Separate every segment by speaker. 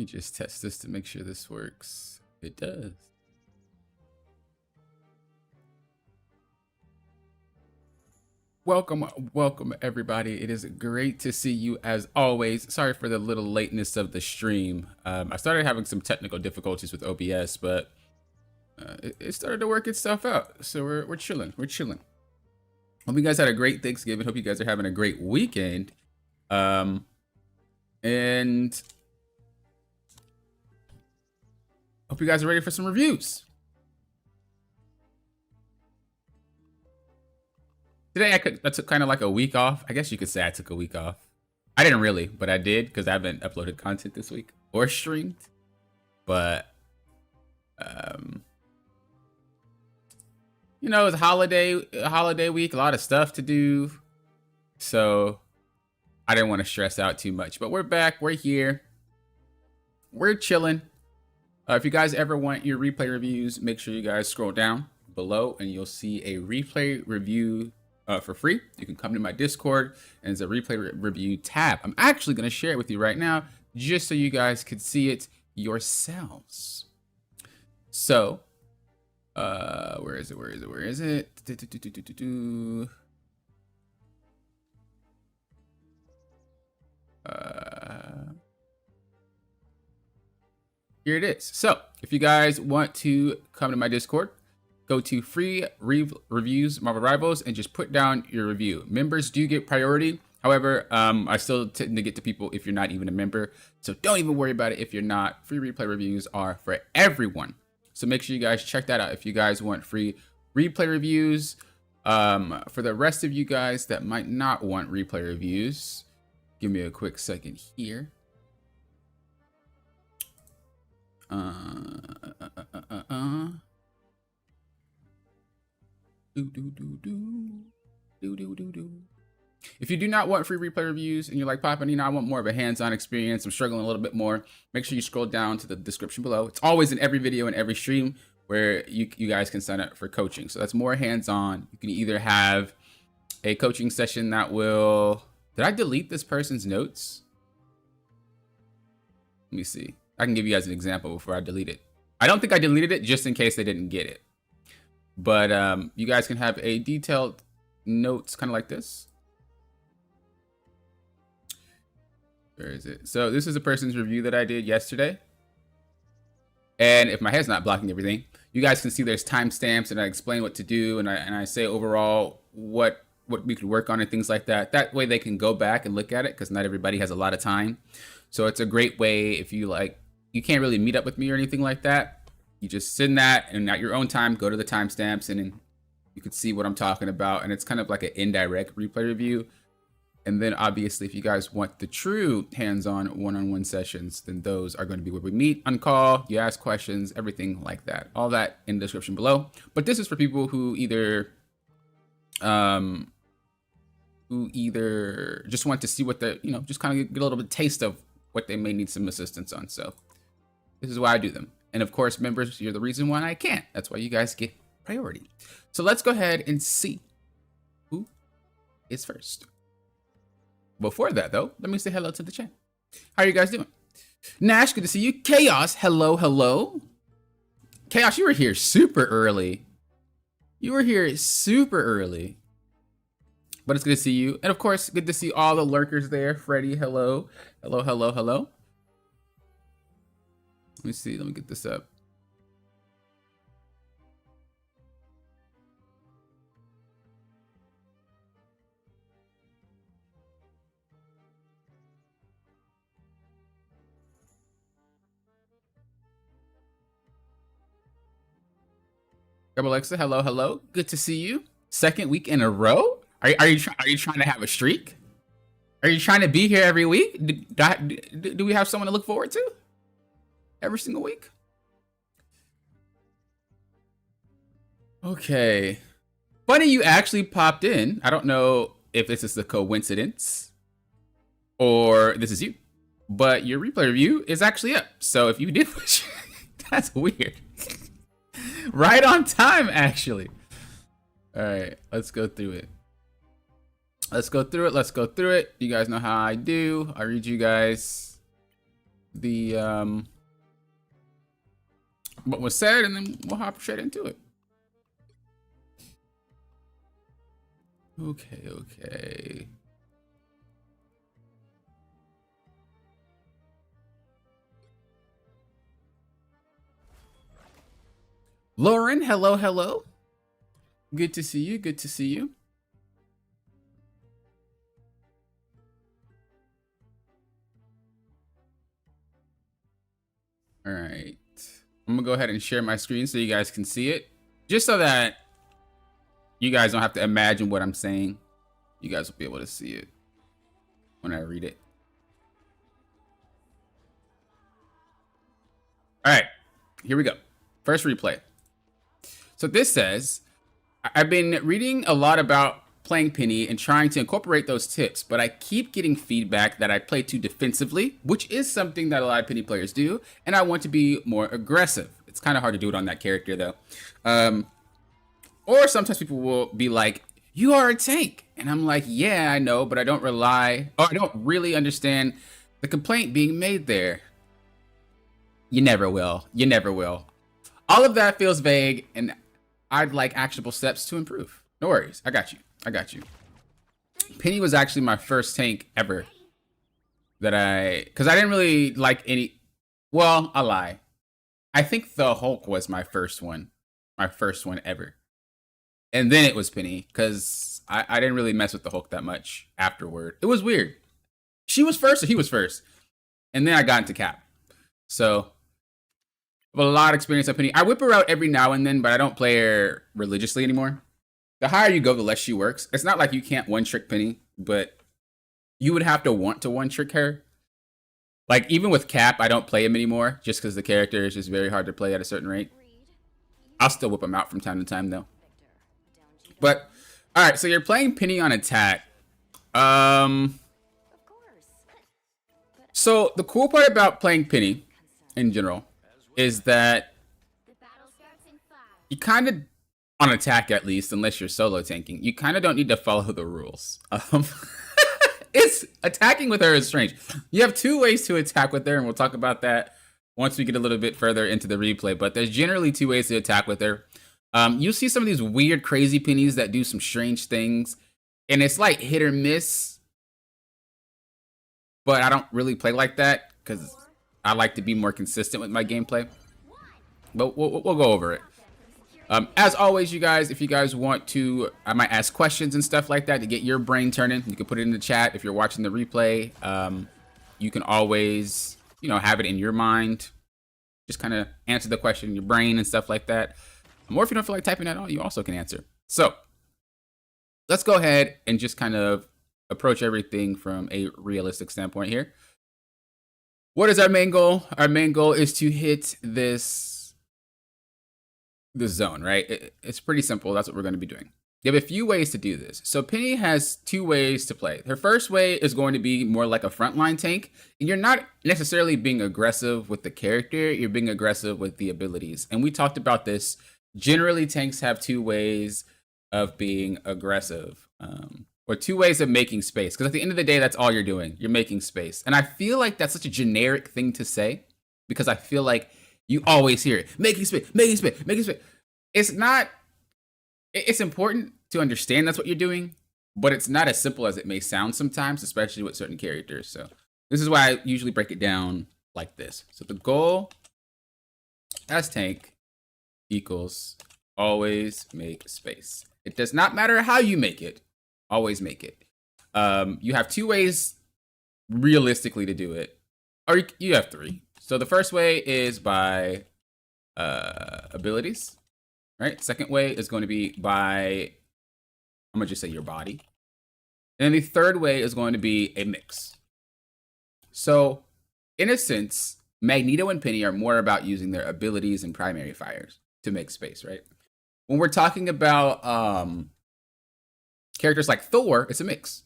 Speaker 1: me just test this to make sure this works. It does. Welcome everybody. It is great to see you as always. Sorry for the little lateness of the stream. I started having some technical difficulties with OBS, but it started to work itself out. So we're chilling. We're chilling. Hope you guys had a great Thanksgiving. Hope you guys are having a great weekend. And hope you guys are ready for some reviews. Today I took kind of like a week off. I guess you could say I took a week off. I didn't really, but I did because I haven't uploaded content this week or streamed. But you know, it's a holiday week, a lot of stuff to do. So I didn't want to stress out too much. But we're back, we're here. We're chilling. If you guys ever want your replay reviews, make sure you guys scroll down below and you'll see a replay review for free. You can come to my Discord and there's a replay review tab. I'm actually going to share it with you right now just so you guys could see it yourselves. So, where is it? Here it is. So, if you guys want to come to my Discord, go to free reviews Marvel Rivals and just put down your review. Members do get priority. However, I still tend to get to people if you're not even a member. So don't even worry about it if you're not. Free replay reviews are for everyone. So make sure you guys check that out if you guys want free replay reviews. For the rest of you guys that might not want replay reviews, give me a quick second here. If you do not want free replay reviews and you're like, Papa, you know, I want more of a hands-on experience, I'm struggling a little bit more, make sure you scroll down to the description below. It's always in every video and every stream where you guys can sign up for coaching. So that's more hands-on. You can either have a coaching session that will... Did I delete this person's notes? Let me see. I can give you guys an example before I delete it. I don't think I deleted it just in case they didn't get it. But you guys can have a detailed notes kind of like this. Where is it? So this is a person's review that I did yesterday. And if my head's not blocking everything, you guys can see there's timestamps and I explain what to do. And I say overall what we could work on and things like that. That way they can go back and look at it because not everybody has a lot of time. So it's a great way if you like, you can't really meet up with me or anything like that. You just send that and at your own time, go to the timestamps and then you can see what I'm talking about. And it's kind of like an indirect replay review. And then obviously, if you guys want the true hands-on one-on-one sessions, then those are going to be where we meet on call. You ask questions, everything like that. All that in the description below. But this is for people who either just want to see what the, you know, just kind of get a little bit taste of what they may need some assistance on. So this is why I do them. And of course, members, you're the reason why I can't. That's why you guys get priority. So let's go ahead and see who is first. Before that, though, let me say hello to the chat. How are you guys doing? Nash, good to see you. Chaos, hello, hello. Chaos, you were here super early. You were here super early. But it's good to see you. And of course, good to see all the lurkers there. Freddie, hello. Hello, hello, hello. Let me see. Let me get this up. Alexa, hello, hello. Good to see you. Second week in a row. Are you trying to have a streak? Are you trying to be here every week? Do we have someone to look forward to every single week? Okay. Funny you actually popped in. I don't know if this is a coincidence or this is you, but your replay review is actually up. So if you did, that's weird. Right on time, actually. All right, let's go through it. Let's go through it. You guys know how I do. I read you guys the what was said, and then we'll hop straight into it. Okay. Lauren, hello. Good to see you. All right. I'm gonna go ahead and share my screen so you guys can see it. Just so that you guys don't have to imagine what I'm saying. You guys will be able to see it when I read it. All right, here we go. First replay. So this says, I've been reading a lot about playing Penny and trying to incorporate those tips, but I keep getting feedback that I play too defensively, which is something that a lot of Penny players do, and I want to be more aggressive. It's kind of hard to do it on that character though. Or sometimes people will be like, you are a tank. And I'm like, yeah, I know, but I don't really understand the complaint being made there. You never will. All of that feels vague, and I'd like actionable steps to improve. No worries. I got you. Penny was actually my first tank ever because I didn't really like any. Well, I lie. I think the Hulk was my first one ever. And then it was Penny, because I didn't really mess with the Hulk that much afterward. It was weird. She was first, or he was first. And then I got into Cap. So I have a lot of experience on Penny. I whip her out every now and then, but I don't play her religiously anymore. The higher you go, the less she works. It's not like you can't one-trick Penny, but you would have to want to one-trick her. Like, even with Cap, I don't play him anymore, just because the character is just very hard to play at a certain rate. I'll still whip him out from time to time, though. But, alright, so you're playing Penny on attack. So, the cool part about playing Penny, in general, is that you kind of, on attack at least, unless you're solo tanking, you kind of don't need to follow the rules. It's attacking with her is strange. You have two ways to attack with her, and we'll talk about that once we get a little bit further into the replay. But there's generally two ways to attack with her. You'll see some of these weird, crazy Pennies that do some strange things, and it's like hit or miss. But I don't really play like that because I like to be more consistent with my gameplay. But we'll go over it. As always, you guys, if you guys want to, I might ask questions and stuff like that to get your brain turning. You can put it in the chat if you're watching the replay. You can always, have it in your mind. Just kind of answer the question in your brain and stuff like that. Or if you don't feel like typing at all, you also can answer. So let's go ahead and just kind of approach everything from a realistic standpoint here. What is our main goal? Our main goal is to hit this zone, right? It's pretty simple. That's what we're going to be doing. You have a few ways to do this. So Penny has two ways to play. Her first way is going to be more like a frontline tank. And you're not necessarily being aggressive with the character. You're being aggressive with the abilities. And we talked about this. Generally, tanks have two ways of being aggressive. Or two ways of making space. Because at the end of the day, that's all you're doing. You're making space. And I feel like that's such a generic thing to say. Because I feel like you always hear it. Making space. It's not... It's important to understand that's what you're doing, but it's not as simple as it may sound sometimes, especially with certain characters. So this is why I usually break it down like this. So the goal as tank equals always make space. It does not matter how you make it, always make it. You have two ways realistically to do it, or you have three. So the first way is by abilities. Right. Second way is going to be by, I'm going to just say your body. And then the third way is going to be a mix. So in a sense, Magneto and Penny are more about using their abilities and primary fires to make space, right? When we're talking about characters like Thor, it's a mix,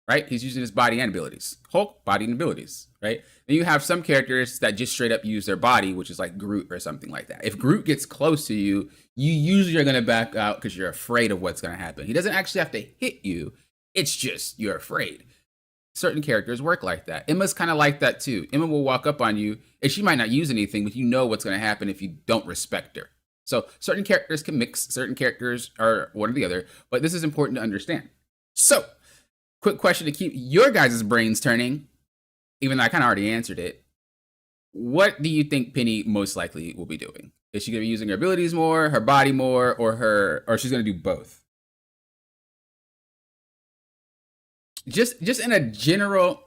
Speaker 1: right? He's using his body and abilities. Hulk, body and abilities, right? Then you have some characters that just straight up use their body, which is like Groot or something like that. If Groot gets close to you, you usually are going to back out because you're afraid of what's going to happen. He doesn't actually have to hit you. It's just you're afraid. certain characters work like that. Emma's kind of like that too. Emma will walk up on you and she might not use anything, but you know what's going to happen if you don't respect her. So certain characters can mix, certain characters are one or the other, but this is important to understand. So, quick question to keep your guys' brains turning, even though I kind of already answered it. What do you think Penny most likely will be doing? Is she going to be using her abilities more, her body more, or she's going to do both? Just in a general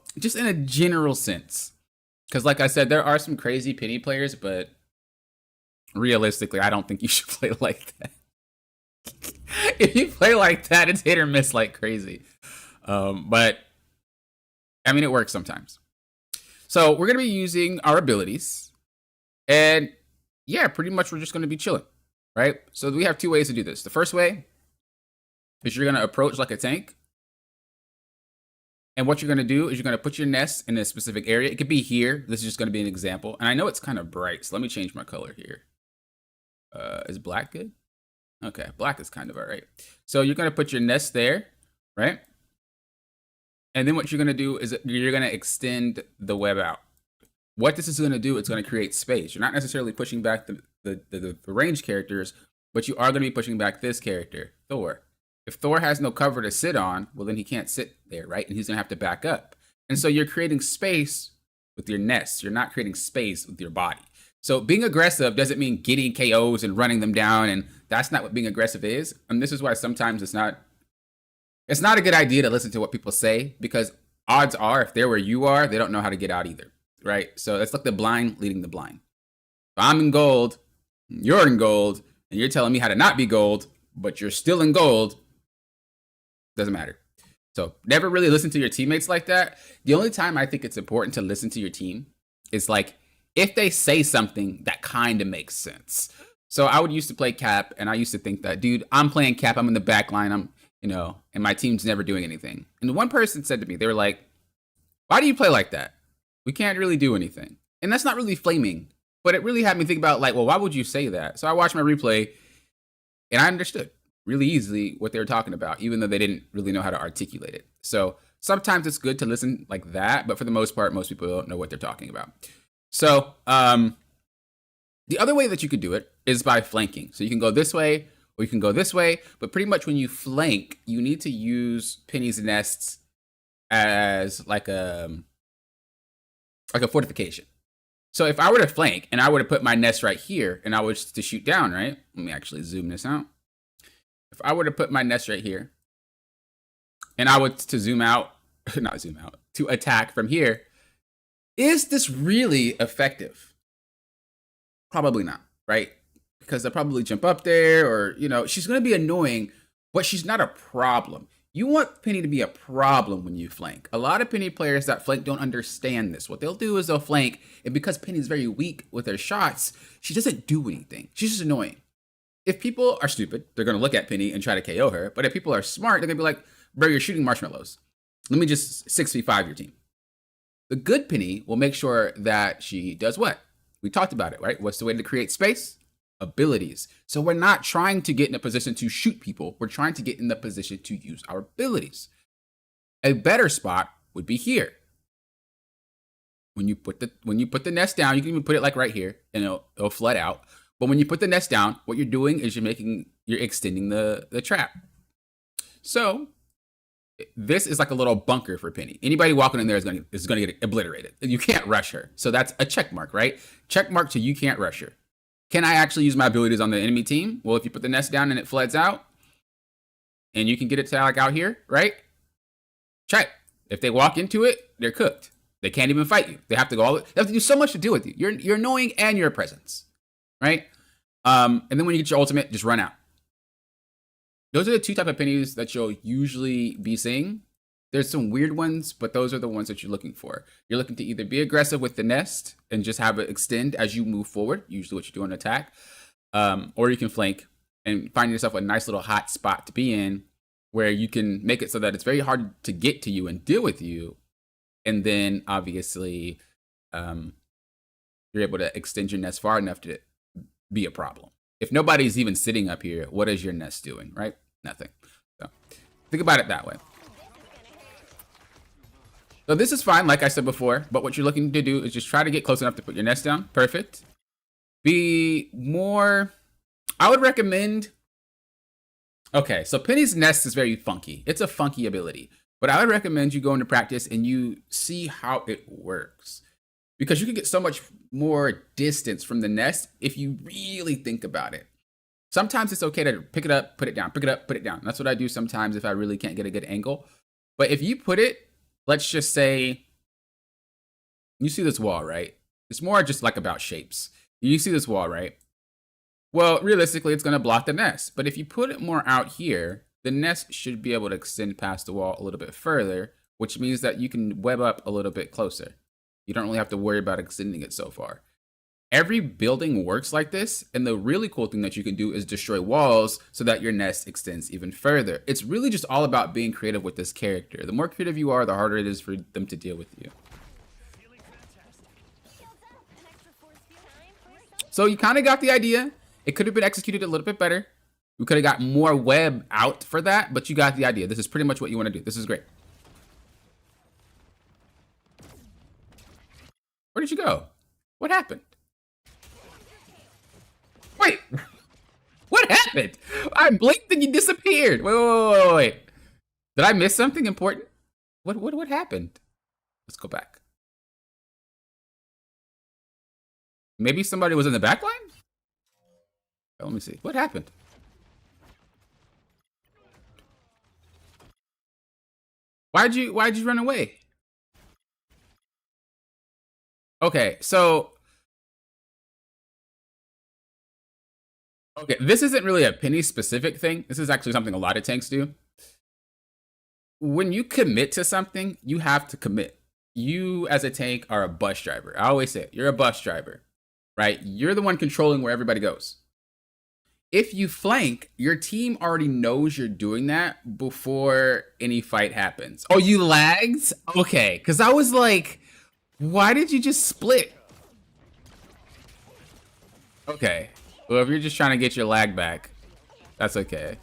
Speaker 1: sense. Because like I said, there are some crazy Penny players, but realistically, I don't think you should play like that. If you play like that, it's hit or miss like crazy. But I mean, it works sometimes. So we're going to be using our abilities. And yeah, pretty much we're just going to be chilling, right? So we have two ways to do this. The first way is you're going to approach like a tank. And what you're going to do is you're going to put your nest in a specific area. It could be here. This is just going to be an example. And I know it's kind of bright, so let me change my color here. Is black good? Okay, black is kind of all right. So you're going to put your nest there, right? And then what you're going to do is you're going to extend the web out. What this is going to do, it's going to create space. You're not necessarily pushing back the range characters, but you are going to be pushing back this character, Thor. If Thor has no cover to sit on, well, then he can't sit there, right? And he's going to have to back up. And so you're creating space with your nest. You're not creating space with your body. So being aggressive doesn't mean getting KOs and running them down. And that's not what being aggressive is. And this is why sometimes it's not a good idea to listen to what people say, because odds are if they're where you are, they don't know how to get out either, right? So it's like the blind leading the blind. If I'm in gold, you're in gold, and you're telling me how to not be gold, but you're still in gold, doesn't matter. So never really listen to your teammates like that. The only time I think it's important to listen to your team is like if they say something that kind of makes sense. So I would used to play Cap, and I used to think that, dude, I'm playing Cap, I'm in the back line, and my team's never doing anything. And one person said to me, they were like, why do you play like that? We can't really do anything. And that's not really flaming, but it really had me think about like, well, why would you say that? So I watched my replay and I understood really easily what they were talking about, even though they didn't really know how to articulate it. So sometimes it's good to listen like that, but for the most part, most people don't know what they're talking about. So the other way that you could do it is by flanking. So you can go this way or you can go this way, but pretty much when you flank, you need to use Penny's nests as like a fortification. So if I were to flank and I were to put my nest right here and I was to shoot down, right? Let me actually zoom this out. If I were to put my nest right here and I was to to attack from here, is this really effective? Probably not, right? Because they'll probably jump up there or, she's going to be annoying, but she's not a problem. You want Penny to be a problem when you flank. A lot of Penny players that flank don't understand this. What they'll do is they'll flank, and because Penny's very weak with her shots, she doesn't do anything. She's just annoying. If people are stupid, they're going to look at Penny and try to KO her. But if people are smart, they're going to be like, bro, you're shooting marshmallows. Let me just 6v5 your team. The good Penny will make sure that she does what? We talked about it, right? What's the way to create space? Abilities. So we're not trying to get in a position to shoot people. We're trying to get in the position to use our abilities. A better spot would be here. When you put the nest down, you can even put it like right here and it'll flood out. But when you put the nest down, what you're doing is you're extending the trap. So this is like a little bunker for Penny. Anybody walking in there is going to get obliterated. You can't rush her. So that's a check mark, right? Check mark to you can't rush her. Can I actually use my abilities on the enemy team? Well, if you put the nest down and it floods out, and you can get it to like out here, right? Check. If they walk into it, they're cooked. They can't even fight you. They have to go. They have to do so much to deal with you. You're annoying and you're a presence, right? And then when you get your ultimate, just run out. Those are the two type of Pennies that you'll usually be seeing. There's some weird ones, but those are the ones that you're looking for. You're looking to either be aggressive with the nest and just have it extend as you move forward, usually what you do on attack, or you can flank and find yourself a nice little hot spot to be in where you can make it so that it's very hard to get to you and deal with you. And then obviously you're able to extend your nest far enough to be a problem. If nobody's even sitting up here, what is your nest doing, right? Nothing. So think about it that way. So this is fine, like I said before, but what you're looking to do is just try to get close enough to put your nest down. Perfect. Be more, I would recommend, okay, so Penny's nest is very funky. It's a funky ability, but I would recommend you go into practice and you see how it works. Because you can get so much more distance from the nest if you really think about it. Sometimes it's okay to pick it up, put it down, pick it up, put it down. That's what I do sometimes if I really can't get a good angle. But if you put it, let's just say, you see this wall, right? It's more just like about shapes. You see this wall, right? Well, realistically, it's gonna block the nest. But if you put it more out here, the nest should be able to extend past the wall a little bit further, which means that you can web up a little bit closer. You don't really have to worry about extending it so far. Every building works like this, and the really cool thing that you can do is destroy walls so that your nest extends even further. It's really just all about being creative with this character. The more creative you are, the harder it is for them to deal with you. So you kind of got the idea. It could have been executed a little bit better. We could have got more web out for that, but you got the idea. This is pretty much what you want to do. This is great. Where did you go? What happened? Wait, what happened? I blinked and you disappeared. Wait. Did I miss something important? What happened? Let's go back. Maybe somebody was in the back line? Let me see. What happened? Why'd you run away? Okay, so okay, this isn't really a Penny specific thing. This is actually something a lot of tanks do. When you commit to something, you have to commit. You as a tank are a bus driver. I always say it, you're a bus driver, right? You're the one controlling where everybody goes. If you flank, your team already knows you're doing that before any fight happens. Oh, you lagged? Okay, because I was like, why did you just split? Okay. Well, if you're just trying to get your lag back, that's okay.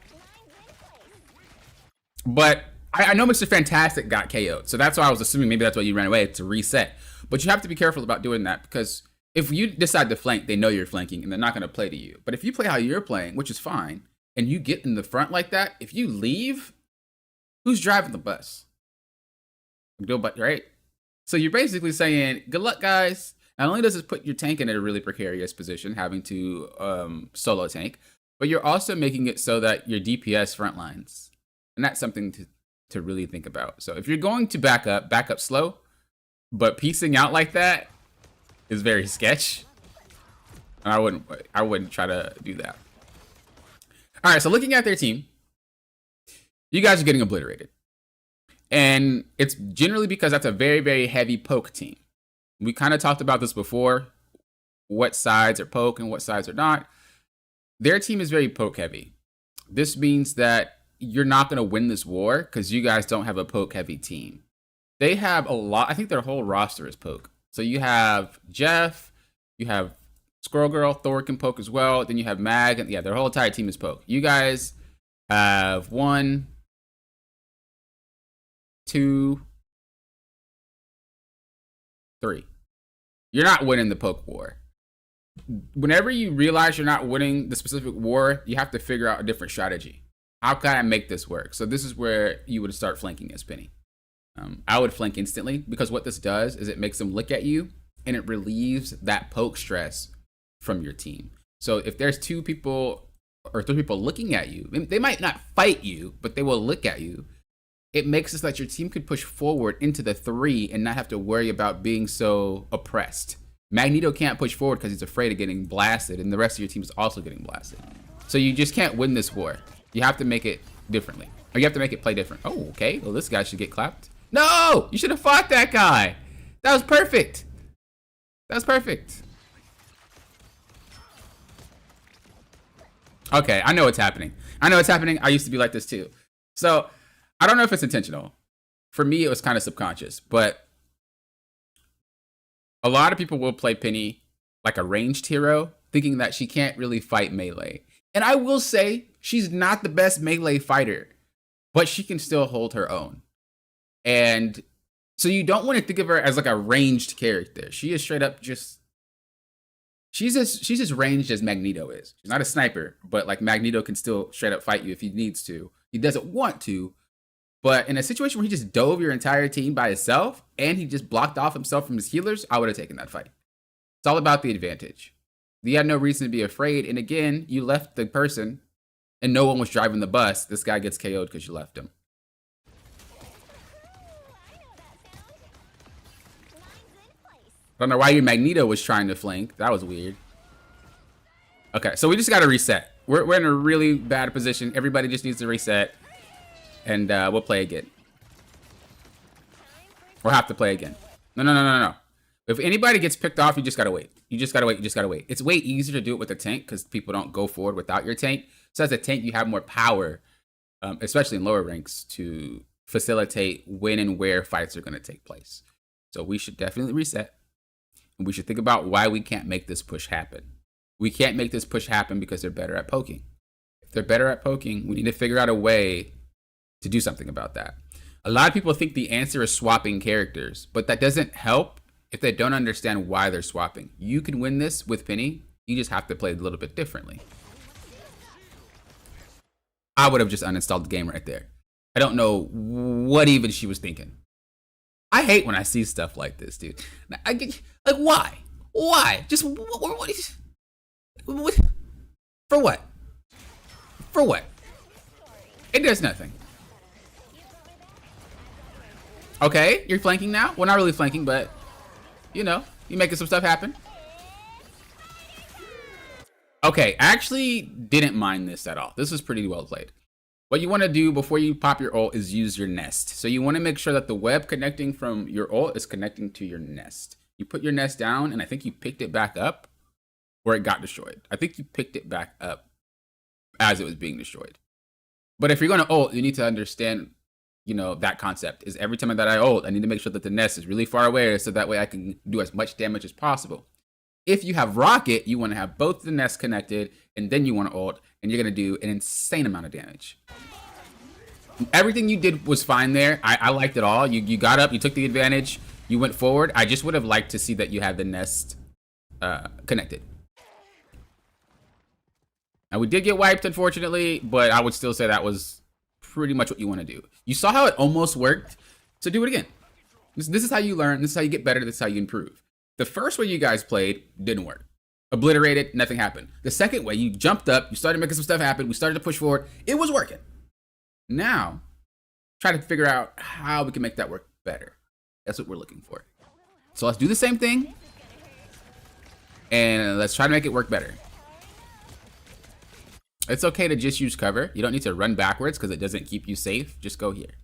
Speaker 1: But I know Mr. Fantastic got KO'd, so that's why I was assuming maybe that's why you ran away, to reset. But you have to be careful about doing that, because if you decide to flank, they know you're flanking, and they're not going to play to you. But if you play how you're playing, which is fine, and you get in the front like that, if you leave, who's driving the bus? Right? So you're basically saying, good luck, guys. Not only does this put your tank in a really precarious position, having to solo tank, but you're also making it so that your DPS front lines. And that's something to really think about. So if you're going to back up slow, but piecing out like that is very sketch. And I wouldn't try to do that. All right, so looking at their team, you guys are getting obliterated. And it's generally because that's a very, very heavy poke team. We kind of talked about this before, what sides are poke and what sides are not. Their team is very poke heavy. This means that you're not going to win this war because you guys don't have a poke heavy team. They have a lot. I think their whole roster is poke. So you have Jeff, you have Squirrel Girl, Thor can poke as well. Then you have Mag, and yeah, their whole entire team is poke. You guys have 1, 2, 3. You're not winning the poke war. Whenever you realize you're not winning the specific war, you have to figure out a different strategy. How can I make this work? So this is where you would start flanking as Penny. I would flank instantly, because what this does is it makes them look at you and it relieves that poke stress from your team. So if there's 2 people or 3 people looking at you, they might not fight you, but they will look at you. It makes it so that your team could push forward into the 3 and not have to worry about being so oppressed. Magneto can't push forward because he's afraid of getting blasted, and the rest of your team is also getting blasted. So you just can't win this war. You have to make it differently. Or you have to make it play different. Oh, okay. Well, this guy should get clapped. No! You should have fought that guy. That was perfect. That was perfect. Okay, I know what's happening. I used to be like this too. So I don't know if it's intentional. For me, it was kind of subconscious, but a lot of people will play Penny like a ranged hero, thinking that she can't really fight melee. And I will say, she's not the best melee fighter, but she can still hold her own. And So you don't want to think of her as like a ranged character. She is straight up just she's as ranged as Magneto is. She's not a sniper, but like Magneto can still straight up fight you if he needs to. He doesn't want to, but in a situation where he just dove your entire team by himself and he just blocked off himself from his healers, I would have taken that fight. It's all about the advantage. You had no reason to be afraid, and again, you left the person and no one was driving the bus. This guy gets KO'd because you left him. I don't know why your Magneto was trying to flank. That was weird. Okay, so we just got to reset. We're in a really bad position. Everybody just needs to reset, and we'll play again. We'll have to play again. No. If anybody gets picked off, you just got to wait. You just got to wait. You just got to wait. It's way easier to do it with a tank because people don't go forward without your tank. So as a tank, you have more power, especially in lower ranks, to facilitate when and where fights are going to take place. So we should definitely reset. And we should think about why we can't make this push happen. We can't make this push happen because they're better at poking. If they're better at poking, we need to figure out a way to do something about that. A lot of people think the answer is swapping characters, but that doesn't help if they don't understand why they're swapping. You can win this with Penny. You just have to play a little bit differently. I would have just uninstalled the game right there. I don't know what even she was thinking. I hate when I see stuff like this, dude. I get like, why? Why? Just what? For what? For what? It does nothing. Okay, you're flanking now? Well, not really flanking, but you know, you're making some stuff happen. Okay, actually didn't mind this at all. This was pretty well played. What you want to do before you pop your ult is use your nest. So you want to make sure that the web connecting from your ult is connecting to your nest. You put your nest down, and I think you picked it back up where it got destroyed. I think you picked it back up as it was being destroyed. But if you're going to ult, you need to understand, you know, that concept is every time that I ult, I need to make sure that the nest is really far away so that way I can do as much damage as possible. If you have rocket, you want to have both the nests connected, and then you want to ult, and you're going to do an insane amount of damage. Everything you did was fine there. I liked it all. You got up, you took the advantage, you went forward. I just would have liked to see that you had the nest connected. Now, we did get wiped, unfortunately, but I would still say that was pretty much what you want to do. You saw how it almost worked, so do it again. This is how you learn. This is how you get better. This is how you improve. The first way you guys played didn't work. Obliterated, nothing happened. The second way, you jumped up, you started making some stuff happen, we started to push forward, it was working. Now, try to figure out how we can make that work better. That's what we're looking for. So let's do the same thing, and let's try to make it work better. It's okay to just use cover. You don't need to run backwards because it doesn't keep you safe. Just go here.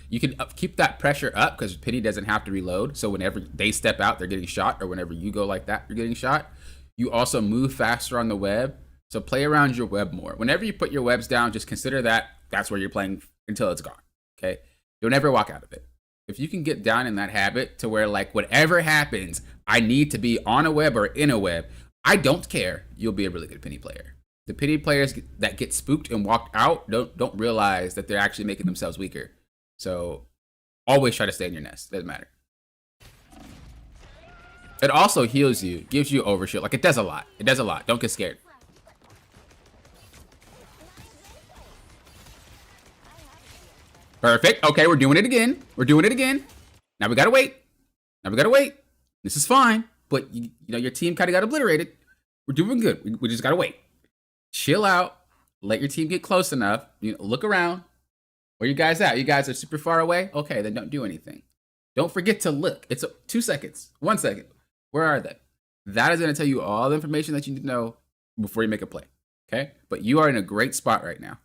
Speaker 1: You can keep that pressure up because Penny doesn't have to reload. So whenever they step out, they're getting shot, or whenever you go like that, you're getting shot. You also move faster on the web. So play around your web more. Whenever you put your webs down, just consider that that's where you're playing until it's gone. Okay? Don't ever walk out of it. If you can get down in that habit to where, like, whatever happens, I need to be on a web or in a web, I don't care. You'll be a really good Penny player. The Penny players that get spooked and walked out don't realize that they're actually making themselves weaker. So always try to stay in your nest. Doesn't matter. It also heals you, gives you overshield. Like, it does a lot. It does a lot. Don't get scared. Perfect. Okay, we're doing it again. We're doing it again. Now we gotta wait. Now we gotta wait. This is fine, but you know your team kind of got obliterated. We're doing good. We just gotta wait. Chill out. Let your team get close enough. You know, look around. Where you guys at? You guys are super far away? Okay, then don't do anything. Don't forget to look. It's 2 seconds. 1 second. Where are they? That is going to tell you all the information that you need to know before you make a play. Okay? But you are in a great spot right now.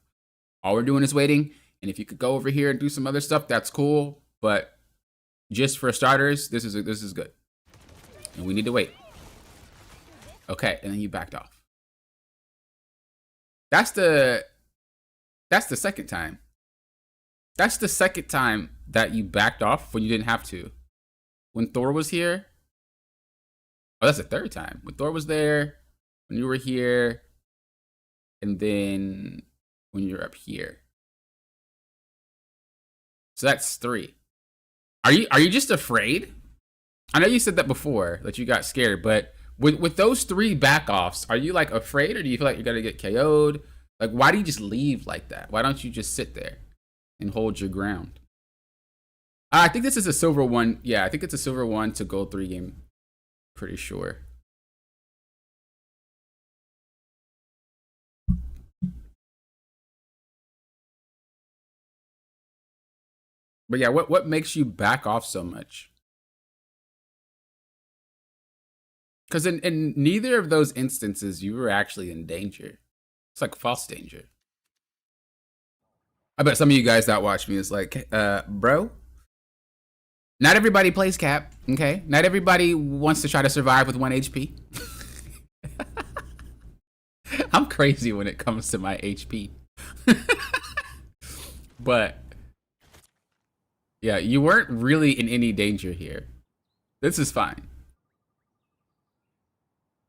Speaker 1: All we're doing is waiting. And if you could go over here and do some other stuff, that's cool. But just for starters, this is good. And we need to wait. Okay, and then you backed off. That's the second time. That's the second time that you backed off when you didn't have to. When Thor was here. Oh, that's the third time. When Thor was there, when you were here, and then when you're up here. So that's 3. Are you just afraid? I know you said that before that you got scared, but with those 3 back offs, are you like afraid, or do you feel like you're gonna get KO'd? Like, why do you just leave like that? Why don't you just sit there and hold your ground? I think this is a silver 1. Yeah, I think it's a silver 1 to gold 3 game. Pretty sure. But yeah, what makes you back off so much? Because in neither of those instances, you were actually in danger. It's like false danger. I bet some of you guys that watch me is like, bro, not everybody plays cap, okay? Not everybody wants to try to survive with 1 HP. I'm crazy when it comes to my HP. But yeah, you weren't really in any danger here. This is fine.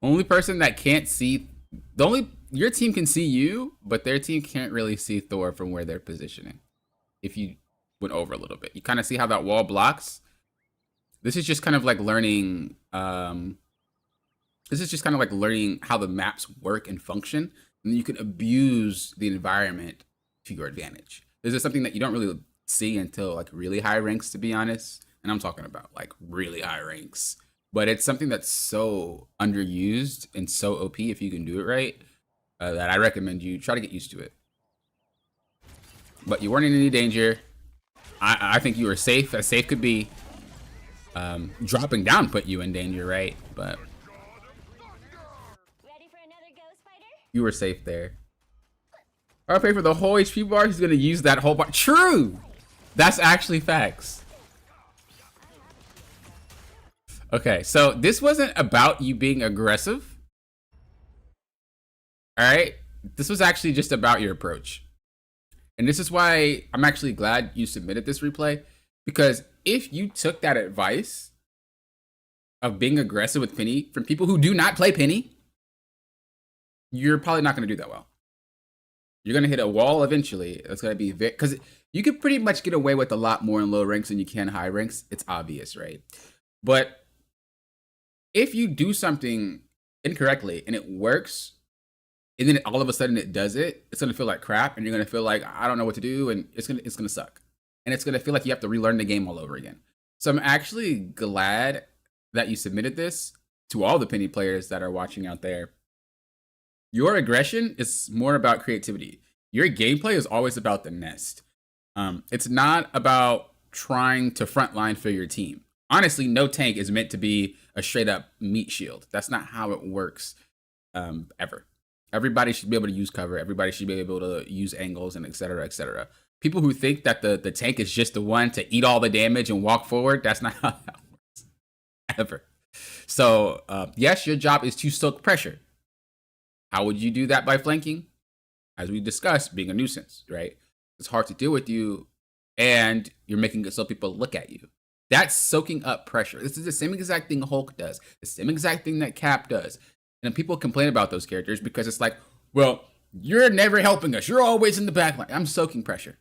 Speaker 1: Only person that can't see, your team can see you, but their team can't really see Thor from where they're positioning. If you went over a little bit, you kind of see how that wall blocks. This is just kind of like learning. This is just kind of like learning how the maps work and function, and you can abuse the environment to your advantage. This is something that you don't really see until like really high ranks, to be honest. And I'm talking about like really high ranks. But it's something that's so underused and so OP if you can do it right, that I recommend you try to get used to it. But you weren't in any danger. I think you were safe, as safe could be. Dropping down put you in danger, right? But you were safe there. I'll pay for the whole HP bar. He's gonna use that whole bar. True. That's actually facts. Okay, so this wasn't about you being aggressive. All right, this was actually just about your approach. And this is why I'm actually glad you submitted this replay, because if you took that advice of being aggressive with Penny from people who do not play Penny, you're probably not going to do that well. You're going to hit a wall eventually. It's going to be because you could pretty much get away with a lot more in low ranks than you can high ranks. It's obvious, right? But if you do something incorrectly and it works, and then all of a sudden it does it, it's gonna feel like crap, and you're gonna feel like I don't know what to do, and it's gonna suck, and it's gonna feel like you have to relearn the game all over again. So I'm actually glad that you submitted this to all the Penny players that are watching out there. Your aggression is more about creativity. Your gameplay is always about the nest. It's not about trying to frontline for your team. Honestly, no tank is meant to be a straight up meat shield. That's not how it works ever. Everybody should be able to use cover. Everybody should be able to use angles and et cetera, et cetera. People who think that the tank is just the one to eat all the damage and walk forward, that's not how that works ever. So yes, your job is to soak pressure. How would you do that? By flanking? As we discussed, being a nuisance, right? It's hard to deal with you, and you're making it so people look at you. That's soaking up pressure. This is the same exact thing Hulk does. The same exact thing that Cap does. And people complain about those characters because it's like, well, you're never helping us. You're always in the back line. I'm soaking pressure.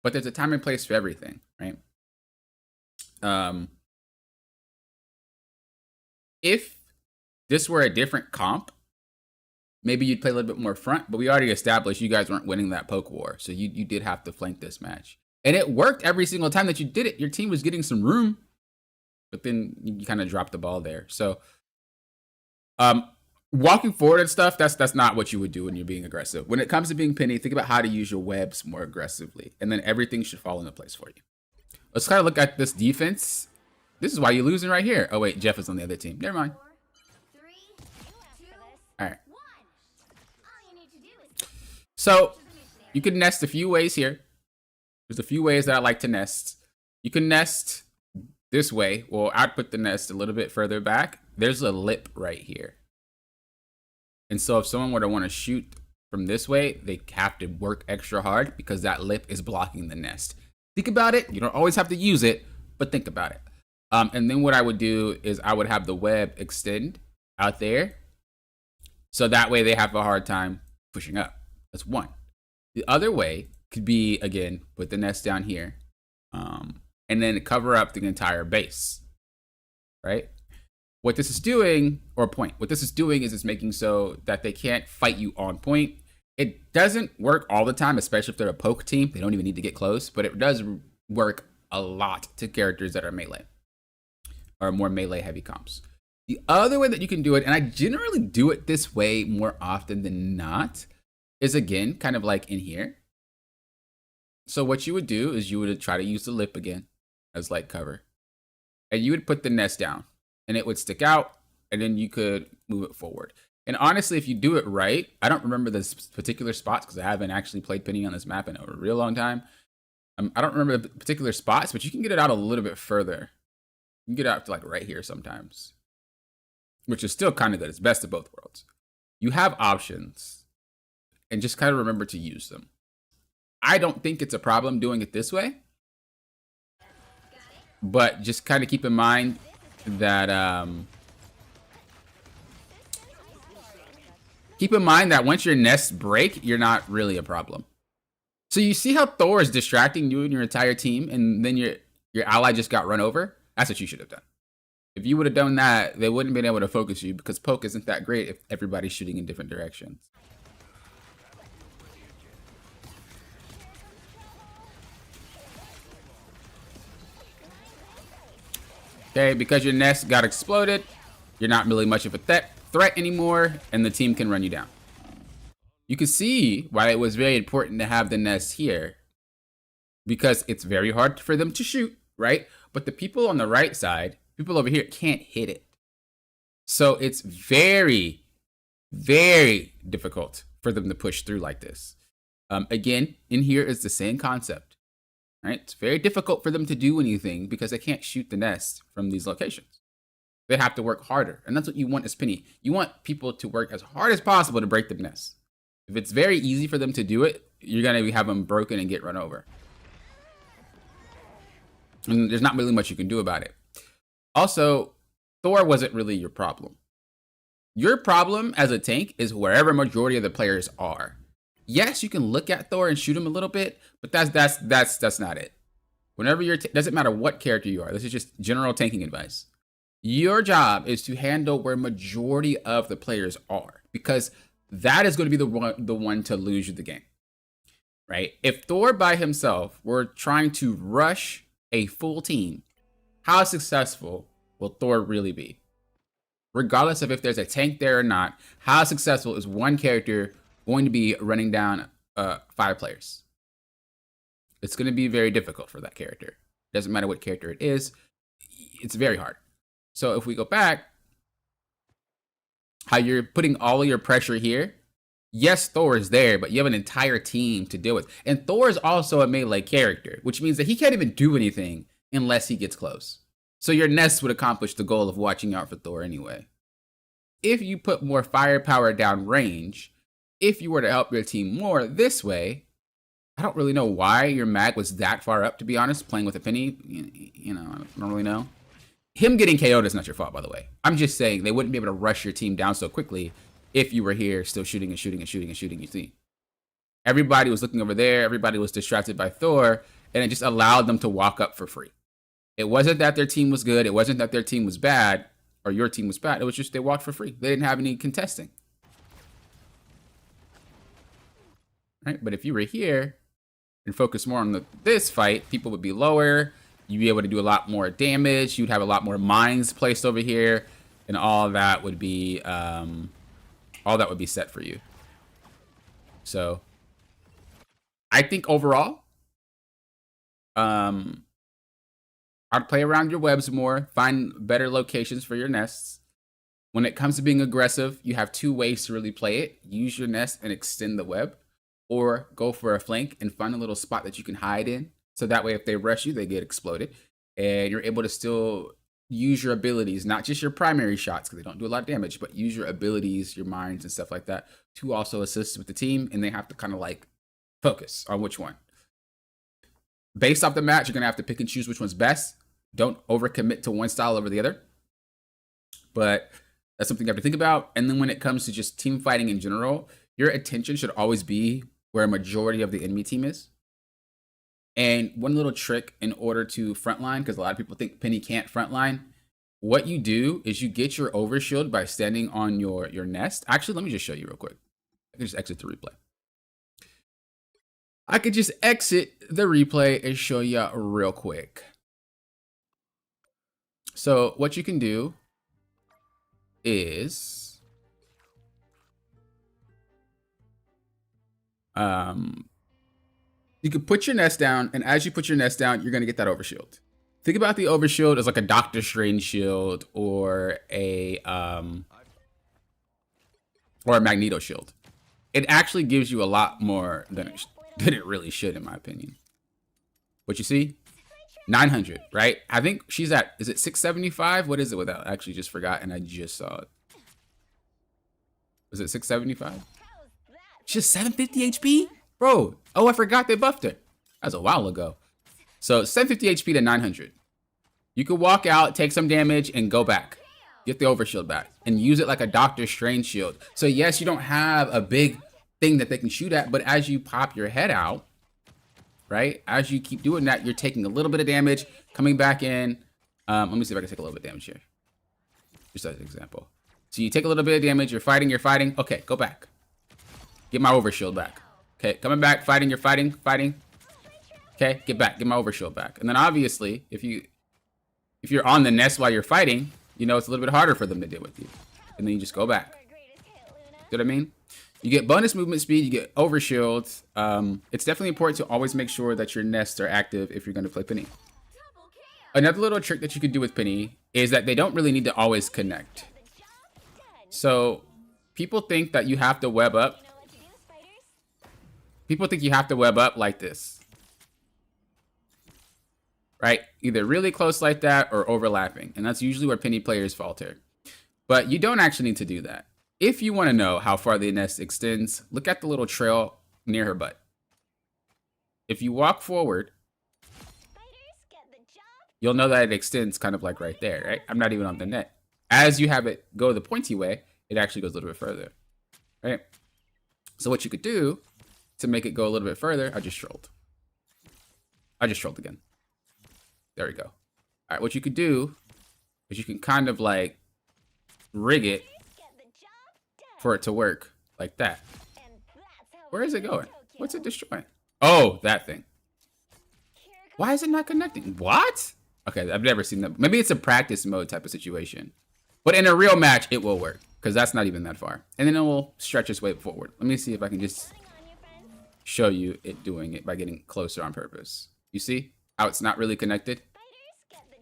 Speaker 1: But there's a time and place for everything, right? If this were a different comp, maybe you'd play a little bit more front, but we already established you guys weren't winning that poke war. So you did have to flank this match. And it worked every single time that you did it. Your team was getting some room, but then you kind of dropped the ball there. So walking forward and stuff, that's not what you would do when you're being aggressive. When it comes to being Penny, think about how to use your webs more aggressively, and then everything should fall into place for you. Let's kind of look at this defense. This is why you're losing right here. Oh wait, Jeff is on the other team. Never mind. All right. So you can nest a few ways here. There's a few ways that I like to nest. You can nest this way. Well, I'd put the nest a little bit further back. There's a lip right here. And so if someone were to want to shoot from this way, they have to work extra hard because that lip is blocking the nest. Think about it. You don't always have to use it, but think about it. And then what I would do is I would have the web extend out there. So that way they have a hard time pushing up. That's one. The other way could be, again, put the nest down here. and then cover up the entire base, right? What this is doing, or point, what this is doing is it's making so that they can't fight you on point. It doesn't work all the time, especially if they're a poke team. They don't even need to get close, but it does work a lot to characters that are melee or more melee heavy comps. The other way that you can do it, and I generally do it this way more often than not, is again, kind of like in here. So what you would do is you would try to use the lip again as light cover. And you would put the nest down and it would stick out, and then you could move it forward. And honestly, if you do it right, I don't remember the particular spots because I haven't actually played Penny on this map in a real long time. I don't remember the particular spots, but you can get it out a little bit further. You can get it out to like right here sometimes, which is still kind of good. It's best of both worlds. You have options, and just kind of remember to use them. I don't think it's a problem doing it this way, but just kind of keep in mind that once your nests break, you're not really a problem. So you see how Thor is distracting you and your entire team, and then your ally just got run over? That's what you should have done. If you would have done that, they wouldn't have been able to focus you, because poke isn't that great if everybody's shooting in different directions. Okay, because your nest got exploded, you're not really much of a threat anymore, and the team can run you down. You can see why it was very important to have the nest here, because it's very hard for them to shoot, right? But the people on the right side, people over here, can't hit it. So it's very, very difficult for them to push through like this. Again, in here is the same concept. Right? It's very difficult for them to do anything because they can't shoot the nest from these locations. They have to work harder, and that's what you want as Penny. You want people to work as hard as possible to break the nest. If it's very easy for them to do it, you're gonna have them broken and get run over. And there's not really much you can do about it. Also, Thor wasn't really your problem. Your problem as a tank is wherever majority of the players are. Yes, you can look at Thor and shoot him a little bit, but that's not it. Whenever you're, doesn't matter what character you are. This is just general tanking advice. Your job is to handle where majority of the players are, because that is going to be the one to lose you the game, right? If Thor by himself were trying to rush a full team, how successful will Thor really be? Regardless of if there's a tank there or not, how successful is one character going to be running down 5 players? It's going to be very difficult for that character. Doesn't matter what character it is. It's very hard. So if we go back, how you're putting all of your pressure here. Yes, Thor is there, but you have an entire team to deal with. And Thor is also a melee character, which means that he can't even do anything unless he gets close. So your nest would accomplish the goal of watching out for Thor anyway. If you put more firepower down range, if you were to help your team more this way, I don't really know why your mag was that far up, to be honest, playing with a Penny. You know, I don't really know. Him getting KO'd is not your fault, by the way. I'm just saying they wouldn't be able to rush your team down so quickly if you were here still shooting and shooting and shooting and shooting your team. Everybody was looking over there. Everybody was distracted by Thor, and it just allowed them to walk up for free. It wasn't that their team was good. It wasn't that their team was bad or your team was bad. It was just they walked for free. They didn't have any contesting. Right? But if you were here and focus more on this fight, people would be lower. You'd be able to do a lot more damage. You'd have a lot more mines placed over here, and all that would be set for you. So I think overall, I'd play around your webs more, find better locations for your nests. When it comes to being aggressive, you have 2 ways to really play it. Use your nest and extend the web, or go for a flank and find a little spot that you can hide in. So that way, if they rush you, they get exploded. And you're able to still use your abilities, not just your primary shots, because they don't do a lot of damage, but use your abilities, your mines and stuff like that to also assist with the team. And they have to kind of like focus on which one. Based off the match, you're going to have to pick and choose which one's best. Don't overcommit to one style over the other. But that's something you have to think about. And then when it comes to just team fighting in general, your attention should always be where a majority of the enemy team is. And one little trick in order to frontline, because a lot of people think Penny can't frontline, what you do is you get your overshield by standing on your nest. Actually, let me just show you real quick. I can just exit the replay. I could just exit the replay and show you real quick. So what you can do is you can put your nest down, and as you put your nest down, you're going to get that overshield. Think about the overshield as like a Doctor Strange shield or a Magneto shield. It actually gives you a lot more than it really should, in my opinion. What you see? 900, right? I think she's at, is it 675? What is it without? I actually just forgot, and I just saw it. Was it 675? She's 750 HP? Bro, oh, I forgot they buffed her. That was a while ago. So 750 HP to 900. You could walk out, take some damage, and go back. Get the overshield back. And use it like a Doctor Strange shield. So yes, you don't have a big thing that they can shoot at, but as you pop your head out, right? As you keep doing that, you're taking a little bit of damage, coming back in. Let me see if I can take a little bit of damage here. Just as an example. So you take a little bit of damage, you're fighting. Okay, go back. Get my overshield back. Okay, coming back, fighting. Okay, get back, get my overshield back. And then obviously, if you're on the nest while you're fighting, you know it's a little bit harder for them to deal with you. And then you just go back. See what I mean? You get bonus movement speed, you get overshield. It's definitely important to always make sure that your nests are active if you're going to play Penny. Another little trick that you can do with Penny is that they don't really need to always connect. So people think that you have to web up. People think you have to web up like this. Right? Either really close like that or overlapping. And that's usually where Penny players falter. But you don't actually need to do that. If you want to know how far the nest extends, look at the little trail near her butt. If you walk forward, you'll know that it extends kind of like right there, right? I'm not even on the net. As you have it go the pointy way, it actually goes a little bit further, right? So what you could do to make it go a little bit further, I just trolled again. There we go. All right, what you could do is you can kind of like rig it for it to work like that. Where is it going? What's it destroying? Oh, that thing. Why is it not connecting? What? Okay, I've never seen that. Maybe it's a practice mode type of situation. But in a real match, it will work because that's not even that far. And then it will stretch its way forward. Let me see if I can just show you it doing it by getting closer on purpose. You see how it's not really connected,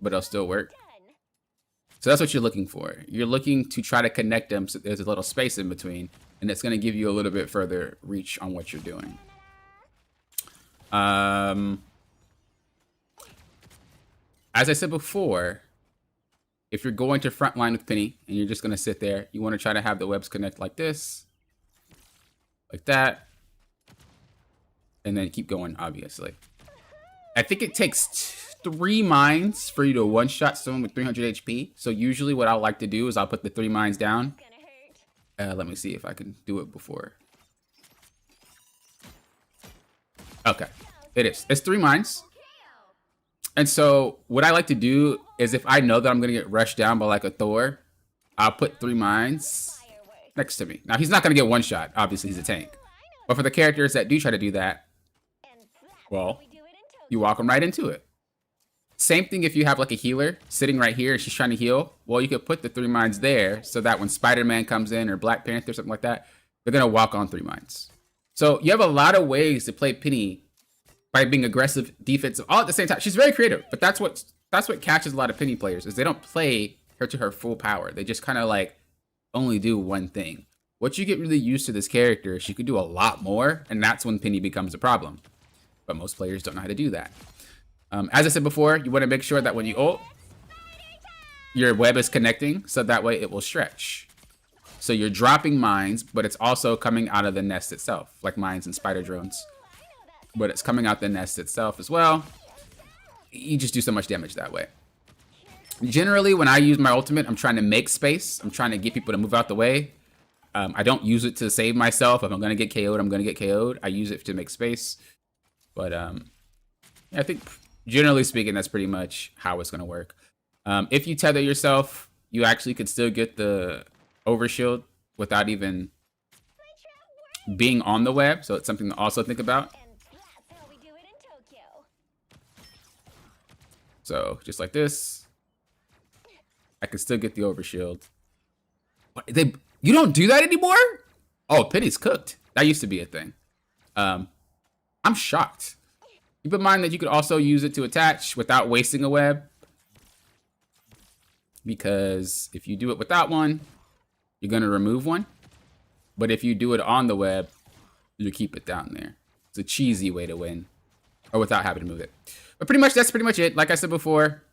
Speaker 1: but it'll still work? So that's what you're looking for. You're looking to try to connect them so there's a little space in between, and it's going to give you a little bit further reach on what you're doing. As I said before, if you're going to frontline with Penny and you're just going to sit there, you want to try to have the webs connect like this, like that, and then keep going, obviously. I think it takes 3 mines for you to one-shot someone with 300 HP. So usually what I like to do is I'll put the 3 mines down. Let me see if I can do it before. Okay, it is. It's 3 mines. And so what I like to do is if I know that I'm going to get rushed down by like a Thor, I'll put 3 mines next to me. Now, he's not going to get one shot. Obviously, he's a tank. But for the characters that do try to do that, well, you walk them right into it. Same thing if you have like a healer sitting right here and she's trying to heal. Well, you could put the 3 mines there so that when Spider-Man comes in or Black Panther or something like that, they're going to walk on 3 mines. So you have a lot of ways to play Penny by being aggressive, defensive, all at the same time. She's very creative, but that's what catches a lot of Penny players is they don't play her to her full power. They just kind of like only do one thing. Once you get really used to this character, she could do a lot more, and that's when Penny becomes a problem. But most players don't know how to do that. As I said before, you want to make sure that when you ult, your web is connecting, so that way it will stretch. So you're dropping mines, but it's also coming out of the nest itself, like mines and spider drones. But it's coming out the nest itself as well. You just do so much damage that way. Generally, when I use my ultimate, I'm trying to make space. I'm trying to get people to move out the way. I don't use it to save myself. If I'm going to get KO'd, I'm going to get KO'd. I use it to make space. But I think generally speaking, that's pretty much how it's going to work. If you tether yourself, you actually could still get the overshield without even being on the web. So it's something to also think about. So just like this, I can still get the overshield. What, you don't do that anymore? Oh, Penny's cooked. That used to be a thing. I'm shocked. Keep in mind that you could also use it to attach without wasting a web. Because if you do it without one, you're going to remove one. But if you do it on the web, you keep it down there. It's a cheesy way to win. Or without having to move it. But pretty much, that's pretty much it. Like I said before,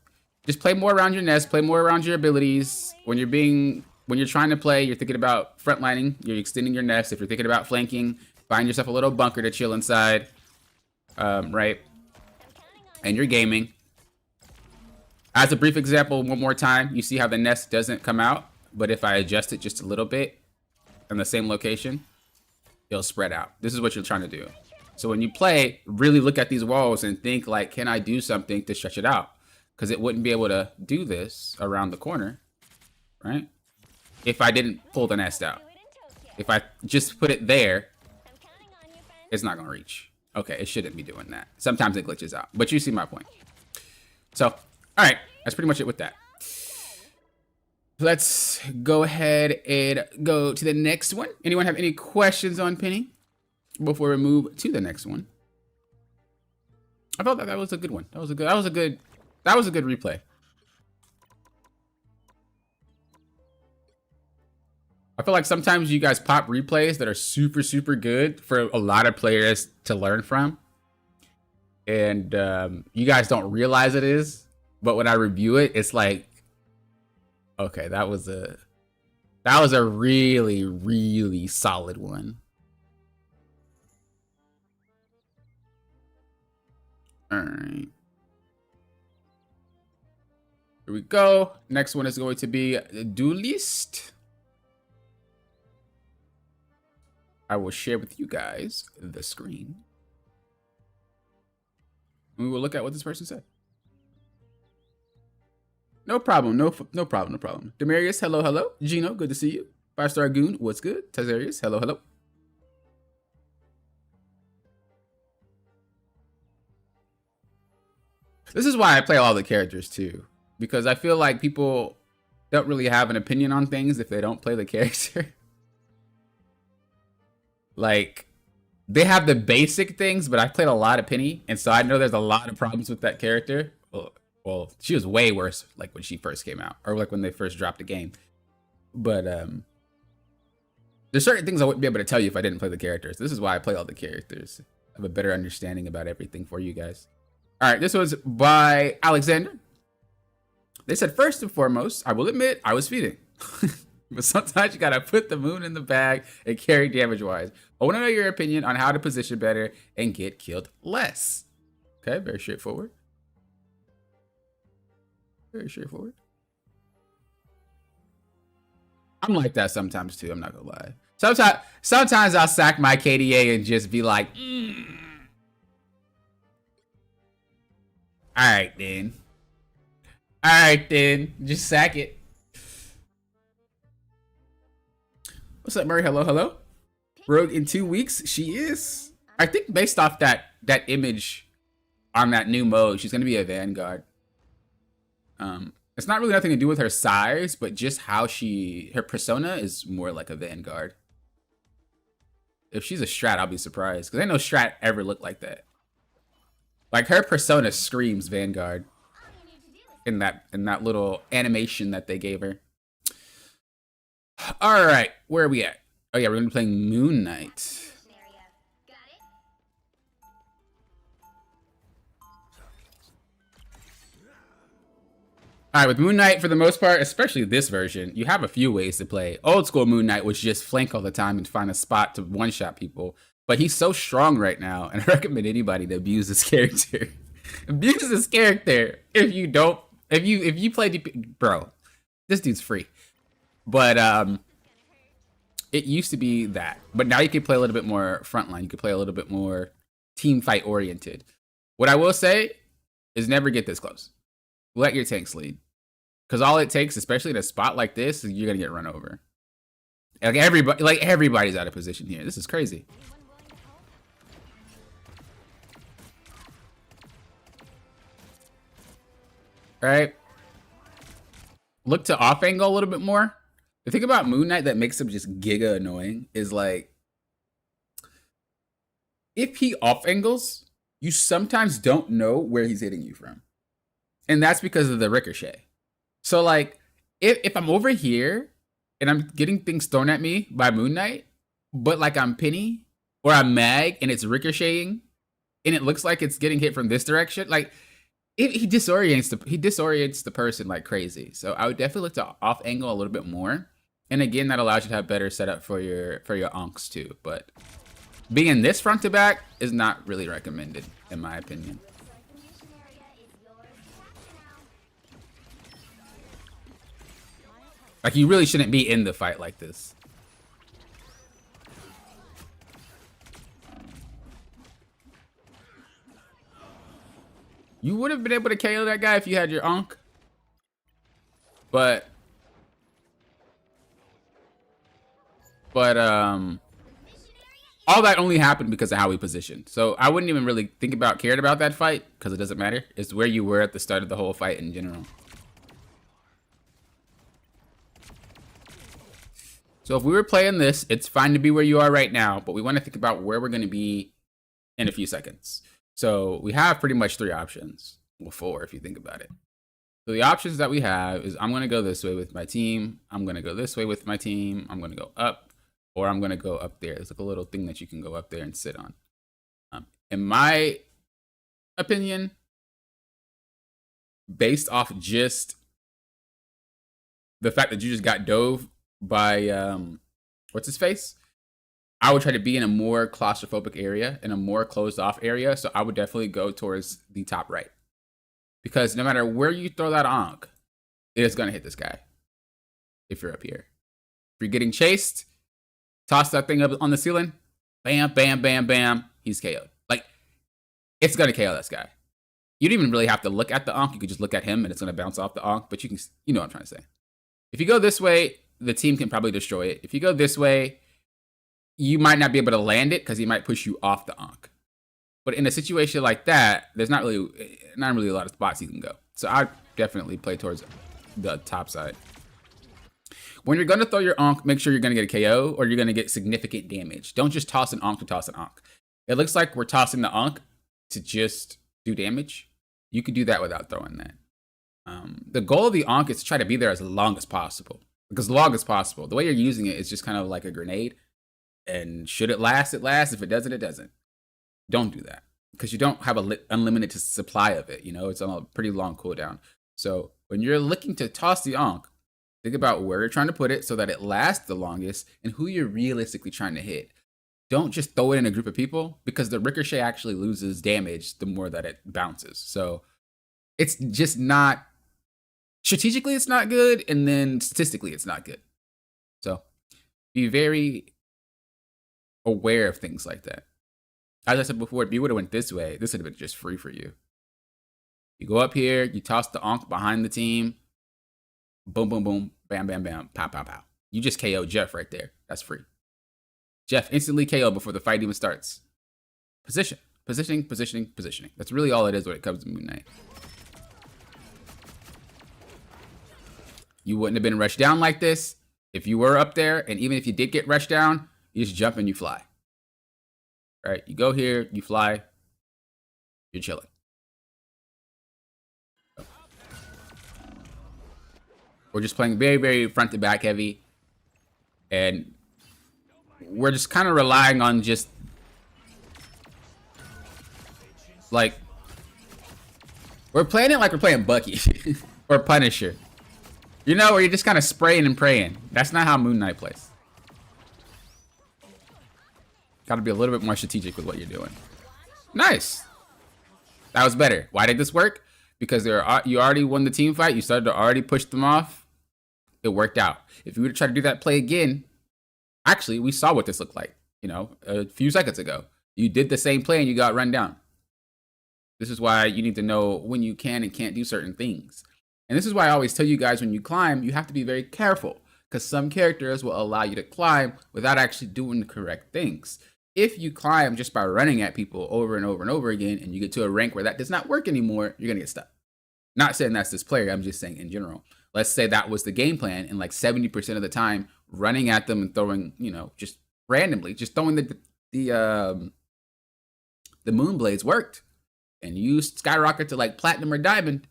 Speaker 1: just play more around your nest. Play more around your abilities. When you're trying to play, you're thinking about frontlining. You're extending your nest. If you're thinking about flanking, find yourself a little bunker to chill inside. Right? And you're gaming. As a brief example, one more time, you see how the nest doesn't come out, but if I adjust it just a little bit in the same location, it'll spread out. This is what you're trying to do. So when you play, really look at these walls and think like, can I do something to stretch it out? Because it wouldn't be able to do this around the corner, right? If I didn't pull the nest out. If I just put it there, it's not gonna reach. Okay, it shouldn't be doing that. Sometimes it glitches out, but you see my point. So, all right, that's pretty much it with that. Let's go ahead and go to the next one. Anyone have any questions on Penny before we move to the next one? I felt that was a good one. That was a good replay. I feel like sometimes you guys pop replays that are super, super good for a lot of players to learn from. And you guys don't realize it is. But when I review it, it's like, okay, that was a really, really solid one. All right. Here we go. Next one is going to be Duelist. I will share with you guys the screen. We will look at what this person said. No problem. No problem. No problem. Demarius, hello, hello. Gino, good to see you. 5-star Goon, what's good? Tazarius, hello, hello. This is why I play all the characters too, because I feel like people don't really have an opinion on things if they don't play the character. Like, they have the basic things, but I played a lot of Penny, and so I know there's a lot of problems with that character. Well, she was way worse like when she first came out, or like when they first dropped the game. But there's certain things I wouldn't be able to tell you if I didn't play the characters. This is why I play all the characters. I have a better understanding about everything for you guys. All right, this was by Alexander. They said, first and foremost, I will admit I was feeding. But sometimes you gotta put the moon in the bag and carry damage-wise. I want to know your opinion on how to position better and get killed less. Okay, very straightforward. Very straightforward. I'm like that sometimes too, I'm not gonna lie. Sometimes I'll sack my KDA and just be like, Alright then. Alright then. Just sack it. What's up, Murray? Hello, hello. Rogue in 2 weeks. She is. I think based off that image on that new mode, she's gonna be a Vanguard. It's not really nothing to do with her size, but just how her persona is more like a Vanguard. If she's a Strat, I'll be surprised, because ain't no Strat ever looked like that. Like, her persona screams Vanguard in that little animation that they gave her. All right, where are we at? Oh yeah, we're gonna be playing Moon Knight. All right, with Moon Knight, for the most part, especially this version, you have a few ways to play. Old school Moon Knight was just flank all the time and find a spot to one-shot people. But he's so strong right now, and I recommend anybody to abuse this character. Abuse this character if you play DP, bro. This dude's free. But it used to be that, but now you can play a little bit more frontline. You can play a little bit more team fight oriented. What I will say is never get this close. Let your tanks lead. Because all it takes, especially in a spot like this, is you're going to get run over. Everybody's out of position here. This is crazy. All right. Look to off angle a little bit more. The thing about Moon Knight that makes him just giga annoying is like, if he off angles, you sometimes don't know where he's hitting you from. And that's because of the ricochet. So like, if I'm over here and I'm getting things thrown at me by Moon Knight, but like I'm Penny or I'm Mag and it's ricocheting and it looks like it's getting hit from this direction, like he disorients the person like crazy. So I would definitely look to off angle a little bit more. And again, that allows you to have better setup for your onks too. But being this front to back is not really recommended, in my opinion. Like, you really shouldn't be in the fight like this. You would have been able to KO that guy if you had your onk. But all that only happened because of how we positioned. So I wouldn't even really cared about that fight because it doesn't matter. It's where you were at the start of the whole fight in general. So if we were playing this, it's fine to be where you are right now, but we want to think about where we're going to be in a few seconds. So we have pretty much 3 options. Well, 4 if you think about it. So the options that we have is I'm going to go this way with my team. I'm going to go this way with my team. I'm going to go up, or I'm going to go up there. There's like a little thing that you can go up there and sit on. In my opinion, based off just the fact that you just got dove by what's his face, I would try to be in a more claustrophobic area, in a more closed off area. So I would definitely go towards the top right, because no matter where you throw that onk, it is going to hit this guy. If you're up here, if you're getting chased, toss that thing up on the ceiling, bam, bam, bam, bam, he's KO'd. Like, it's going to KO this guy. You don't even really have to look at the onk. You could just look at him and it's going to bounce off the onk, but you know what I'm trying to say. If you go this way, the team can probably destroy it. If you go this way, you might not be able to land it because he might push you off the onk. But in a situation like that, there's not really a lot of spots you can go. So I definitely play towards the top side. When you're going to throw your onk, make sure you're going to get a KO or you're going to get significant damage. Don't just toss an onk to toss an onk. It looks like we're tossing the onk to just do damage. You could do that without throwing that. The goal of the onk is to try to be there as long as possible. Because long as possible. The way you're using it is just kind of like a grenade. And should it last, it lasts. If it doesn't, it doesn't. Don't do that. Because you don't have an unlimited supply of it. You know, it's on a pretty long cooldown. So when you're looking to toss the onk, think about where you're trying to put it so that it lasts the longest and who you're realistically trying to hit. Don't just throw it in a group of people, because the ricochet actually loses damage the more that it bounces. So it's just not, strategically it's not good, and then statistically it's not good. So be very aware of things like that. As I said before, if you would have went this way, this would have been just free for you. You go up here, you toss the onk behind the team, boom, boom, boom, bam, bam, bam, pow, pow, pow. You just KO Jeff right there. That's free. Jeff instantly KO before the fight even starts. Positioning. That's really all it is when it comes to Moon Knight. You wouldn't have been rushed down like this if you were up there, and even if you did get rushed down, you just jump and you fly. Right? You go here, you fly, you're chilling. We're just playing very, very front to back heavy, and we're just kind of relying on just like, we're playing it like we're playing Bucky or Punisher. You know, where you're just kind of spraying and praying. That's not how Moon Knight plays. Got to be a little bit more strategic with what you're doing. Nice. That was better. Why did this work? Because you already won the team fight. You started to already push them off. It worked out. If you were to try to do that play again, actually, we saw what this looked like, you know, a few seconds ago. You did the same play and you got run down. This is why you need to know when you can and can't do certain things. And this is why I always tell you guys, when you climb, you have to be very careful, because some characters will allow you to climb without actually doing the correct things. If you climb just by running at people over and over and over again, and you get to a rank where that does not work anymore, you're going to get stuck. Not saying that's this player, I'm just saying in general. Let's say that was the game plan, and like 70% of the time, running at them and throwing, just randomly, just throwing the moon blades worked, and you skyrocket to like platinum or diamond.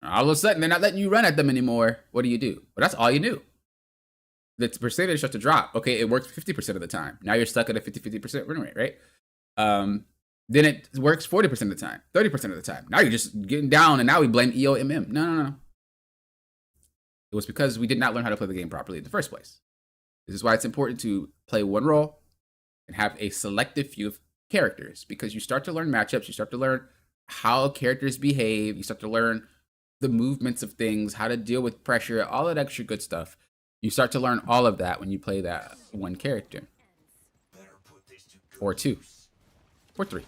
Speaker 1: All of a sudden, they're not letting you run at them anymore. What do? Well, that's all you knew. The percentage starts to drop. Okay, it works 50% of the time. Now you're stuck at a 50% run rate, right? Then it works 40% of the time, 30% of the time. Now you're just getting down, and now we blame EOMM. No. It was because we did not learn how to play the game properly in the first place. This is why it's important to play one role and have a selective few of characters, because you start to learn matchups, you start to learn how characters behave, you start to learn the movements of things, how to deal with pressure, all that extra good stuff. You start to learn all of that when you play that one character. Or two. Or three.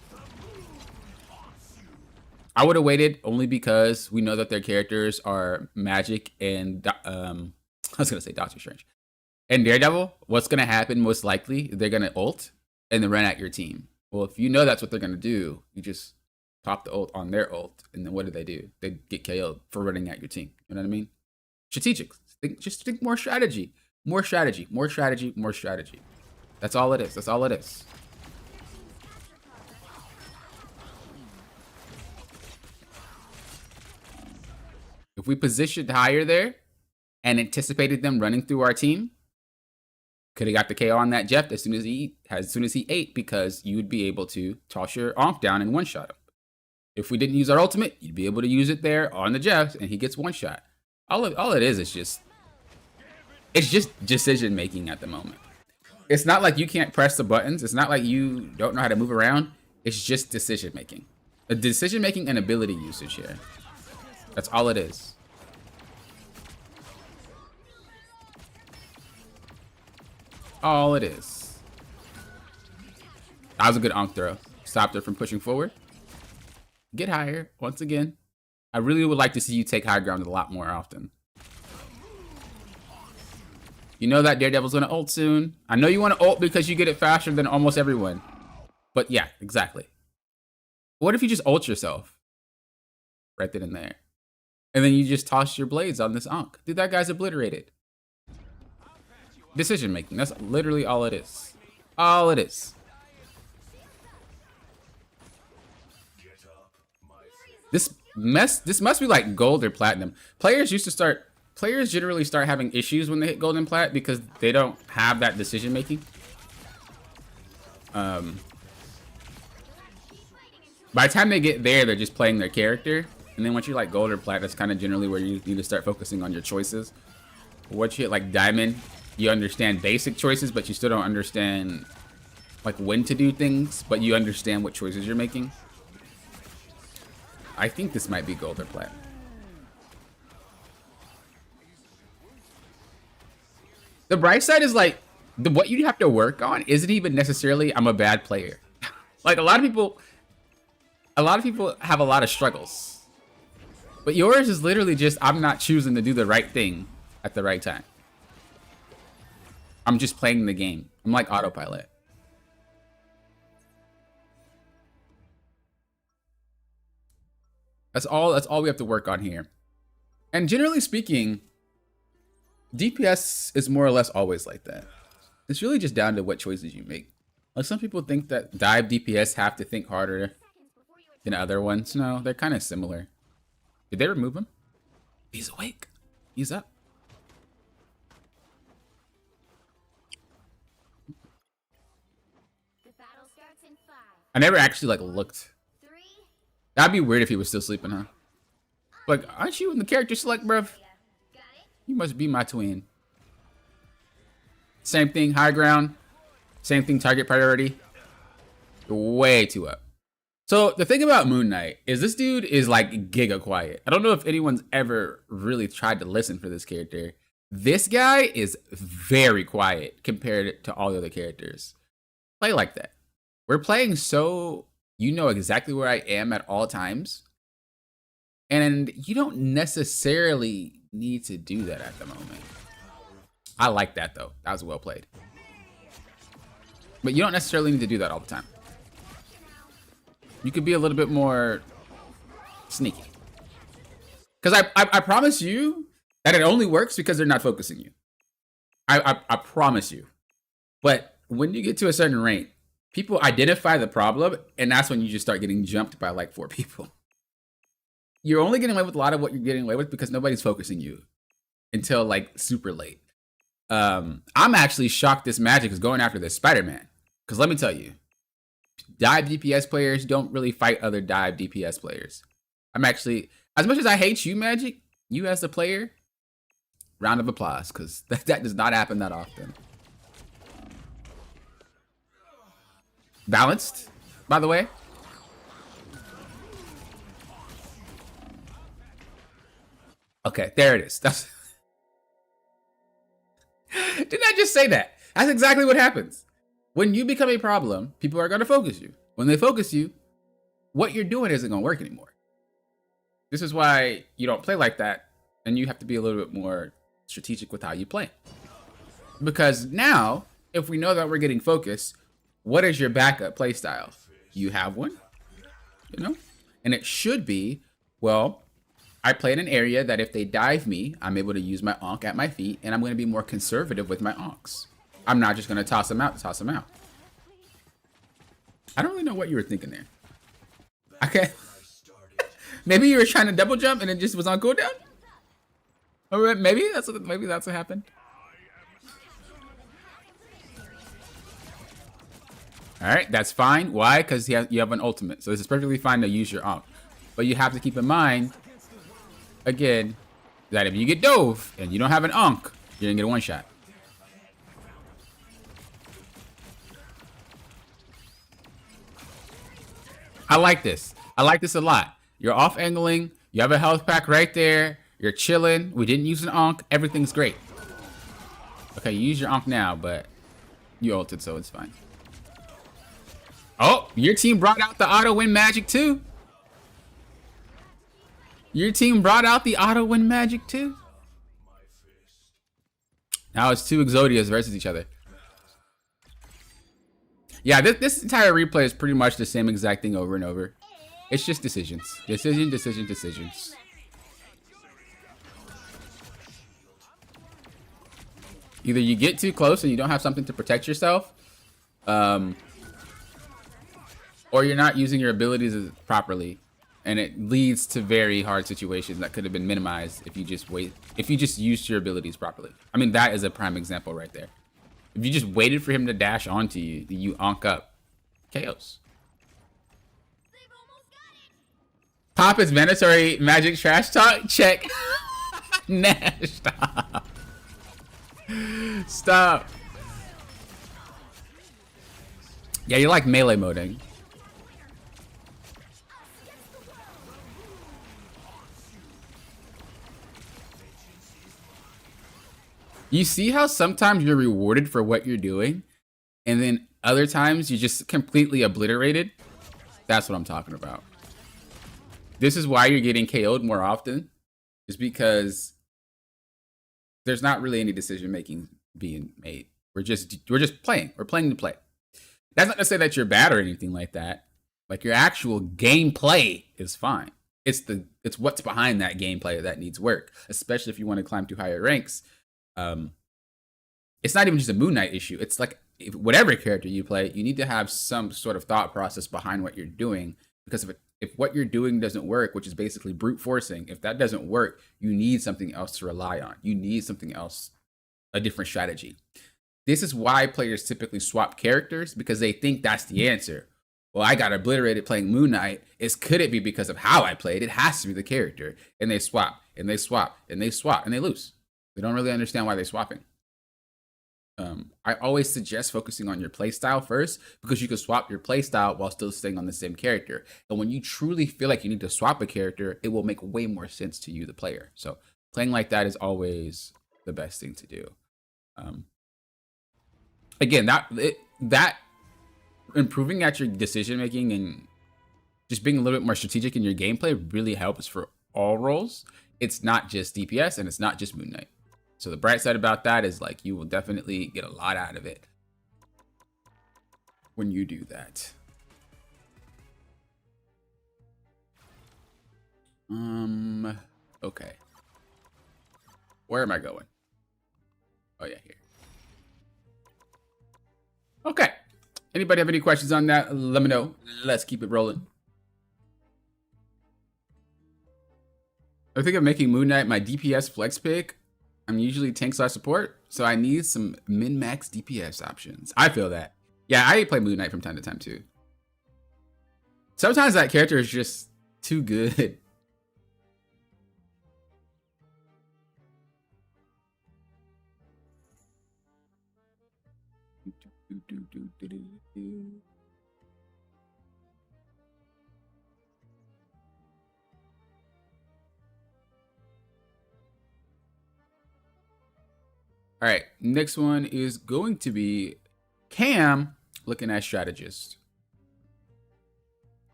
Speaker 1: I would have waited only because we know that their characters are Magic and, I was going to say Doctor Strange. And Daredevil, what's going to happen most likely, they're going to ult and then run at your team. Well, if you know that's what they're going to do, you just pop the ult on their ult, and then what do? They get KO'd for running at your team. You know what I mean? Strategic. Just think more strategy. More strategy. More strategy. More strategy. That's all it is. That's all it is. If we positioned higher there and anticipated them running through our team, could have got the KO on that Jeff as soon as he ate, because you would be able to toss your Ankh down and one-shot him. If we didn't use our ultimate, you'd be able to use it there on the Jeff, and he gets one shot. All it is just decision making at the moment. It's not like you can't press the buttons. It's not like you don't know how to move around. It's just decision making. A decision making and ability usage here. That's all it is. All it is. That was a good Ankh throw. Stopped her from pushing forward. Get higher, once again. I really would like to see you take high ground a lot more often. You know that Daredevil's gonna ult soon. I know you want to ult because you get it faster than almost everyone. But yeah, exactly. What if you just ult yourself? Right then and there. And then you just toss your blades on this Ankh. Dude, that guy's obliterated. Decision making. That's literally all it is. All it is. This must be like gold or platinum. Players generally start having issues when they hit gold and plat because they don't have that decision making. By the time they get there, they're just playing their character. And then once you like gold or plat, that's kind of generally where you need to start focusing on your choices. Once you hit like diamond, you understand basic choices, but you still don't understand like when to do things, but you understand what choices you're making. I think this might be gold or plat. The bright side is like what you have to work on isn't even necessarily I'm a bad player. Like a lot of people have a lot of struggles, but yours is literally just I'm not choosing to do the right thing at the right time. I'm just playing the game. I'm like autopilot. That's all we have to work on here. And generally speaking, DPS is more or less always like that. It's really just down to what choices you make. Like some people think that dive DPS have to think harder than other ones. No, they're kind of similar. Did they remove him? He's awake. He's up. I never actually like looked. That'd be weird if he was still sleeping, huh? Like, aren't you in the character select, bruv? You must be my twin. Same thing, high ground. Same thing, target priority. Way too up. So the thing about Moon Knight is this dude is like giga quiet. I don't know if anyone's ever really tried to listen for this character. This guy is very quiet compared to all the other characters. Play like that. We're playing so You know exactly where I am at all times. And you don't necessarily need to do that at the moment. I like that, though. That was well played. But you don't necessarily need to do that all the time. You could be a little bit more sneaky. Because I promise you that it only works because they're not focusing you. I promise you. But when you get to a certain rank, people identify the problem, and that's when you just start getting jumped by like 4 people. You're only getting away with a lot of what you're getting away with because nobody's focusing you until like super late. I'm actually shocked this Magic is going after this Spider-Man. Because let me tell you, dive DPS players don't really fight other dive DPS players. I'm actually, as much as I hate you, Magic, you as a player, round of applause, because that does not happen that often. Balanced, by the way. Okay, there it is. Didn't I just say that? That's exactly what happens. When you become a problem, people are going to focus you. When they focus you, what you're doing isn't going to work anymore. This is why you don't play like that, and you have to be a little bit more strategic with how you play. Because now, if we know that we're getting focused, what is your backup play style? You have one, you know? And it should be, well, I play in an area that if they dive me, I'm able to use my Ankh at my feet, and I'm going to be more conservative with my Ankhs. I'm not just going to toss them out to toss them out. I don't really know what you were thinking there. Okay. Maybe you were trying to double jump and it just was on cooldown? Or maybe that's what happened. All right, that's fine. Why? Because you have an ultimate. So this is perfectly fine to use your Ankh. But you have to keep in mind, again, that if you get dove and you don't have an Ankh, you're going to get a one-shot. I like this. I like this a lot. You're off angling. You have a health pack right there. You're chilling. We didn't use an Ankh. Everything's great. Okay, you use your Ankh now, but you ulted, so it's fine. Oh, your team brought out the auto win magic too. Your team brought out the auto win magic too. Now it's 2 Exodias versus each other. Yeah, this entire replay is pretty much the same exact thing over and over. It's just decisions. Decisions. Either you get too close and you don't have something to protect yourself, or you're not using your abilities properly, and it leads to very hard situations that could have been minimized if you just used your abilities properly. I mean, that is a prime example right there. If you just waited for him to dash onto you, you Ankh up. KOs. Pop is mandatory Magic trash talk? Check. Nash, stop. Stop. Yeah, you like melee moding. You see how sometimes you're rewarded for what you're doing, and then other times you're just completely obliterated? That's what I'm talking about. This is why you're getting KO'd more often, is because there's not really any decision making being made. We're just playing. We're playing to play. That's not to say that you're bad or anything like that. Like, your actual gameplay is fine. It's what's behind that gameplay that needs work, especially if you want to climb to higher ranks. It's not even just a Moon Knight issue. It's like, whatever character you play, you need to have some sort of thought process behind what you're doing, because if what you're doing doesn't work, which is basically brute forcing, if that doesn't work, you need something else to rely on. You need something else, a different strategy. This is why players typically swap characters, because they think that's the answer. Well, I got obliterated playing Moon Knight. Could it be because of how I played? It has to be the character. And they swap, and they swap, and they swap, and they lose. They don't really understand why they're swapping. I always suggest focusing on your playstyle first, because you can swap your playstyle while still staying on the same character. And when you truly feel like you need to swap a character, it will make way more sense to you, the player. So playing like that is always the best thing to do. Again, that improving at your decision making and just being a little bit more strategic in your gameplay really helps for all roles. It's not just DPS and it's not just Moon Knight. So the bright side about that is like you will definitely get a lot out of it when you do that. Okay. Where am I going? Oh yeah, here. Okay. Anybody have any questions on that? Let me know. Let's keep it rolling. I think of making Moon Knight my DPS flex pick. I'm usually tank/support, so I need some min-max DPS options. I feel that. Yeah, I play Moon Knight from time to time too. Sometimes that character is just too good. All right, next one is going to be Cam looking at strategist.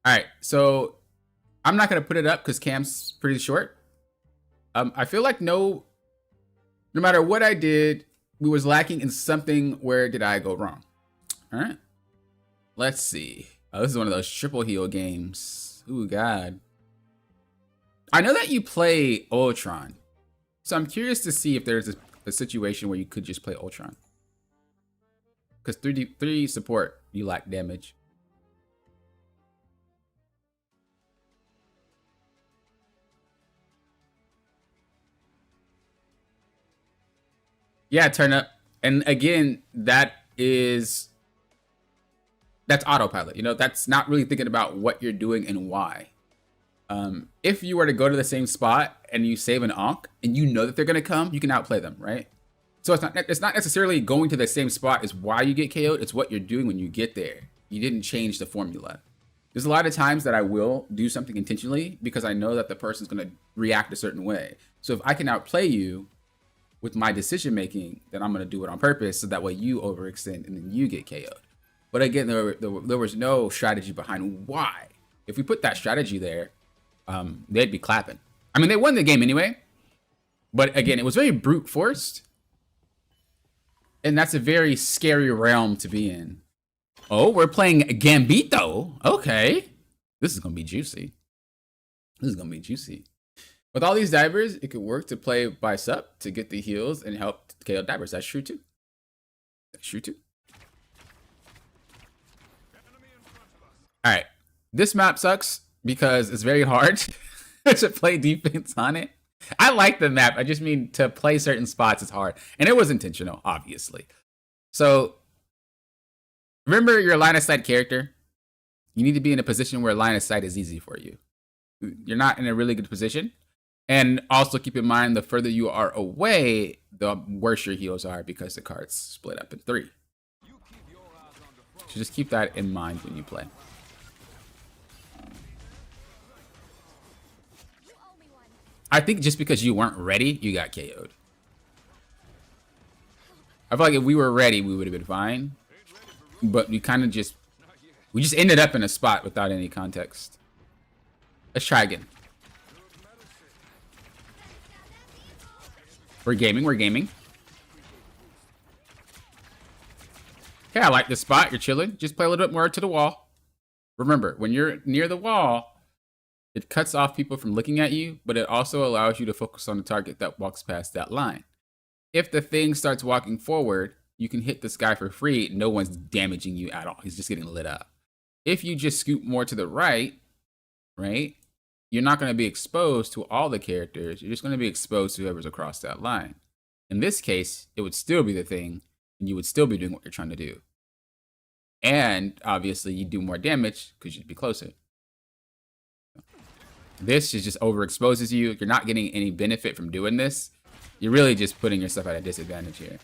Speaker 1: All right, so I'm not gonna put it up because Cam's pretty short. I feel like no matter what I did, we was lacking in something. Where did I go wrong? All right, let's see. Oh, this is one of those triple heal games. Ooh, God. I know that you play Ultron, so I'm curious to see if there's a situation where you could just play Ultron. Because 3 support, you lack damage. Yeah, turn up. And again, that's autopilot. You know, that's not really thinking about what you're doing and why. If you were to go to the same spot and you save an Ankh and you know that they're gonna come, you can outplay them, right? So it's not necessarily going to the same spot is why you get KO'd. It's what you're doing when you get there. You didn't change the formula. There's a lot of times that I will do something intentionally because I know that the person's gonna react a certain way. So if I can outplay you with my decision making, then I'm gonna do it on purpose so that way you overextend and then you get KO'd. But again, there was no strategy behind why. If we put that strategy there, they'd be clapping. I mean, they won the game anyway, but again, it was very brute forced, and that's a very scary realm to be in. Oh, we're playing Gambito. Okay, this is gonna be juicy. This is gonna be juicy. With all these divers, it could work to play by sup to get the heals and help KO divers. That's true too. That's true too. All right, this map sucks because it's very hard to play defense on it. I like the map. I just mean to play certain spots is hard. And it was intentional, obviously. So remember your line of sight character. You need to be in a position where line of sight is easy for you. You're not in a really good position. And also keep in mind, the further you are away, the worse your heals are because the cards split up in 3. So just keep that in mind when you play. I think just because you weren't ready, you got KO'd. I feel like if we were ready, we would have been fine. But we kind of just ended up in a spot without any context. Let's try again. We're gaming, we're gaming. Okay, I like this spot. You're chilling. Just play a little bit more to the wall. Remember, when you're near the wall, it cuts off people from looking at you, but it also allows you to focus on the target that walks past that line. If the thing starts walking forward, you can hit this guy for free. No one's damaging you at all. He's just getting lit up. If you just scoot more to the right, you're not going to be exposed to all the characters. You're just going to be exposed to whoever's across that line. In this case, it would still be the thing, and you would still be doing what you're trying to do. And obviously, you do more damage because you'd be closer. This just overexposes you. You're not getting any benefit from doing this. You're really just putting yourself at a disadvantage here.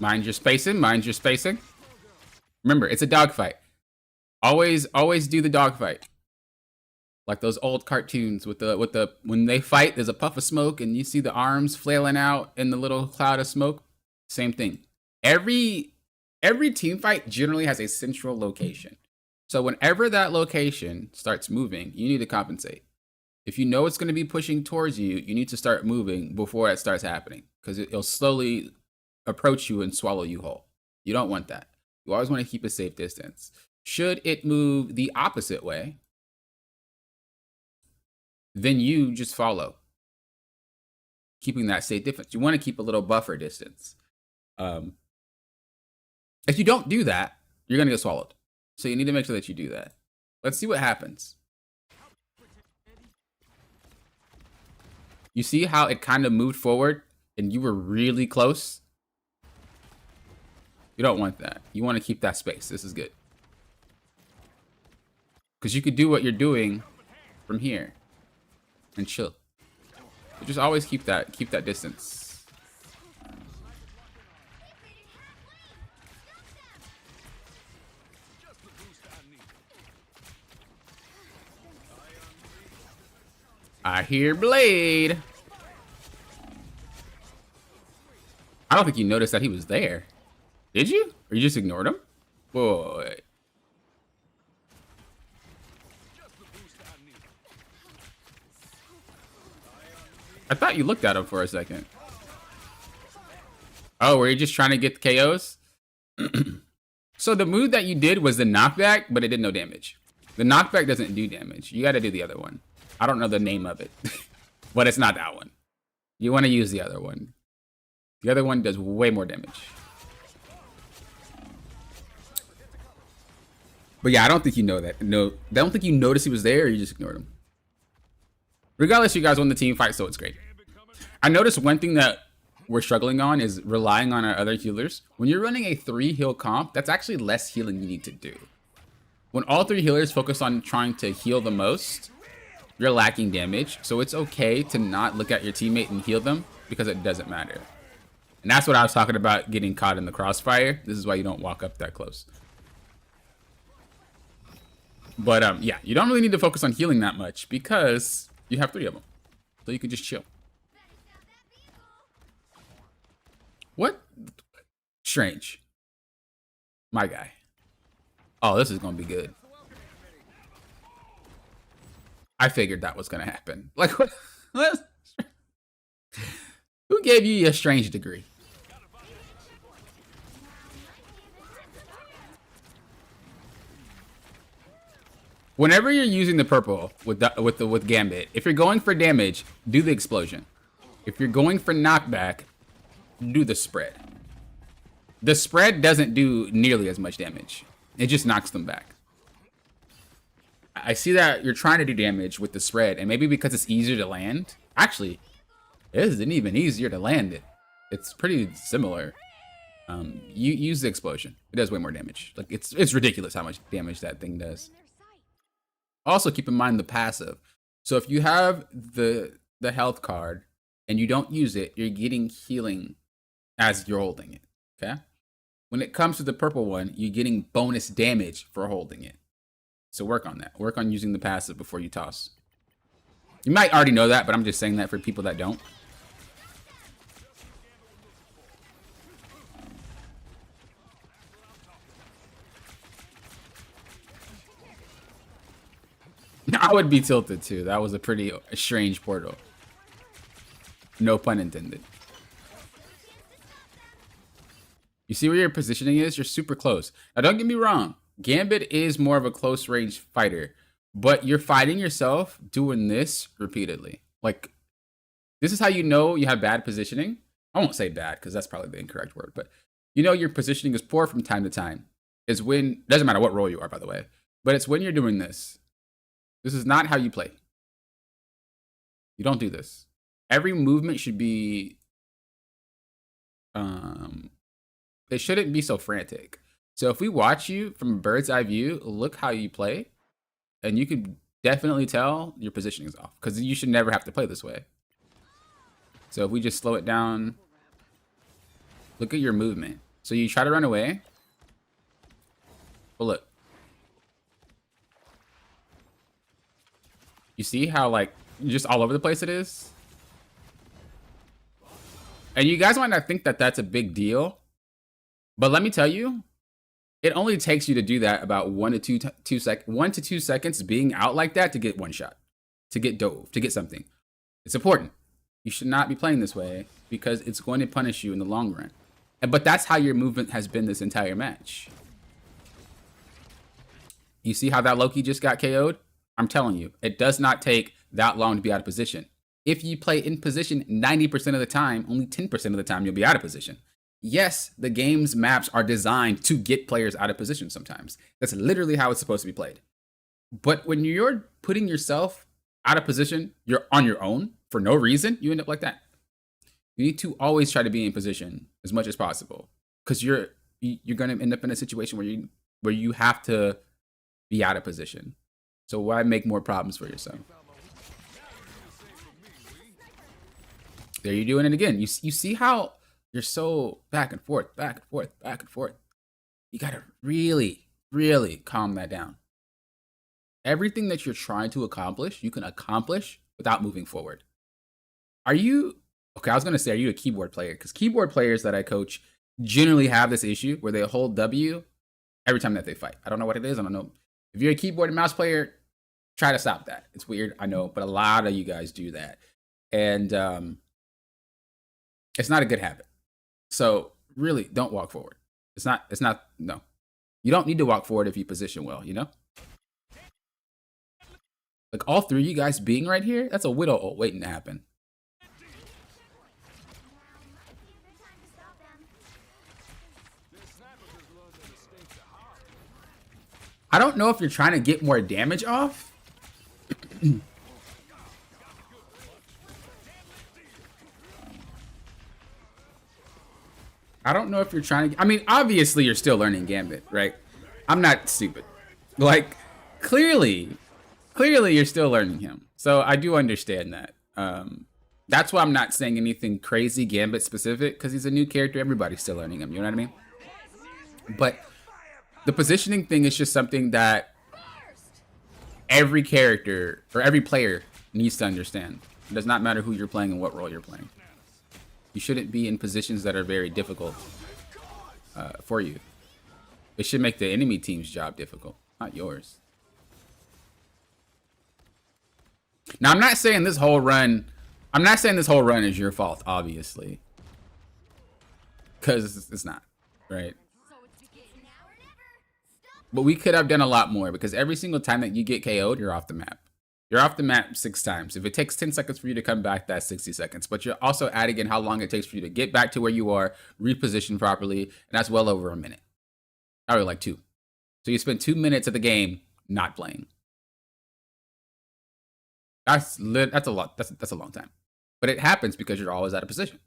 Speaker 1: Mind your spacing, mind your spacing. Remember, it's a dogfight. Always do the dogfight. like those old cartoons with the when they fight, there's a puff of smoke and you see the arms flailing out in the little cloud of smoke. Same thing. Every team fight generally has a central location. So whenever that location starts moving, you need to compensate. If you know it's going to be pushing towards you, you need to start moving before it starts happening, because it'll slowly approach you and swallow you whole. You don't want that. You always want to keep a safe distance. Should it move the opposite way, then you just follow, keeping that safe distance. You want to keep a little buffer distance. If you don't do that, you're going to get swallowed. So you need to make sure that you do that. Let's see what happens. You see how it kind of moved forward and you were really close? You don't want that. You want to keep that space. This is good. Because you could do what you're doing from here and chill. But just always keep that distance. I hear Blade. I don't think you noticed that he was there. Did you? Or you just ignored him? Boy. I thought you looked at him for a second. Oh, were you just trying to get the KOs? So the move that you did was the knockback, but it did no damage. The knockback doesn't do damage. You got to do the other one. I don't know the name of it, but it's not that one. You want to use the other one. The other one does way more damage. But yeah, I don't think you know that. No, I don't think you noticed he was there, or you just ignored him. Regardless, you guys won the team fight, so it's great. I noticed one thing that we're struggling on is relying on our other healers. When you're running a 3 heal comp, that's actually less healing you need to do. When all 3 healers focus on trying to heal the most, you're lacking damage. So it's okay to not look at your teammate and heal them, because it doesn't matter. And that's what I was talking about, getting caught in the crossfire. This is why you don't walk up that close. But yeah, you don't really need to focus on healing that much, because you have 3 of them. So you can just chill. What? Strange. My guy. Oh, this is going to be good. I figured that was going to happen. Like, what? Who gave you a strange degree? Whenever you're using the purple with Gambit, if you're going for damage, do the explosion. If you're going for knockback, do the spread. The spread doesn't do nearly as much damage. It just knocks them back. I see that you're trying to do damage with the spread, and maybe because it's easier to land. Actually, it isn't even easier to land it. It's pretty similar. You use the explosion. It does way more damage. Like, it's ridiculous how much damage that thing does. Also, keep in mind the passive. So if you have the health card and you don't use it, you're getting healing as you're holding it. Okay. When it comes to the purple one, you're getting bonus damage for holding it. So work on that. Work on using the passive before you toss. You might already know that, but I'm just saying that for people that don't. I would be tilted too. That was a pretty strange portal. No pun intended. You see where your positioning is? You're super close. Now, don't get me wrong. Gambit is more of a close range fighter, but you're fighting yourself doing this repeatedly. Like, this is how you know you have bad positioning. I won't say bad, because that's probably the incorrect word, but you know your positioning is poor from time to time. Is when, doesn't matter what role you are, by the way, but it's when you're doing this. This is not how you play. You don't do this. Every movement should be, it shouldn't be so frantic. So if we watch you from a bird's eye view, look how you play, and you could definitely tell your positioning is off, because you should never have to play this way. So if we just slow it down, look at your movement. So you try to run away. Well, look. You see how, like, just all over the place it is? And you guys might not think that that's a big deal, but let me tell you, it only takes you to do that about 1 to 2 seconds being out like that to get one shot, to get dove, to get something. It's important. You should not be playing this way because it's going to punish you in the long run. But that's how your movement has been this entire match. You see how that Loki just got KO'd? I'm telling you, it does not take that long to be out of position. If you play in position 90% of the time, only 10% of the time you'll be out of position. Yes, the game's maps are designed to get players out of position sometimes. That's literally how it's supposed to be played. But when you're putting yourself out of position, you're on your own for no reason, you end up like that. You need to always try to be in position as much as possible, because you're going to end up in a situation where you have to be out of position. So why make more problems for yourself? There you're doing it again. You see how you're so back and forth, back and forth, back and forth. You got to really, really calm that down. Everything that you're trying to accomplish, you can accomplish without moving forward. Are you, okay, I was going to say, are you a keyboard player? Because keyboard players that I coach generally have this issue where they hold W every time that they fight. I don't know what it is. I don't know. If you're a keyboard and mouse player, try to stop that. It's weird, I know, but a lot of you guys do that. And it's not a good habit. So really, don't walk forward. No. You don't need to walk forward if you position well, you know? Like all three of you guys being right here, that's a widow ult waiting to happen. I don't know if you're trying to get more damage off. I don't know if you're trying to, I mean, obviously you're still learning Gambit, right? I'm not stupid. Like, clearly you're still learning him. So I do understand that. That's why I'm not saying anything crazy Gambit specific, because he's a new character. Everybody's still learning him, you know what I mean? But the positioning thing is just something that every character or every player needs to understand. It does not matter who you're playing and what role you're playing. You shouldn't be in positions that are very difficult for you. It should make the enemy team's job difficult, not yours. Now, I'm not saying this whole run is your fault, obviously. Because it's not, right? But we could have done a lot more, because every single time that you get KO'd, you're off the map. You're off the map 6 times. If it takes 10 seconds for you to come back, that's 60 seconds. But you're also adding in how long it takes for you to get back to where you are, reposition properly, and that's well over a minute. Probably like 2. So you spend 2 minutes of the game not playing. That's a lot. That's a long time. But it happens because you're always out of position.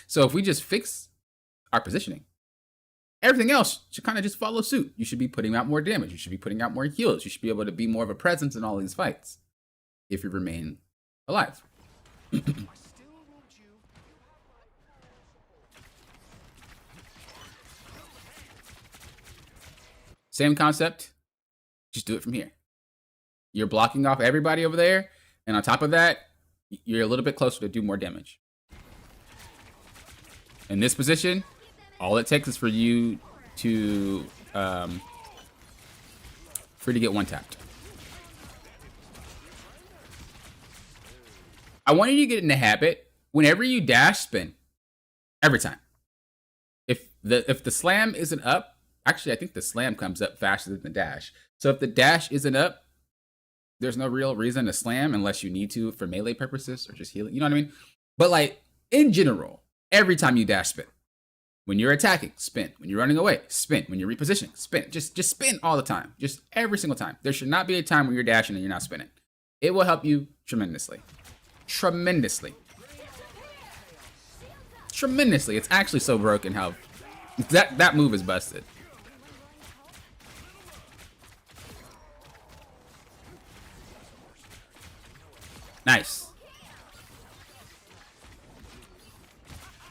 Speaker 1: So if we just fix our positioning, everything else should kind of just follow suit. You should be putting out more damage. You should be putting out more heals. You should be able to be more of a presence in all these fights if you remain alive. Same concept, just do it from here. You're blocking off everybody over there, and on top of that, you're a little bit closer to do more damage. In this position, all it takes is for you to get one tapped. I want you to get in the habit, whenever you dash, spin. Every time. If the slam isn't up, actually I think the slam comes up faster than the dash. So if the dash isn't up, there's no real reason to slam unless you need to for melee purposes or just healing. You know what I mean? But like in general, every time you dash, spin. When you're attacking, spin. When you're running away, spin. When you're repositioning, spin. Just spin all the time. Just every single time. There should not be a time where you're dashing and you're not spinning. It will help you tremendously. Tremendously. Tremendously. It's actually so broken how that move is busted. Nice.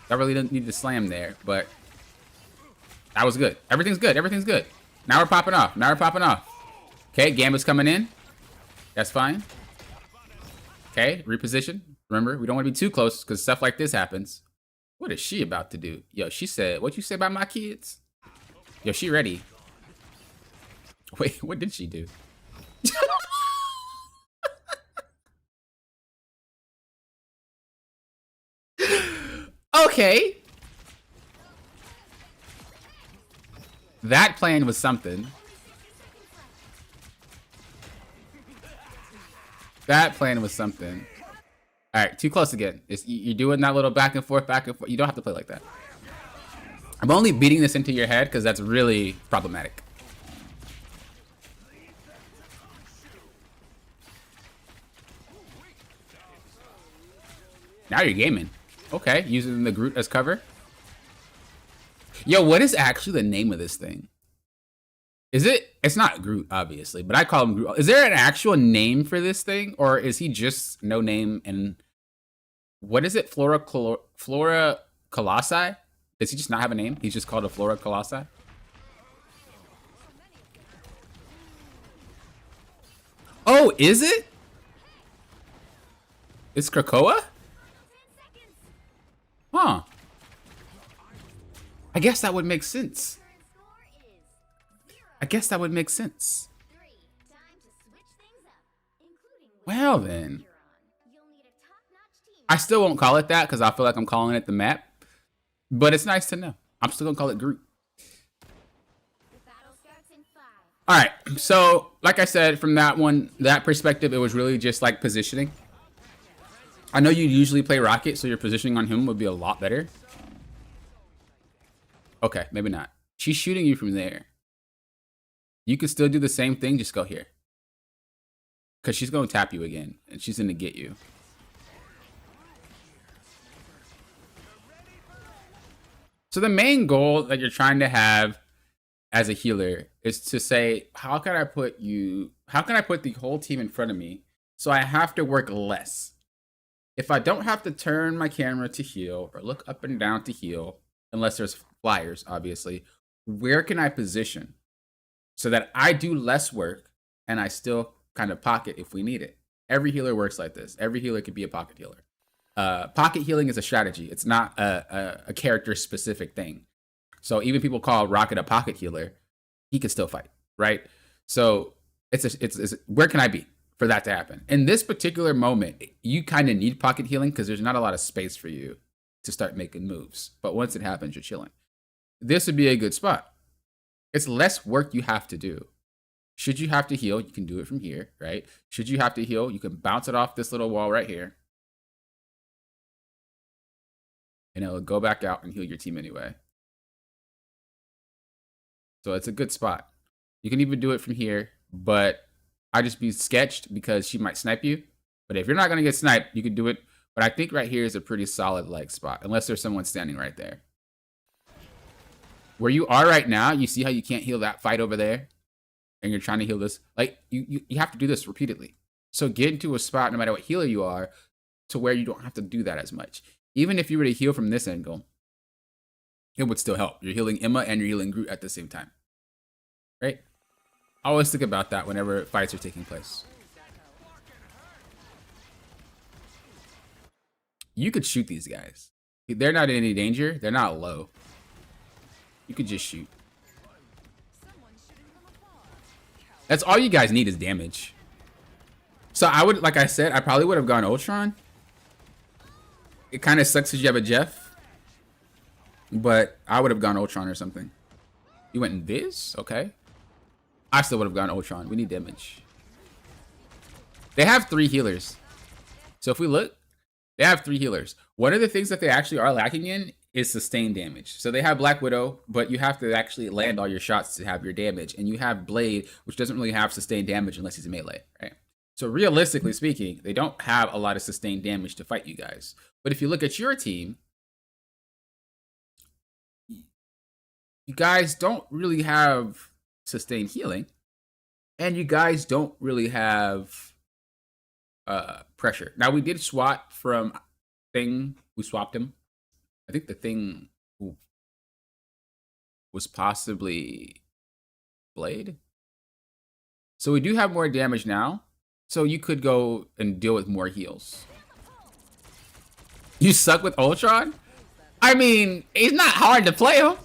Speaker 1: I really didn't need to slam there, but that was good. Everything's good. Everything's good. Now we're popping off. Now we're popping off. Okay, Gambit's coming in. That's fine. Okay, reposition. Remember, we don't want to be too close because stuff like this happens. What is she about to do? Yo, she said, what you say about my kids? Yo, she ready. Wait, what did she do? Okay. That plan was something. That plan was something. All right, too close again. You're doing that little back and forth, back and forth. You don't have to play like that. I'm only beating this into your head because that's really problematic. Now you're gaming. Okay, using the Groot as cover. Yo, what is actually the name of this thing? Is it? It's not Groot, obviously, but I call him Groot. Is there an actual name for this thing, or is he just no name? And what is it? Flora Colossi? Does he just not have a name? He's just called a Flora Colossi? Oh, is it? It's Krakoa? Huh. I guess that would make sense. I guess that would make sense. Well then. I still won't call it that because I feel like I'm calling it the map. But it's nice to know. I'm still going to call it Groot. Alright, so like I said, from that perspective, it was really just like positioning. I know you usually play Rocket, so your positioning on him would be a lot better. Okay, maybe not. She's shooting you from there. You could still do the same thing, just go here. Because she's going to tap you again, and she's going to get you. So the main goal that you're trying to have as a healer is to say, how can I put the whole team in front of me so I have to work less? If I don't have to turn my camera to heal or look up and down to heal, unless there's flyers, obviously, where can I position so that I do less work and I still kind of pocket if we need it? Every healer works like this. Every healer could be a pocket healer. Pocket healing is a strategy. It's not a character-specific thing. So even people call Rocket a pocket healer, he can still fight, right? So it's where can I be for that to happen? In this particular moment, you kind of need pocket healing because there's not a lot of space for you to start making moves. But once it happens, you're chilling. This would be a good spot. It's less work you have to do. Should you have to heal, you can do it from here, right? Should you have to heal, you can bounce it off this little wall right here. And it'll go back out and heal your team anyway. So it's a good spot. You can even do it from here, but I just be sketched because she might snipe you. But if you're not going to get sniped, you can do it. But I think right here is a pretty solid like spot, unless there's someone standing right there. Where you are right now, you see how you can't heal that fight over there? And you're trying to heal this. Like, you have to do this repeatedly. So get into a spot, no matter what healer you are, to where you don't have to do that as much. Even if you were to heal from this angle, it would still help. You're healing Emma and you're healing Groot at the same time. Right? I always think about that whenever fights are taking place. You could shoot these guys. They're not in any danger. They're not low. You could just shoot. That's all you guys need is damage. So I would, like I said, I probably would have gone Ultron. It kind of sucks because you have a Jeff. But I would have gone Ultron or something. You went in Viz? Okay. I still would have gone Ultron. We need damage. They have 3 healers. So if we look, they have 3 healers. One of the things that they actually are lacking in is sustained damage. So they have Black Widow, but you have to actually land all your shots to have your damage. And you have Blade, which doesn't really have sustained damage unless he's a melee, right? So realistically speaking, they don't have a lot of sustained damage to fight you guys. But if you look at your team, you guys don't really have sustained healing. And you guys don't really have pressure. Now, we did swap from Thing. We swapped him. I think the Thing was possibly Blade. So we do have more damage now. So you could go and deal with more heals. You suck with Ultron? I mean, it's not hard to play him.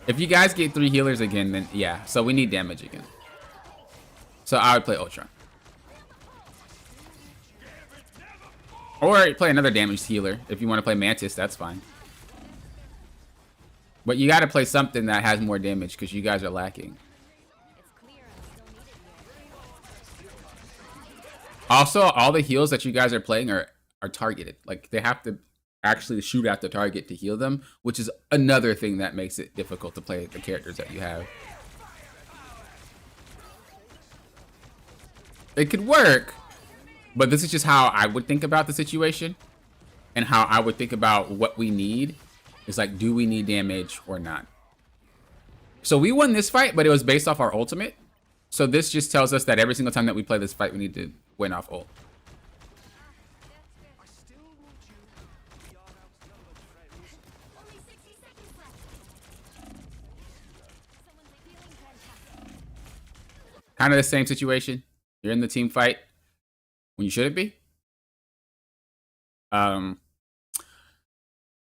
Speaker 1: If you guys get 3 healers again, then yeah. So we need damage again. So I would play Ultron. Or play another damaged healer. If you want to play Mantis, that's fine. But you got to play something that has more damage because you guys are lacking. Also, all the heals that you guys are playing are targeted. Like, they have to actually shoot at the target to heal them, which is another thing that makes it difficult to play the characters that you have. It could work, but this is just how I would think about the situation and how I would think about what we need. It's like, do we need damage or not? So we won this fight, but it was based off our ultimate. So this just tells us that every single time that we play this fight, we need to win off ult. Kind of the same situation. You're in the team fight when you shouldn't be.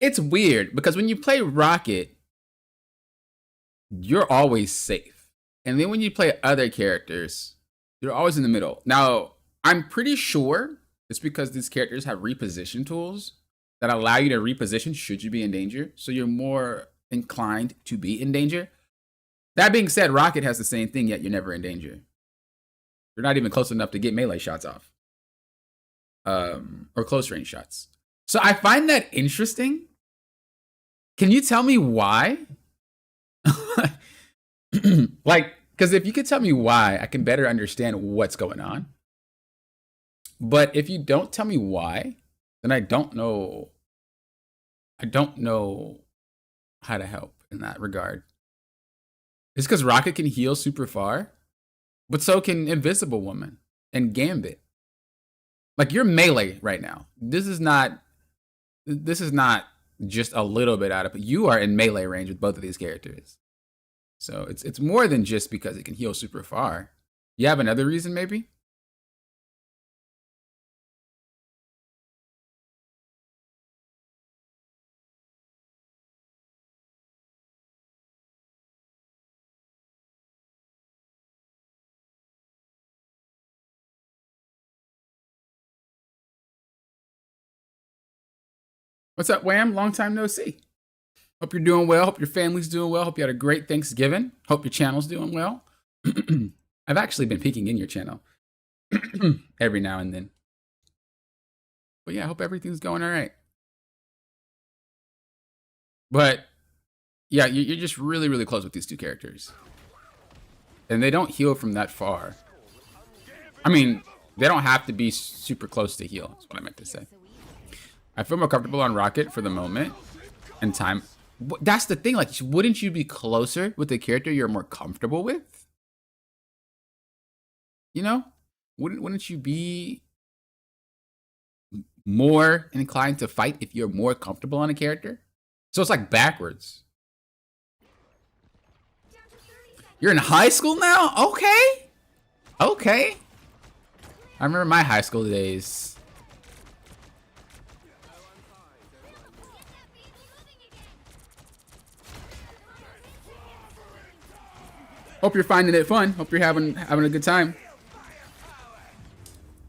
Speaker 1: It's weird because when you play Rocket, you're always safe. And then when you play other characters, you're always in the middle. Now, I'm pretty sure it's because these characters have reposition tools that allow you to reposition should you be in danger. So you're more inclined to be in danger. That being said, Rocket has the same thing, yet you're never in danger. You're not even close enough to get melee shots off. Or close range shots. So I find that interesting. Can you tell me why? Like, because if you could tell me why, I can better understand what's going on. But if you don't tell me why, then I don't know how to help in that regard. It's because Rocket can heal super far, but so can Invisible Woman and Gambit. Like, you're melee right now. This is not just a little bit out of it. You are in melee range with both of these characters. So it's more than just because it can heal super far. You have another reason, maybe? What's up, Wham? Long time no see. Hope you're doing well. Hope your family's doing well. Hope you had a great Thanksgiving. Hope your channel's doing well. I've actually been peeking in your channel every now and then. But yeah, I hope everything's going all right. But yeah, you're just really, really close with these two characters. And they don't heal from that far. I mean, they don't have to be super close to heal. That's what I meant to say. I feel more comfortable on Rocket for the moment and time. That's the thing. Like, wouldn't you be closer with the character you're more comfortable with? You know? Wouldn't you be more inclined to fight if you're more comfortable on a character? So it's like backwards. You're in high school now? Okay. Okay. I remember my high school days. Hope you're finding it fun. Hope you're having a good time.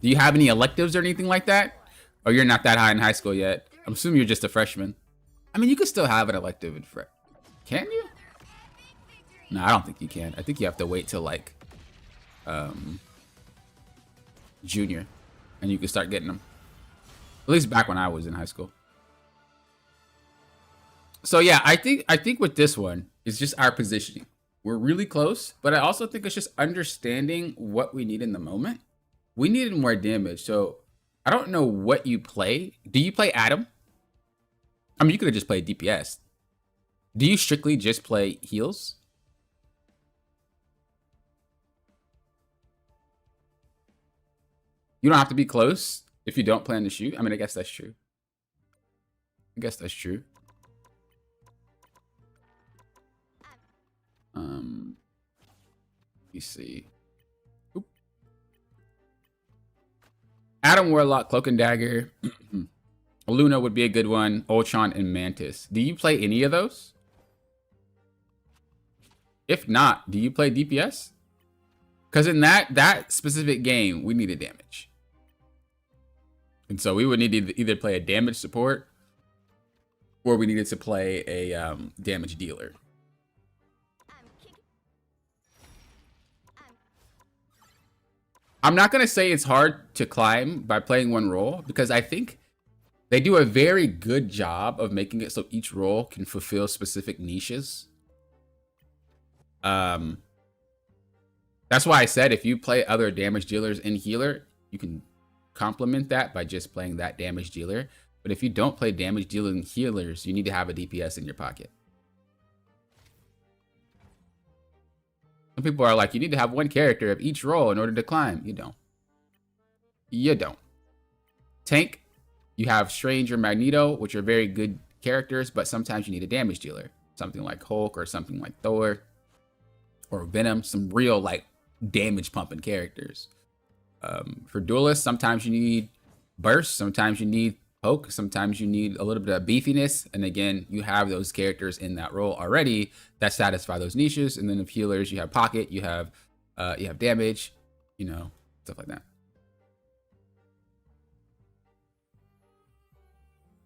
Speaker 1: Do you have any electives or anything like that? Or you're not that high in high school yet? I'm assuming you're just a freshman. I mean, you could still have an elective in Can you? No, I don't think you can. I think you have to wait till like junior, and you can start getting them. At least back when I was in high school. So yeah, I think with this one, it's just our positioning. We're really close, but I also think it's just understanding what we need in the moment. We needed more damage, so I don't know what you play. Do you play Adam? I mean, you could have just played DPS. Do you strictly just play heals? You don't have to be close if you don't plan to shoot. I mean, I guess that's true. Let me see. Oop. Adam Warlock, Cloak and Dagger. Luna would be a good one. Ultron and Mantis. Do you play any of those? If not, do you play DPS? Because in that specific game, we needed damage. And so we would need to either play a damage support or we needed to play a damage dealer. I'm not going to say it's hard to climb by playing one role because I think they do a very good job of making it so each role can fulfill specific niches. That's why I said if you play other damage dealers and healer, you can complement that by just playing that damage dealer. But if you don't play damage dealing healers, you need to have a DPS in your pocket. Some people are like, you need to have one character of each role in order to climb. You don't. You don't. Tank, you have Strange or Magneto, which are very good characters, but sometimes you need a damage dealer. Something like Hulk or something like Thor or Venom, some real like damage pumping characters. For duelists, sometimes you need burst, sometimes you need poke, sometimes you need a little bit of beefiness, and again, you have those characters in that role already that satisfy those niches. And then of healers, you have pocket, you have damage, you know, stuff like that.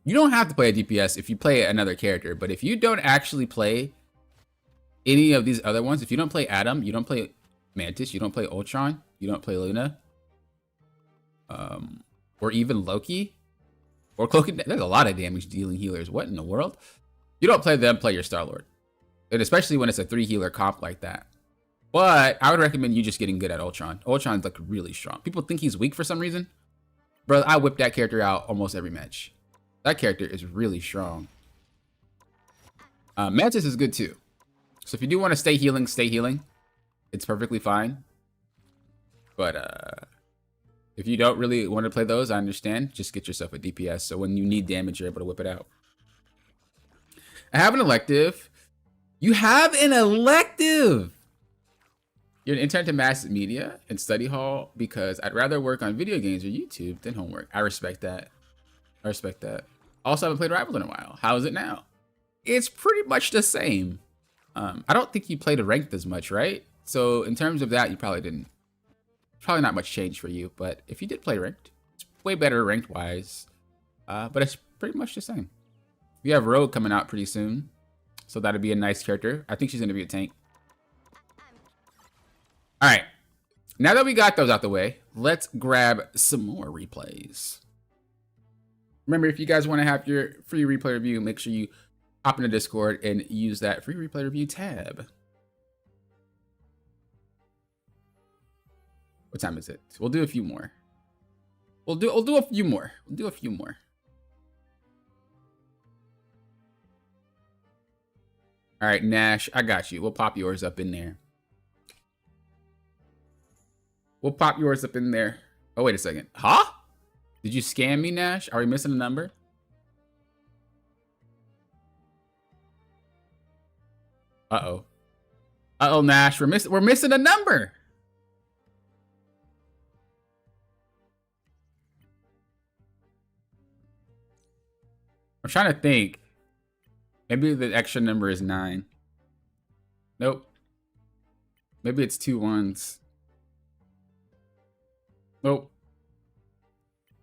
Speaker 1: You don't have to play a DPS if you play another character, but if you don't actually play any of these other ones, if you don't play Adam, you don't play Mantis, you don't play Ultron, you don't play Luna, or even Loki, or Cloak and there's a lot of damage dealing healers. What in the world? You don't play them, play your Star-Lord. And especially when it's a 3 healer comp like that. But I would recommend you just getting good at Ultron. Ultron's like really strong. People think he's weak for some reason. Bro, I whip that character out almost every match. That character is really strong. Mantis is good too. So if you do want to stay healing, stay healing. It's perfectly fine. But if you don't really want to play those, I understand. Just get yourself a DPS. So when you need damage, you're able to whip it out. I have an elective. You have an elective! You're an intern to mass media and study hall because I'd rather work on video games or YouTube than homework. I respect that. I respect that. Also, I haven't played Rivals in a while. How is it now? It's pretty much the same. I don't think you played a ranked as much, right? So in terms of that, you probably didn't. Probably not much change for you, but if you did play ranked, it's way better ranked wise. But it's pretty much the same. We have Rogue coming out pretty soon, so that'd be a nice character. I think she's gonna be a tank. All right, now that we got those out the way, let's grab some more replays. Remember, if you guys want to have your free replay review, make sure you hop into Discord and use that free replay review tab. What time is it? We'll do a few more. We'll do a few more. We'll do a few more. All right, Nash, I got you. We'll pop yours up in there. We'll pop yours up in there. Oh, wait a second. Huh? Did you scam me, Nash? Are we missing a number? Uh-oh. Uh-oh, Nash, we're missing a number. I'm trying to think. Maybe the extra number is 9. Nope. Maybe it's 2 1s. Nope.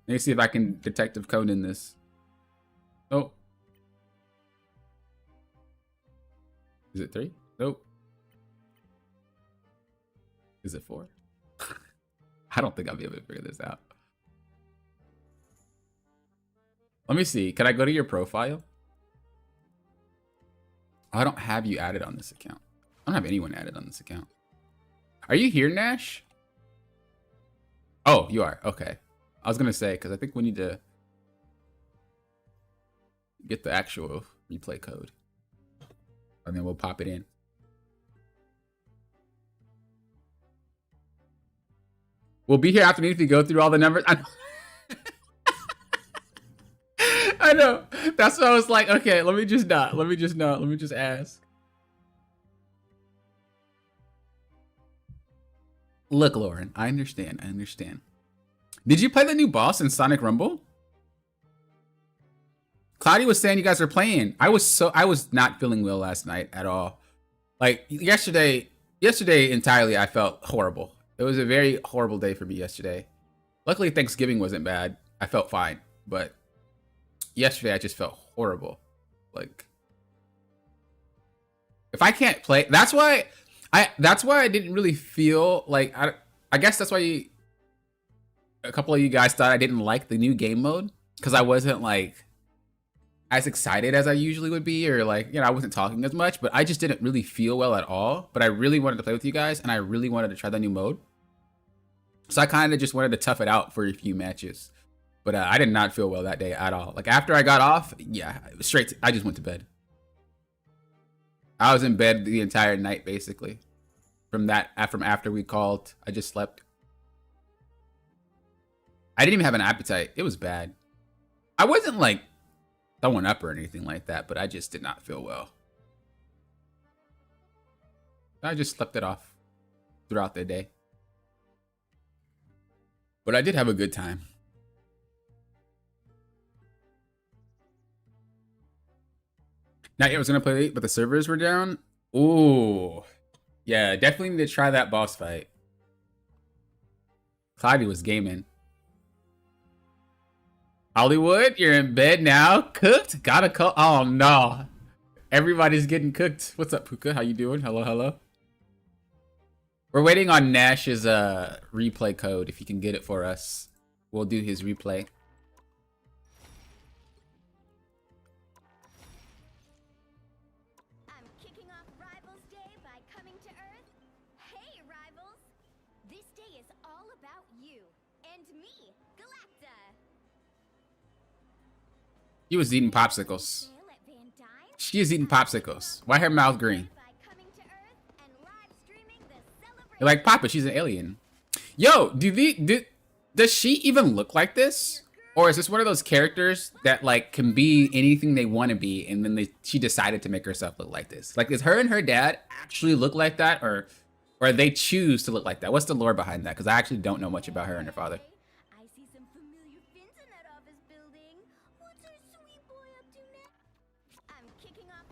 Speaker 1: Let me see if I can detective code in this. Nope. Is it 3? Nope. Is it 4? I don't think I'll be able to figure this out. Let me see. Can I go to your profile? I don't have you added on this account. I don't have anyone added on this account. Are you here, Nash? Oh, you are. Okay. I was going to say, because I think we need to get the actual replay code. And then we'll pop it in. We'll be here afternoon if you go through all the numbers. I know. That's what I was like, okay, let me just not. Let me just ask. Look, Lauren, I understand. Did you play the new boss in Sonic Rumble? Cloudy was saying you guys were playing. I was not feeling well last night at all. Like yesterday entirely I felt horrible. It was a very horrible day for me yesterday. Luckily Thanksgiving wasn't bad. I felt fine, but yesterday I just felt horrible. Like if I can't play, that's why I didn't really feel like I guess that's why a couple of you guys thought I didn't like the new game mode, because I wasn't like as excited as I usually would be, or like, you know, I wasn't talking as much, but I just didn't really feel well at all. But I really wanted to play with you guys, and I really wanted to try the new mode. So I kind of just wanted to tough it out for a few matches. But I did not feel well that day at all. Like after I got off, yeah, I just went to bed. I was in bed the entire night, basically. From after we called, I just slept. I didn't even have an appetite. It was bad. I wasn't like throwing up or anything like that, but I just did not feel well. I just slept it off throughout the day. But I did have a good time. Not yet was gonna play late, but the servers were down. Ooh. Yeah, definitely need to try that boss fight. Cloudy was gaming. Hollywood, you're in bed now. Cooked? Gotta cook. Oh no. Everybody's getting cooked. What's up, Puka? How you doing? Hello, hello. We're waiting on Nash's replay code. If he can get it for us, we'll do his replay.
Speaker 2: I'm kicking off Rivals Day by coming to Earth. Hey, Rivals! This day is all about you and me, Galacta.
Speaker 1: He was eating popsicles. She is eating popsicles. Why her mouth green? You're like, Papa, she's an alien. Yo, does she even look like this? Or is this one of those characters that like can be anything they want to be, and then she decided to make herself look like this? Like, is her and her dad actually look like that, or they choose to look like that? What's the lore behind that? Because I actually don't know much about her and her father.
Speaker 2: I see some familiar fins in that office building. What's our sweet boy up to now? I'm kicking off.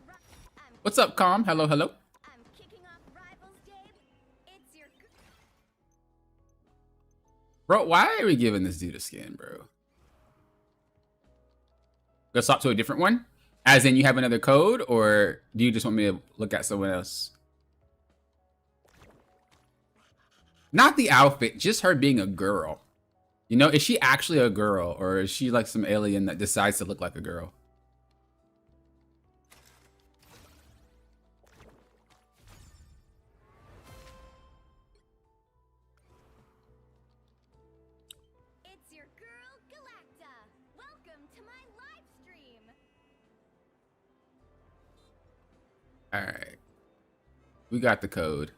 Speaker 1: What's up, Calm? Hello, hello.
Speaker 2: I'm kicking off Rivals Day. It's your.
Speaker 1: Bro, why are we giving this dude a skin, bro? Go swap to a different one? As in you have another code, or do you just want me to look at someone else? Not the outfit, just her being a girl. You know, is she actually a girl, or is she like some alien that decides to look like a girl?
Speaker 2: It's your girl, Galacta. Welcome to my live stream.
Speaker 1: All right. We got the code.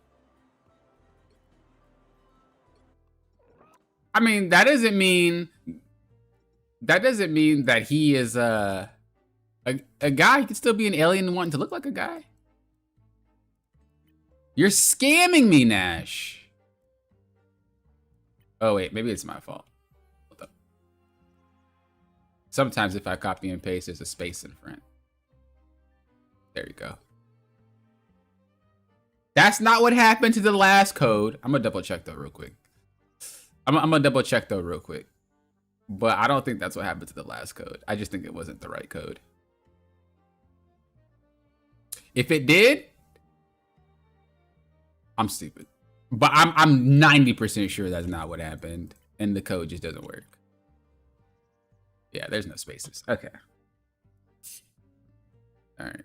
Speaker 1: I mean, that doesn't mean that he is a guy. He could still be an alien wanting to look like a guy. You're scamming me, Nash. Oh wait, maybe it's my fault. Hold up. Sometimes if I copy and paste, there's a space in front. There you go. That's not what happened to the last code. I'm gonna double check though real quick. I'm gonna double check though real quick. But I don't think that's what happened to the last code. I just think it wasn't the right code. If it did, I'm stupid. But I'm 90% sure that's not what happened. And the code just doesn't work. Yeah, there's no spaces. Okay. All right.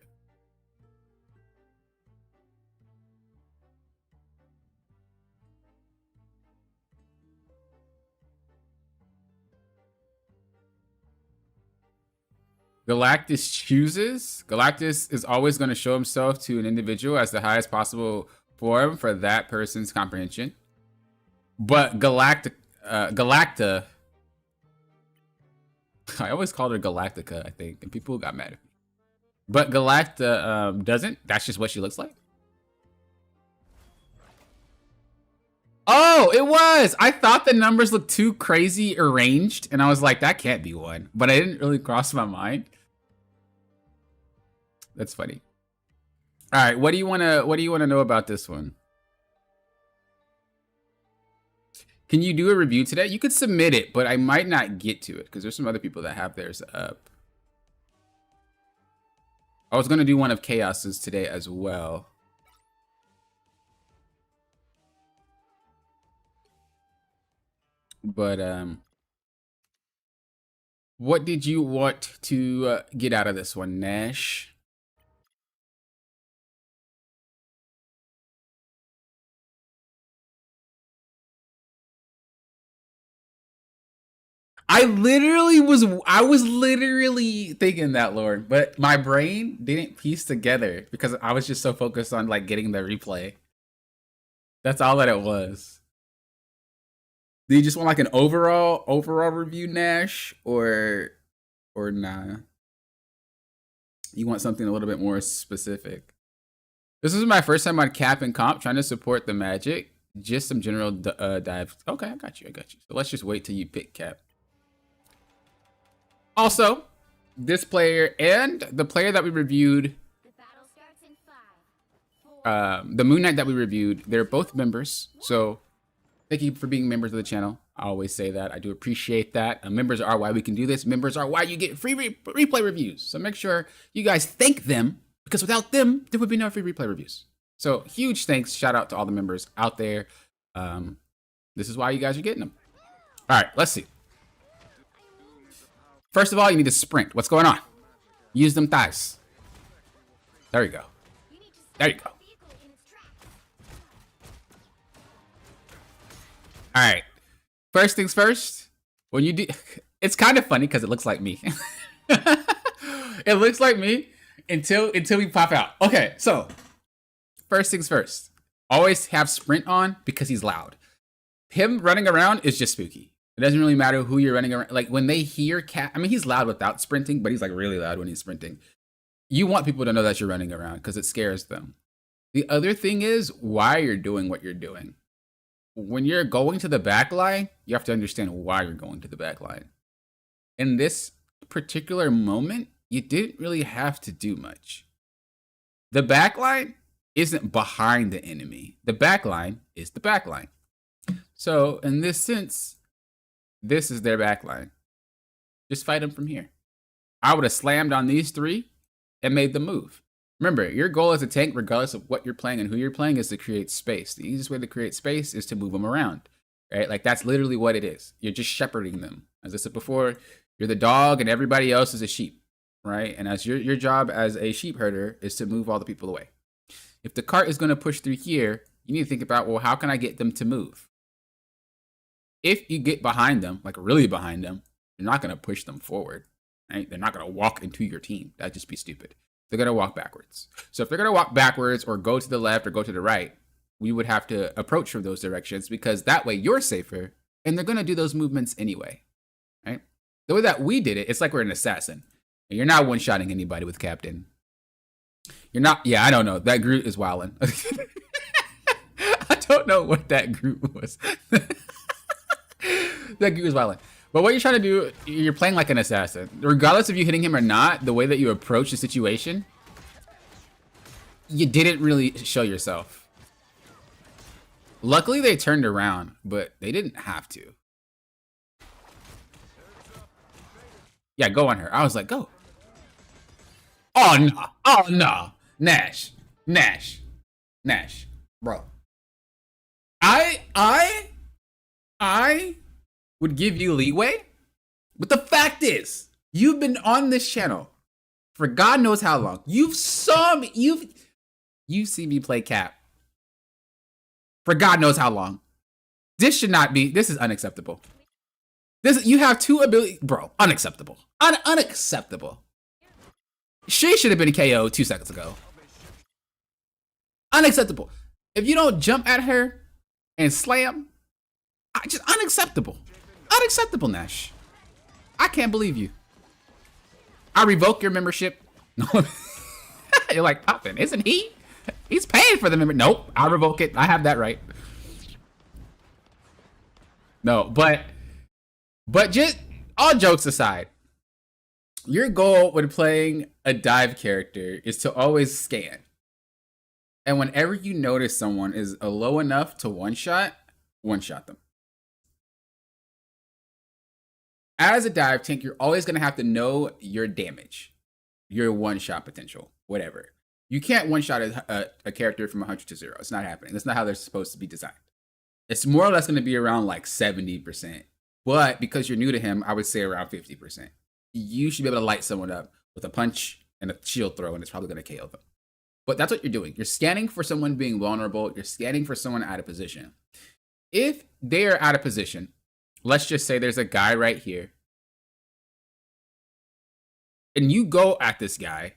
Speaker 1: Galactus chooses. Galactus is always going to show himself to an individual as the highest possible form for that person's comprehension. But Galacta, I always called her Galactica, I think, and people got mad at me. But Galacta doesn't. That's just what she looks like. Oh, it was. I thought the numbers looked too crazy arranged, and I was like, that can't be one. But I didn't really cross my mind. That's funny. All right, what do you wanna know about this one? Can you do a review today? You could submit it, but I might not get to it because there's some other people that have theirs up. I was gonna do one of Chaos's today as well. But what did you want to get out of this one, Nash? I was literally thinking that, Lord, but my brain didn't piece together because I was just so focused on like getting the replay. That's all that it was. Do you just want like an overall review, Nash, or nah? You want something a little bit more specific? This is my first time on Cap and Comp, trying to support the Magic. Just some general dive. Okay, I got you. So let's just wait till you pick Cap. Also, this player and the player that we reviewed, the Moon Knight that we reviewed, they're both members. So thank you for being members of the channel. I always say that. I do appreciate that. Members are why we can do this. Members are why you get free replay reviews. So make sure you guys thank them, because without them, there would be no free replay reviews. So huge thanks. Shout out to all the members out there. This is why you guys are getting them. All right, let's see. First of all, you need to sprint. What's going on? Use them thighs. There you go. There you go. All right. First things first. When you do, it's kind of funny because it looks like me. It looks like me until we pop out. Okay, so first things first. Always have sprint on because he's loud. Him running around is just spooky. It doesn't really matter who you're running around. Like when they hear Cat, I mean, he's loud without sprinting, but he's like really loud when he's sprinting. You want people to know that you're running around because it scares them. The other thing is why you're doing what you're doing. When you're going to the back line, you have to understand why you're going to the back line. In this particular moment, you didn't really have to do much. The back line isn't behind the enemy. The back line is the back line. So in this sense, this is their back line. Just fight them from here. I would have slammed on these three and made the move. Remember, your goal as a tank, regardless of what you're playing and who you're playing, is to create space. The easiest way to create space is to move them around, right? Like that's literally what it is. You're just shepherding them. As I said before, you're the dog and everybody else is a sheep, right? And as your job as a sheep herder is to move all the people away. If the cart is going to push through here, you need to think about, well, how can I get them to move? If you get behind them, like really behind them, you're not going to push them forward, right? They're not going to walk into your team. That'd just be stupid. They're going to walk backwards. So if they're going to walk backwards or go to the left or go to the right, we would have to approach from those directions because that way you're safer and they're going to do those movements anyway, right? The way that we did it, it's like we're an assassin. And you're not one-shotting anybody with Captain. You're not, yeah, I don't know. That Groot is wildin'. I don't know what that Groot was. That Groot is wildin'. But what you're trying to do, you're playing like an assassin. Regardless of you hitting him or not, the way that you approach the situation, you didn't really show yourself. Luckily, they turned around, but they didn't have to. Yeah, go on her. I was like, go. Oh, no. Oh, no. Nash. Bro. I would give you leeway, but the fact is, you've been on this channel for God knows how long. You've seen me play Cap for God knows how long. This should not be. This is unacceptable. You have two abilities, bro. Unacceptable. Unacceptable. She should have been KO 2 seconds ago. Unacceptable. If you don't jump at her and slam, just unacceptable. Unacceptable, Nash. I can't believe you. I revoke your membership. You're like, Poppin', isn't he? He's paying for the membership. Nope, I revoke it. I have that right. No, but just all jokes aside, your goal when playing a dive character is to always scan. And whenever you notice someone is low enough to one shot them. As a dive tank, you're always going to have to know your damage, your one shot potential, whatever. You can't one shot a character from 100 to 0. It's not happening. That's not how they're supposed to be designed. It's more or less going to be around like 70%. But because you're new to him, I would say around 50%. You should be able to light someone up with a punch and a shield throw, and it's probably going to KO them. But that's what you're doing. You're scanning for someone being vulnerable. You're scanning for someone out of position. If they are out of position, let's just say there's a guy right here, and you go at this guy,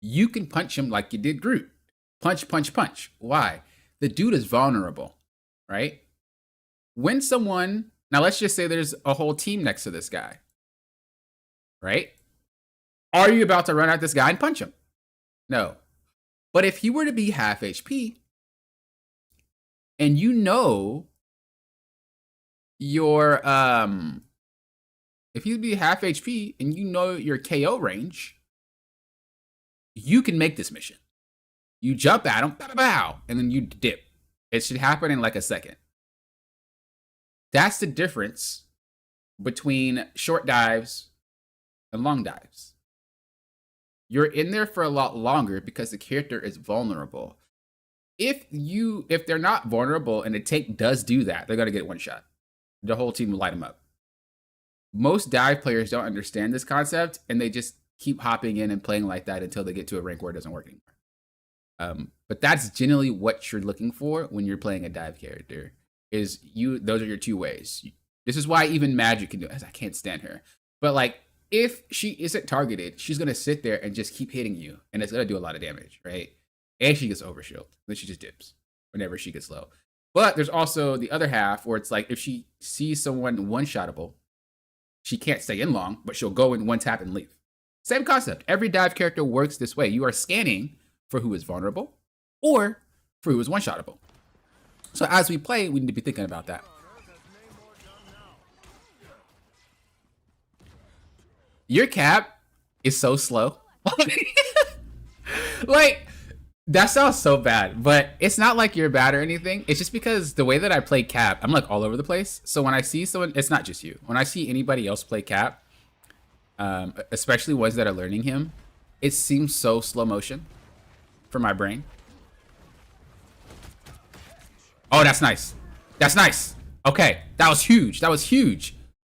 Speaker 1: you can punch him like you did Groot. Punch, punch, punch. Why? The dude is vulnerable, right? When someone, now let's just say there's a whole team next to this guy, right? Are you about to run at this guy and punch him? No. But if he were to be half HP, and you know your if you be half HP and you know your KO range, you can make this mission. You jump at him, pow, pow, and then you dip. It should happen in like a second. That's the difference between short dives and long dives. You're in there for a lot longer because the character is vulnerable. If they're not vulnerable and the tank does do that, they're gonna get one shot. The whole team will light them up. Most dive players don't understand this concept, and they just keep hopping in and playing like that until they get to a rank where it doesn't work anymore. But that's generally what you're looking for when you're playing a dive character. Those are your two ways. This is why even Magic can do it. I can't stand her. But like, if she isn't targeted, she's gonna sit there and just keep hitting you, and it's gonna do a lot of damage, right? And she gets overshield. Then she just dips whenever she gets low. But there's also the other half where it's like if she sees someone one-shottable, she can't stay in long, but she'll go in one tap and leave. Same concept. Every dive character works this way. You are scanning for who is vulnerable or for who is one-shottable. So as we play, we need to be thinking about that. Your cap is so slow. Like, that sounds so bad, but it's not like you're bad or anything. It's just because the way that I play cap, I'm like all over the place. So when I see someone, it's not just you. When I see anybody else play cap, especially ones that are learning him, it seems so slow motion for my brain. Oh, that's nice. That's nice. Okay, that was huge. That was huge.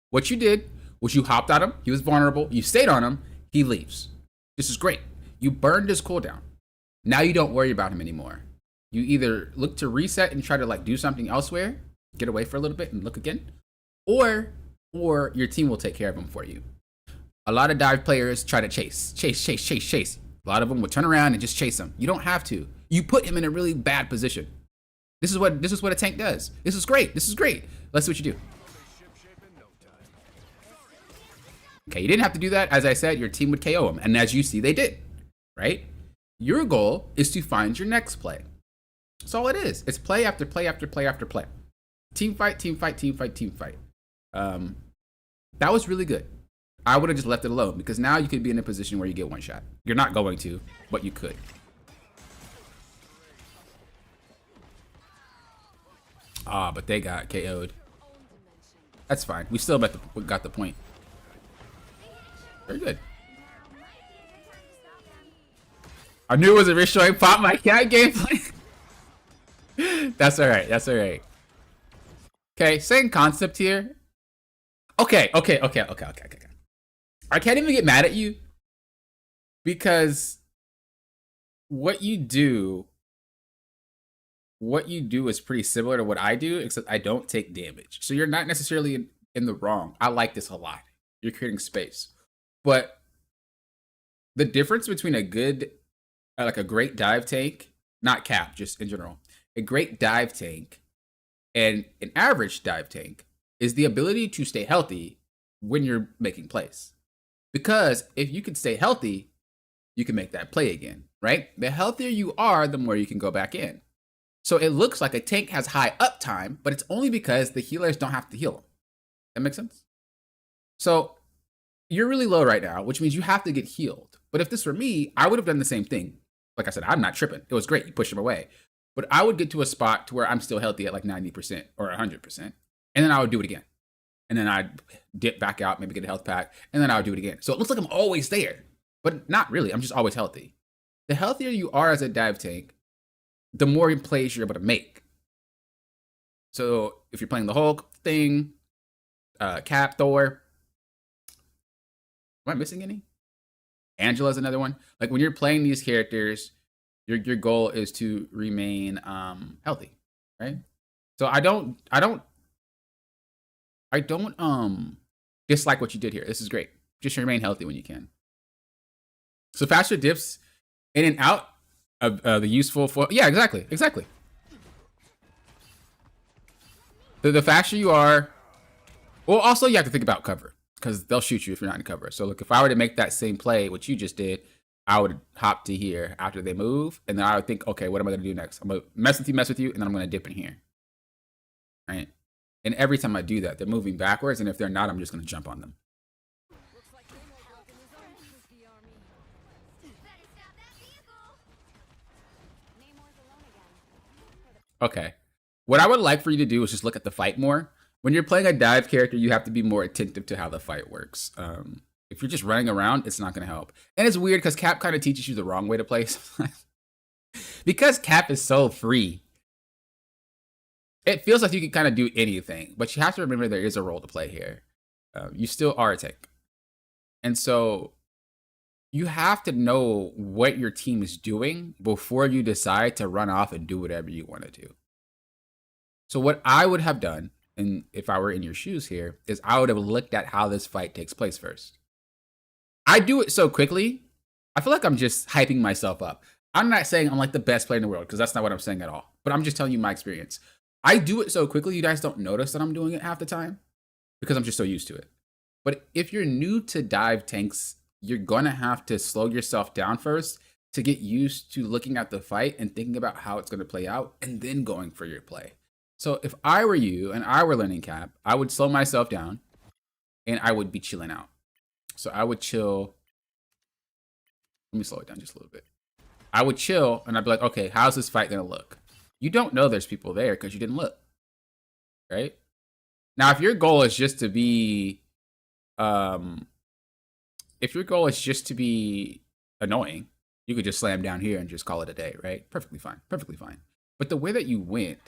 Speaker 1: What you did was you hopped at him. He was vulnerable. You stayed on him. He leaves. This is great. You burned his cooldown. Now you don't worry about him anymore. You either look to reset and try to like do something elsewhere, get away for a little bit and look again, or your team will take care of him for you. A lot of dive players try to chase. A lot of them will turn around and just chase him. You don't have to. You put him in a really bad position. This is what a tank does. This is great. This is great. Let's see what you do. Okay, you didn't have to do that. As I said, your team would KO him. And as you see, they did, right? Your goal is to find your next play. That's all it is. It's play after play after play after play. Team fight, team fight, team fight, team fight. That was really good. I would have just left it alone because now you could be in a position where you get one shot. You're not going to, but you could. Ah, but they got KO'd. That's fine. We still got the point. Very good. I knew it was a risk showing pop my cat gameplay. That's alright. That's alright. Okay, same concept here. Okay. I can't even get mad at you because what you do is pretty similar to what I do, except I don't take damage. So you're not necessarily in the wrong. I like this a lot. You're creating space. But the difference between a great dive tank, not cap, just in general, a great dive tank and an average dive tank is the ability to stay healthy when you're making plays. Because if you can stay healthy, you can make that play again, right? The healthier you are, the more you can go back in. So it looks like a tank has high uptime, but it's only because the healers don't have to heal them. That makes sense? So you're really low right now, which means you have to get healed. But if this were me, I would have done the same thing. Like I said, I'm not tripping. It was great. You pushed him away. But I would get to a spot to where I'm still healthy at like 90% or 100%. And then I would do it again. And then I'd dip back out, maybe get a health pack. And then I would do it again. So it looks like I'm always there. But not really. I'm just always healthy. The healthier you are as a dive tank, the more plays you're able to make. So if you're playing the Hulk thing, Cap, Thor. Am I missing any? Angela's another one. Like when you're playing these characters, your goal is to remain healthy, right? So I don't dislike what you did here. This is great. Just remain healthy when you can. So faster dips in and out of the useful for exactly. The faster you are, well, also you have to think about cover because they'll shoot you if you're not in cover. So look, if I were to make that same play, which you just did, I would hop to here after they move, and then I would think, okay, what am I gonna do next? I'm gonna mess with you, and then I'm gonna dip in here, right? And every time I do that, they're moving backwards, and if they're not, I'm just gonna jump on them. Okay. What I would like for you to do is just look at the fight more. When you're playing a dive character, you have to be more attentive to how the fight works. If you're just running around, it's not going to help. And it's weird because Cap kind of teaches you the wrong way to play. Because Cap is so free, it feels like you can kind of do anything. But you have to remember there is a role to play here. You still are a tank. And so you have to know what your team is doing before you decide to run off and do whatever you want to do. So what I would have done, and if I were in your shoes here, is I would have looked at how this fight takes place first. I do it so quickly, I feel like I'm just hyping myself up. I'm not saying I'm like the best player in the world, because that's not what I'm saying at all. But I'm just telling you my experience. I do it so quickly, you guys don't notice that I'm doing it half the time, because I'm just so used to it. But if you're new to dive tanks, you're going to have to slow yourself down first to get used to looking at the fight and thinking about how it's going to play out, and then going for your play. So if I were you and I were learning Cap, I would slow myself down and I would be chilling out. So I would chill. Let me slow it down just a little bit. I would chill and I'd be like, okay, how's this fight going to look? You don't know there's people there because you didn't look, right? Now, if your goal is just to be, annoying, you could just slam down here and just call it a day, right? Perfectly fine, perfectly fine. But the way that you went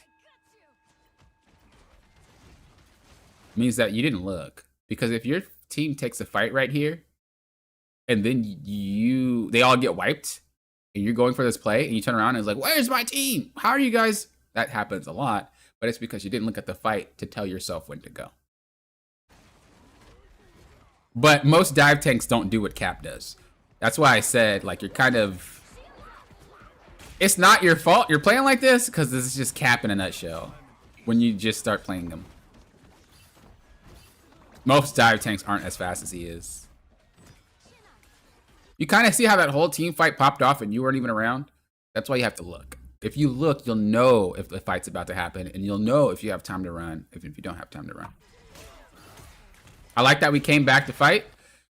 Speaker 1: means that you didn't look. Because if your team takes a fight right here, and then they all get wiped, and you're going for this play, and you turn around and it's like, where's my team? How are you guys? That happens a lot, but it's because you didn't look at the fight to tell yourself when to go. But most dive tanks don't do what Cap does. That's why I said, like, you're kind of... It's not your fault you're playing like this, because this is just Cap in a nutshell when you just start playing them. Most dive tanks aren't as fast as he is. You kind of see how that whole team fight popped off and you weren't even around? That's why you have to look. If you look, you'll know if the fight's about to happen, and you'll know if you have time to run, if you don't have time to run. I like that we came back to fight,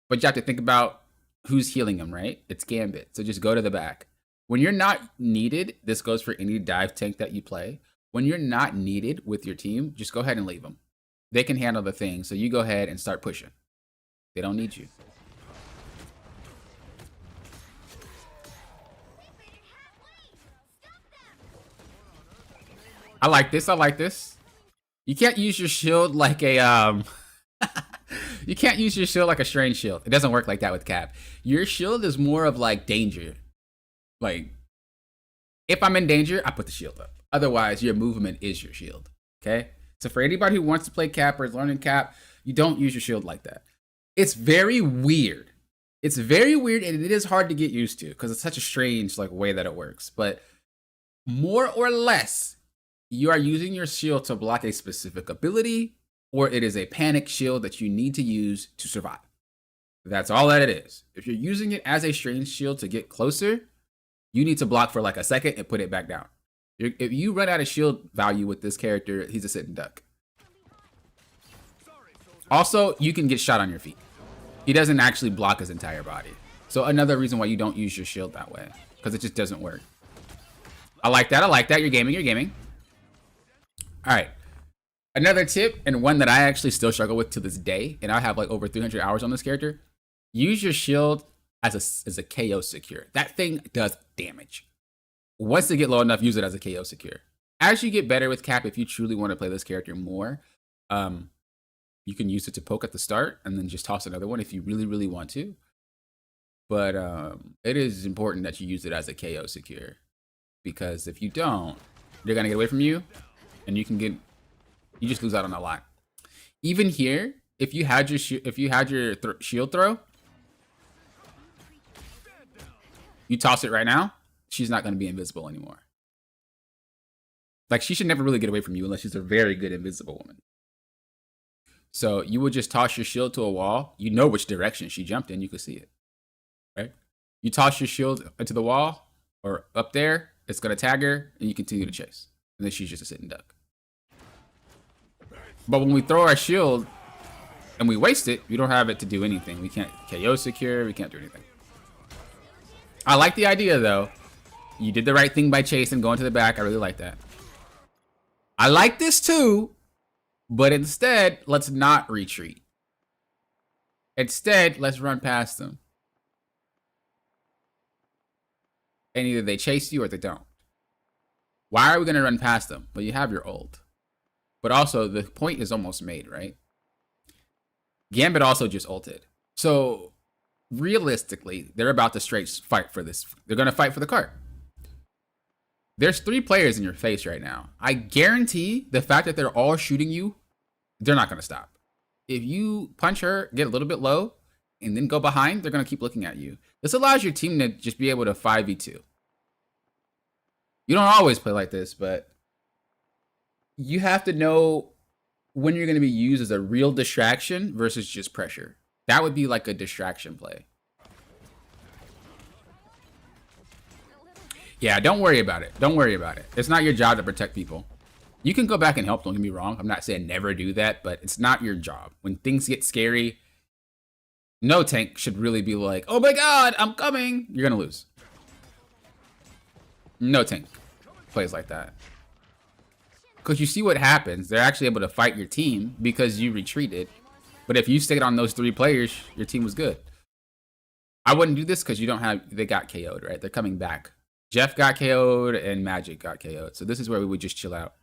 Speaker 1: but you have to think about who's healing him, right? It's Gambit, so just go to the back. When you're not needed, this goes for any dive tank that you play. When you're not needed with your team, just go ahead and leave them. They can handle the thing, so you go ahead and start pushing. They don't need you. I like this, I like this. You can't use your shield like a, you can't use your shield like a strange shield. It doesn't work like that with Cap. Your shield is more of like danger. Like, if I'm in danger, I put the shield up. Otherwise, your movement is your shield, okay? So for anybody who wants to play Cap or is learning Cap, you don't use your shield like that. It's very weird. It's very weird, and it is hard to get used to because it's such a strange like way that it works. But more or less, you are using your shield to block a specific ability, or it is a panic shield that you need to use to survive. That's all that it is. If you're using it as a strange shield to get closer, you need to block for like a second and put it back down. If you run out of shield value with this character, he's a sitting duck. Also, you can get shot on your feet. He doesn't actually block his entire body. So another reason why you don't use your shield that way, because it just doesn't work. I like that. I like that. You're gaming. You're gaming. All right. Another tip, and one that I actually still struggle with to this day, and I have like over 300 hours on this character. Use your shield as a KO secure. That thing does damage. Once they get low enough, use it as a KO secure. As you get better with Cap, if you truly want to play this character more, you can use it to poke at the start and then just toss another one if you really, really want to. But it is important that you use it as a KO secure, because if you don't, they're gonna get away from you, and you just lose out on a lot. Even here, if you had your shield throw, you toss it right now, she's not gonna be invisible anymore. Like, she should never really get away from you unless she's a very good invisible woman. So you would just toss your shield to a wall. You know which direction she jumped in. You could see it, right? You toss your shield into the wall or up there. It's going to tag her, and you continue to chase. And then she's just a sitting duck. But when we throw our shield and we waste it, we don't have it to do anything. We can't KO secure. We can't do anything. I like the idea, though. You did the right thing by chasing, going to the back. I really like that. I like this, too. But instead, let's not retreat. Instead, let's run past them. And either they chase you or they don't. Why are we going to run past them? Well, you have your ult. But also, the point is almost made, right? Gambit also just ulted. So, realistically, they're about to straight fight for this. They're going to fight for the cart. There's 3 players in your face right now. I guarantee the fact that they're all shooting you, they're not going to stop. If you punch her, get a little bit low, and then go behind, they're going to keep looking at you. This allows your team to just be able to 5v2. You don't always play like this, but you have to know when you're going to be used as a real distraction versus just pressure. That would be like a distraction play. Yeah, don't worry about it. Don't worry about it. It's not your job to protect people. You can go back and help, don't get me wrong. I'm not saying never do that, but it's not your job. When things get scary, no tank should really be like, oh my god, I'm coming. You're going to lose. No tank plays like that. Because you see what happens. They're actually able to fight your team because you retreated. But if you stayed on those 3 players, your team was good. I wouldn't do this because you don't have, they got KO'd, right? They're coming back. Jeff got KO'd and Magic got KO'd. So this is where we would just chill out.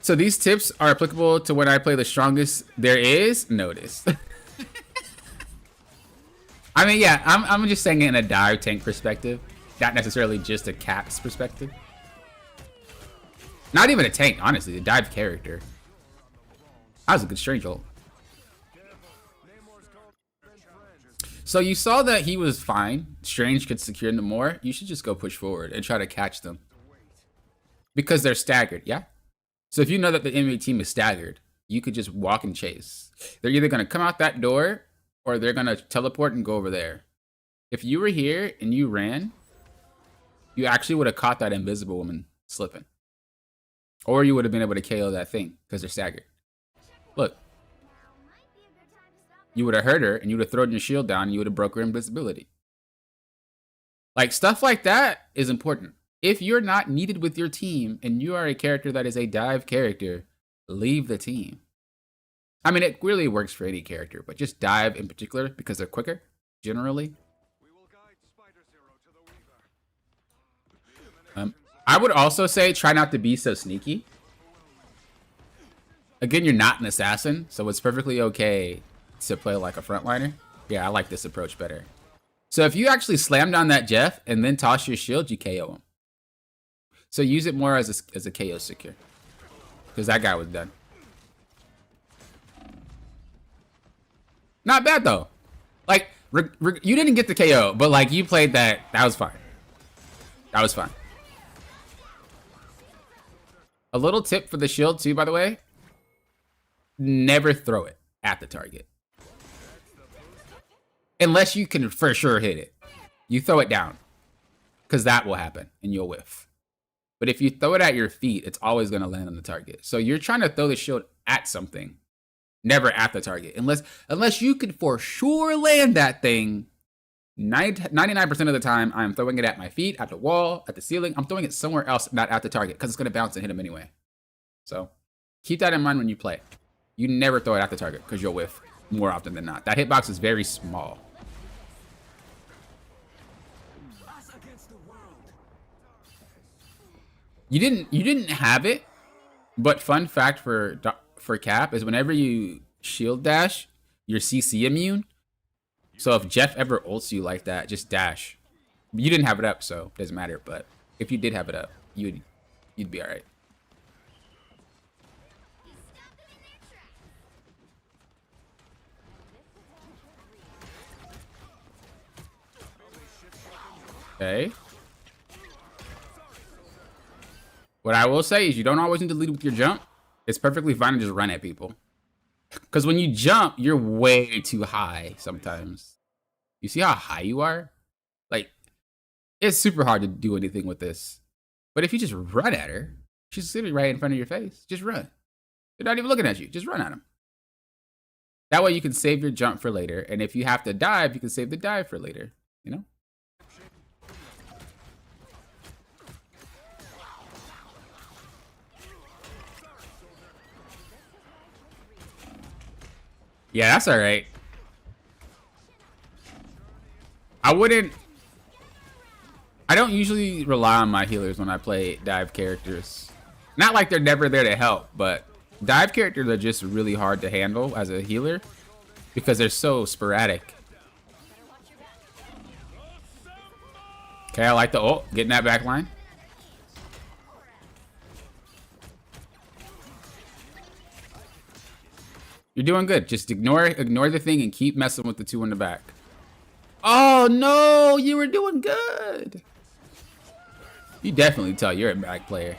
Speaker 1: So these tips are applicable to when I play the strongest there is. Notice. I mean, yeah, I'm just saying it in a dive tank perspective. Not necessarily just a Cap's perspective. Not even a tank, honestly. A dive character. That was a good strange ult. So you saw that he was fine. Strange could secure no more. You should just go push forward and try to catch them. Because they're staggered, yeah? So if you know that the enemy team is staggered, you could just walk and chase. They're either going to come out that door or they're going to teleport and go over there. If you were here and you ran, you actually would have caught that invisible woman slipping. Or you would have been able to KO that thing because they're staggered. Look. You would have hurt her and you would have thrown your shield down and you would have broke her invisibility. Like, stuff like that is important. If you're not needed with your team and you are a character that is a dive character, leave the team. I mean, it really works for any character, but just dive in particular because they're quicker, generally. I would also say try not to be so sneaky. Again, you're not an assassin, so it's perfectly okay to play like a frontliner. Yeah, I like this approach better. So if you actually slam down that Jeff and then toss your shield, you KO him. So use it more as a KO secure. Because that guy was done. Not bad though. Like, you didn't get the KO, but like you played that. That was fine. That was fine. A little tip for the shield too, by the way. Never throw it at the target. Unless you can for sure hit it. You throw it down. because that will happen and you'll whiff. But if you throw it at your feet, it's always going to land on the target. So you're trying to throw the shield at something, never at the target. Unless you could for sure land that thing. 99% of the time, I'm throwing it at my feet, at the wall, at the ceiling. I'm throwing it somewhere else, not at the target, because it's going to bounce and hit him anyway. So keep that in mind when you play. You never throw it at the target because you'll whiff more often than not. That hitbox is very small. You didn't have it, but fun fact for Cap is whenever you shield dash, you're CC immune. So if Jeff ever ults you like that, just dash. You didn't have it up, so it doesn't matter. But if you did have it up, you'd be all right. Okay. What I will say is you don't always need to lead with your jump. It's perfectly fine to just run at people. Because when you jump, you're way too high sometimes. You see how high you are? Like, it's super hard to do anything with this. But if you just run at her, she's sitting right in front of your face. Just run. They're not even looking at you. Just run at them. That way you can save your jump for later. And if you have to dive, you can save the dive for later. You know? Yeah, that's all right. I don't usually rely on my healers when I play dive characters. Not like they're never there to help, but dive characters are just really hard to handle as a healer because they're so sporadic. Okay, I like the ult. Getting that back line. You're doing good. Just ignore the thing and keep messing with the two in the back. Oh, no. You were doing good. You definitely tell you're a mag player.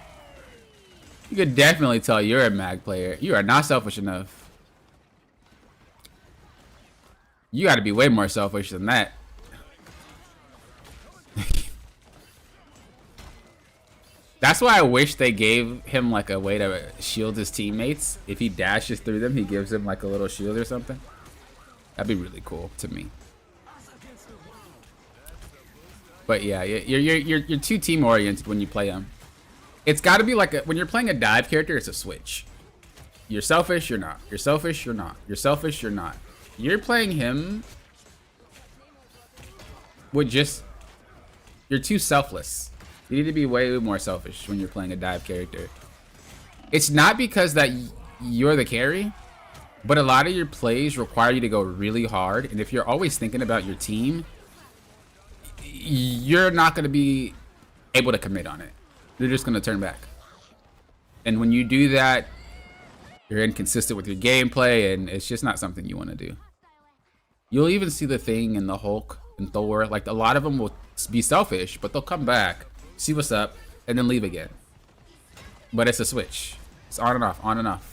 Speaker 1: You could definitely tell you're a mag player. You are not selfish enough. You got to be way more selfish than that. That's why I wish they gave him like a way to shield his teammates. If he dashes through them, he gives him like a little shield or something. That'd be really cool to me. But yeah, you're too team oriented when you play him. It's got to be like when you're playing a dive character, it's a switch. You're selfish, you're not. You're selfish, you're not. You're selfish, you're not. You're playing him with just, you're too selfless. You need to be way more selfish when you're playing a dive character. It's not because that you're the carry, but a lot of your plays require you to go really hard. And if you're always thinking about your team, you're not going to be able to commit on it. You're just going to turn back. And when you do that, you're inconsistent with your gameplay, and it's just not something you want to do. You'll even see the thing in the Hulk and Thor. Like, a lot of them will be selfish, but they'll come back, see what's up, and then leave again. But it's a switch. It's on and off, on and off.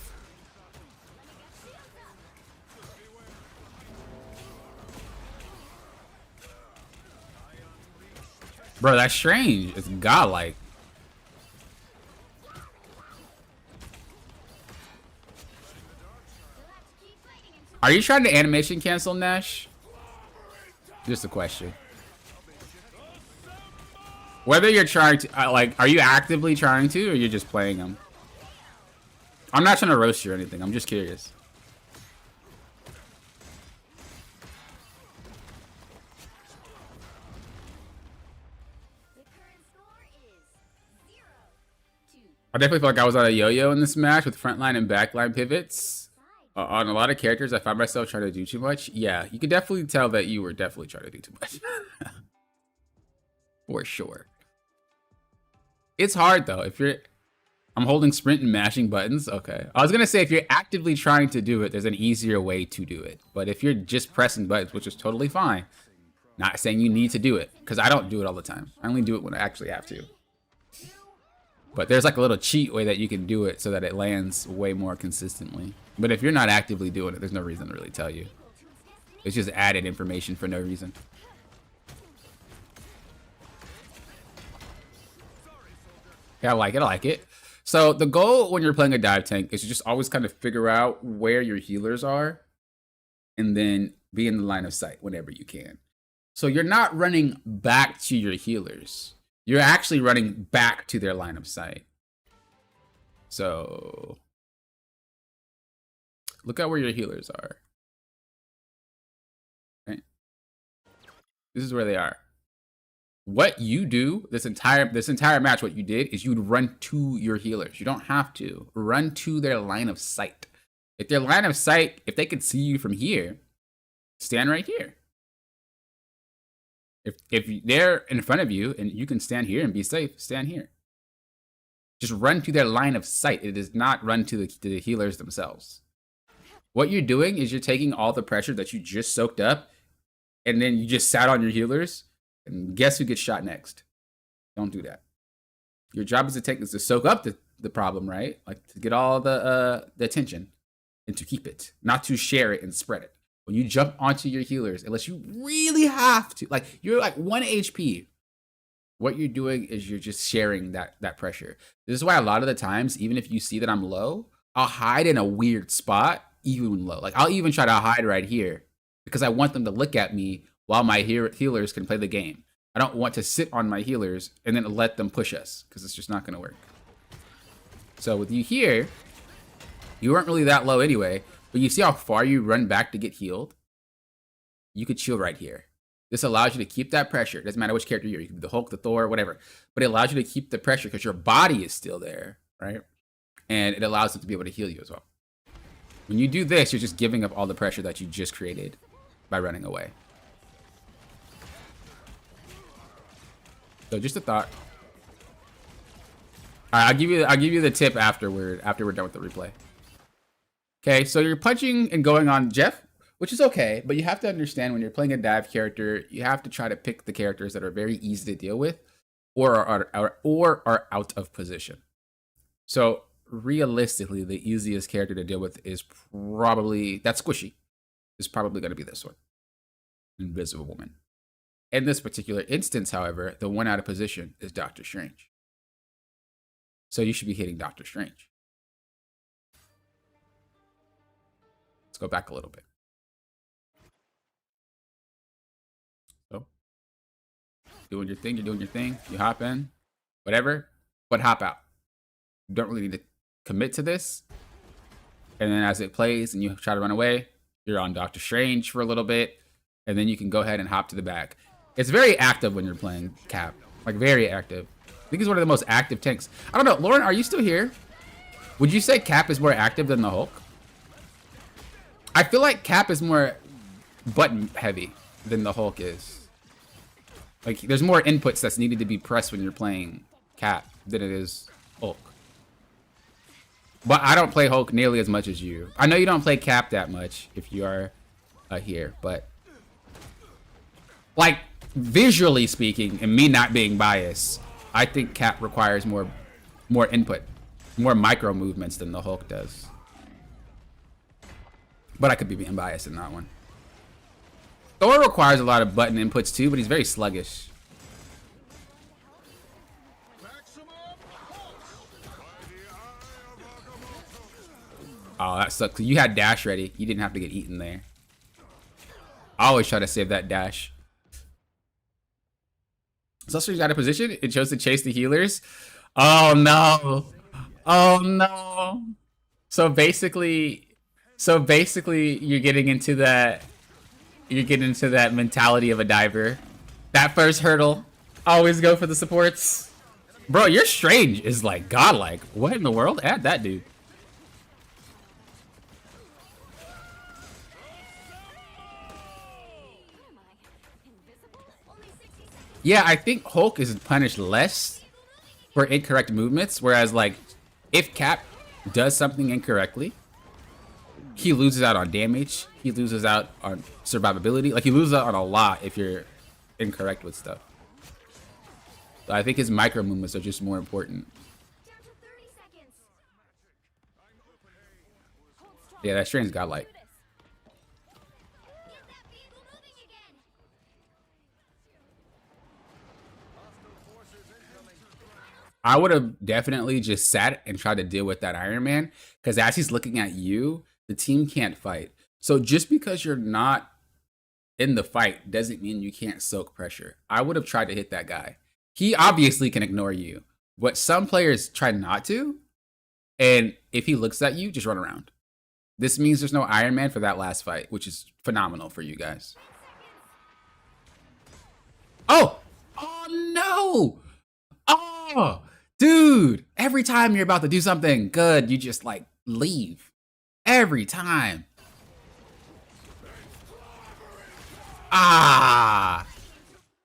Speaker 1: Bro, that's strange. It's godlike. Are you trying to animation cancel, Nash? Just a question. Whether you're trying to, like, are you actively trying to, or you're just playing them? I'm not trying to roast you or anything. I'm just curious. I definitely felt like I was on a yo-yo in this match with frontline and backline pivots. On a lot of characters, I found myself trying to do too much. Yeah, you could definitely tell that you were definitely trying to do too much. For sure. It's hard, though. If you're... I'm holding sprint and mashing buttons. Okay. I was going to say, if you're actively trying to do it, there's an easier way to do it. But if you're just pressing buttons, which is totally fine, not saying you need to do it, because I don't do it all the time. I only do it when I actually have to. But there's like a little cheat way that you can do it so that it lands way more consistently. But if you're not actively doing it, there's no reason to really tell you. It's just added information for no reason. Yeah, I like it. I like it. So the goal when you're playing a dive tank is to just always kind of figure out where your healers are and then be in the line of sight whenever you can. So you're not running back to your healers. You're actually running back to their line of sight. So look at where your healers are. Right? This is where they are. What you do this entire match, what you did is you'd run to your healers. You don't have to run to their line of sight. If their line of sight, if they could see you from here, stand right here. If they're in front of you and you can stand here and be safe, stand here. Just run to their line of sight. It does not run to the healers themselves. What you're doing is you're taking all the pressure that you just soaked up and then you just sat on your healers. And guess who gets shot next? Don't do that. Your job is to soak up the problem, right? Like to get all the attention and to keep it, not to share it and spread it. When you jump onto your healers, unless you really have to, like you're like 1 HP, what you're doing is you're just sharing that pressure. This is why a lot of the times, even if you see that I'm low, I'll hide in a weird spot, even low. Like I'll even try to hide right here because I want them to look at me while my healers can play the game. I don't want to sit on my healers and then let them push us because it's just not going to work. So with you here, you weren't really that low anyway, but you see how far you run back to get healed? You could chill right here. This allows you to keep that pressure. It doesn't matter which character you're. You can be the Hulk, the Thor, whatever. But it allows you to keep the pressure because your body is still there, right? And it allows it to be able to heal you as well. When you do this, you're just giving up all the pressure that you just created by running away. So just a thought. All right, I'll give you the tip after we're done with the replay. Okay, so you're punching and going on Jeff, which is okay, but you have to understand when you're playing a dive character, you have to try to pick the characters that are very easy to deal with, or are out of position. So realistically, the easiest character to deal with is probably that's squishy. Is probably going to be this one, Invisible Woman. In this particular instance, however, the one out of position is Doctor Strange. So you should be hitting Doctor Strange. Let's go back a little bit. So, you're doing your thing. You hop in, whatever, but hop out. You don't really need to commit to this. And then as it plays and you try to run away, you're on Doctor Strange for a little bit, and then you can go ahead and hop to the back. It's very active when you're playing Cap. Like, very active. I think he's one of the most active tanks. I don't know. Lauren, are you still here? Would you say Cap is more active than the Hulk? I feel like Cap is more button heavy than the Hulk is. Like, there's more inputs that's needed to be pressed when you're playing Cap than it is Hulk. But I don't play Hulk nearly as much as you. I know you don't play Cap that much if you are here, but like visually speaking, and me not being biased, I think Cap requires more input, more micro movements than the Hulk does. But I could be being biased in that one. Thor requires a lot of button inputs too, but he's very sluggish. Oh, that sucks. You had dash ready. You didn't have to get eaten there. I always try to save that dash. So he's out of position. It chose to chase the healers. Oh no. Oh no. So basically you're getting into that mentality of a diver. That first hurdle, always go for the supports. Bro, your Strange is like godlike. What in the world? Add that dude. Yeah, I think Hulk is punished less for incorrect movements, whereas like if Cap does something incorrectly, he loses out on damage, he loses out on survivability, like he loses out on a lot if you're incorrect with stuff. So I think his micro movements are just more important. Yeah, that Strange godlike. I would have definitely just sat and tried to deal with that Iron Man, because as he's looking at you, the team can't fight. So just because you're not in the fight doesn't mean you can't soak pressure. I would have tried to hit that guy. He obviously can ignore you, but some players try not to. And if he looks at you, just run around. This means there's no Iron Man for that last fight, which is phenomenal for you guys. Oh! Oh no! Oh! Dude! Every time you're about to do something good, you just like leave. Every time. Ah!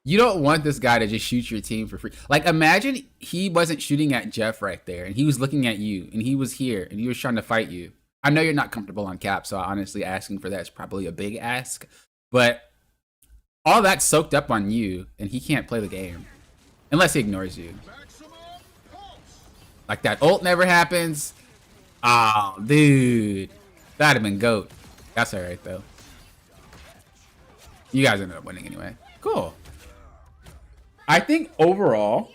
Speaker 1: You don't want this guy to just shoot your team for free. Like, imagine he wasn't shooting at Jeff right there, and he was looking at you, and he was here, and he was trying to fight you. I know you're not comfortable on cap, so honestly asking for that is probably a big ask. But all that's soaked up on you, and he can't play the game. Unless he ignores you. Like, that ult never happens. Oh, dude. That'd have been GOAT. That's alright, though. You guys ended up winning anyway. Cool. I think overall,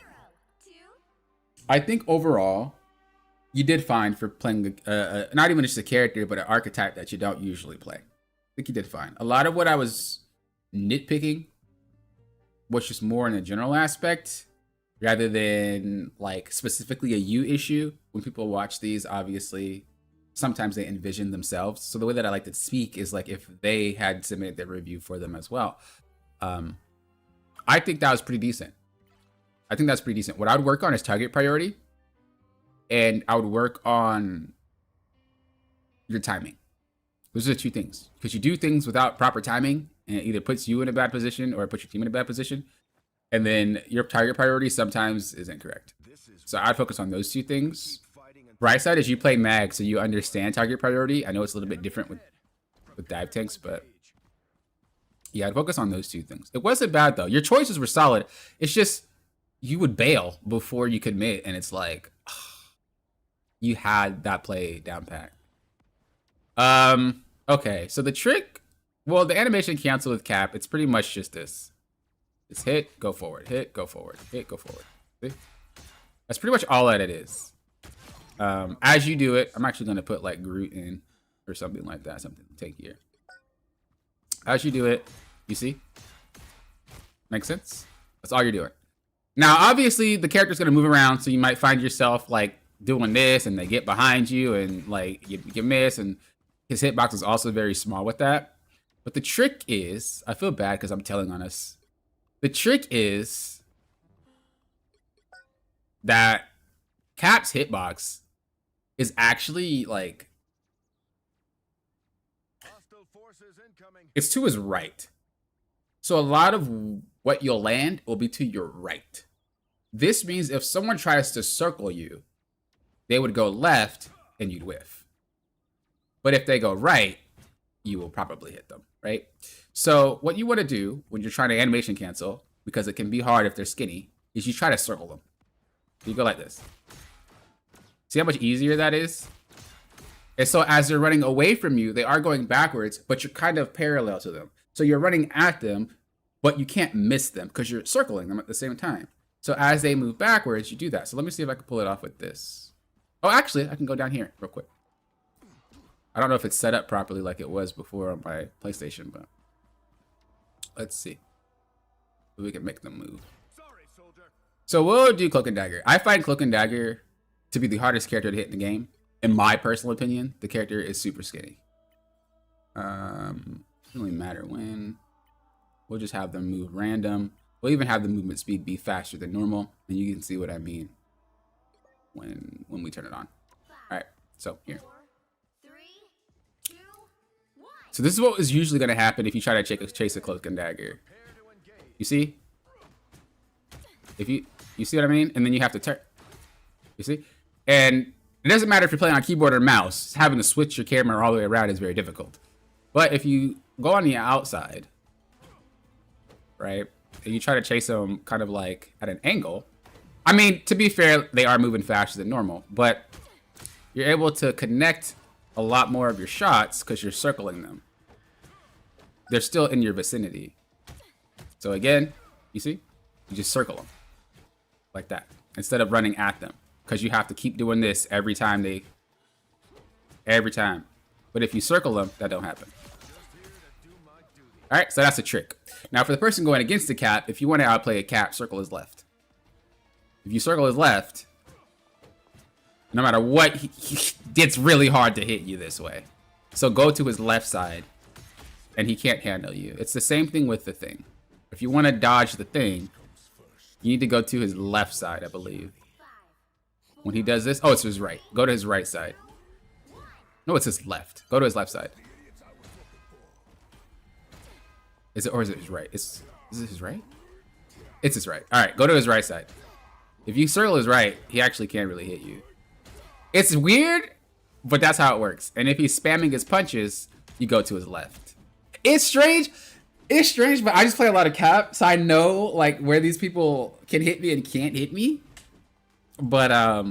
Speaker 1: you did fine for playing not even just a character, but an archetype that you don't usually play. I think you did fine. A lot of what I was nitpicking was just more in a general aspect rather than like specifically a you issue. When people watch these, obviously, sometimes they envision themselves. So the way that I like to speak is like if they had submitted their review for them as well. I think that was pretty decent. I think that's pretty decent. What I would work on is target priority. And I would work on your timing. Those are the two things. Because you do things without proper timing, and it either puts you in a bad position or it puts your team in a bad position. And then your target priority sometimes is incorrect. So I'd focus on those two things. Right side is you play mag, so you understand target priority. I know it's a little bit different with dive tanks, but yeah, I'd focus on those two things. It wasn't bad, though. Your choices were solid. It's just you would bail before you commit, and it's like, you had that play down pat. Okay, so the trick, well, the animation cancel with cap, it's pretty much just this. It's hit, go forward, hit, go forward, hit, go forward. See? That's pretty much all that it is. As you do it, I'm actually going to put like Groot in or something like that, something tankier. As you do it, you see? Make sense? That's all you're doing. Now, obviously, the character's going to move around, so you might find yourself like doing this, and they get behind you, and like you miss, and his hitbox is also very small with that. But the trick is, I feel bad because I'm telling on us. The trick is that Cap's hitbox is actually like, it's to his right. So a lot of what you'll land will be to your right. This means if someone tries to circle you, they would go left and you'd whiff. But if they go right, you will probably hit them, right? So what you want to do when you're trying to animation cancel, because it can be hard if they're skinny, is you try to circle them. You go like this. See how much easier that is? And so as they're running away from you, they are going backwards, but you're kind of parallel to them. So you're running at them, but you can't miss them because you're circling them at the same time. So as they move backwards, you do that. So let me see if I can pull it off with this. Oh, actually, I can go down here real quick. I don't know if it's set up properly like it was before on my PlayStation, but let's see if we can make them move. So we'll do Cloak and Dagger. I find Cloak and Dagger to be the hardest character to hit in the game. In my personal opinion, the character is super skinny. Doesn't really matter when. We'll just have them move random. We'll even have the movement speed be faster than normal, and you can see what I mean when we turn it on. All right, so here. So this is what is usually going to happen if you try to chase a Cloak and Dagger. You see? If you see what I mean? And then you have to turn. You see? And it doesn't matter if you're playing on keyboard or mouse. Having to switch your camera all the way around is very difficult. But if you go on the outside, right, and you try to chase them kind of like at an angle. I mean, to be fair, they are moving faster than normal, but you're able to connect a lot more of your shots because you're circling them. They're still in your vicinity. So again, you see? You just circle them like that. instead of running at them, because you have to keep doing this every time. But if you circle them, that don't happen. All right, so that's a trick. Now for the person going against the cap, if you want to outplay a cap, circle his left. If you circle his left, no matter what, it's really hard to hit you this way. So go to his left side, and he can't handle you. It's the same thing with the thing. If you want to dodge the thing, you need to go to his left side, I believe. When he does this, oh, it's his right. Go to his right side. No, it's his left. Go to his left side. Is it, or is it his right? Is it his right? It's his right. All right, go to his right side. If you circle his right, he actually can't really hit you. It's weird, but that's how it works. And if he's spamming his punches, you go to his left. It's strange. It's strange, but I just play a lot of cap, so I know like where these people can hit me and can't hit me. But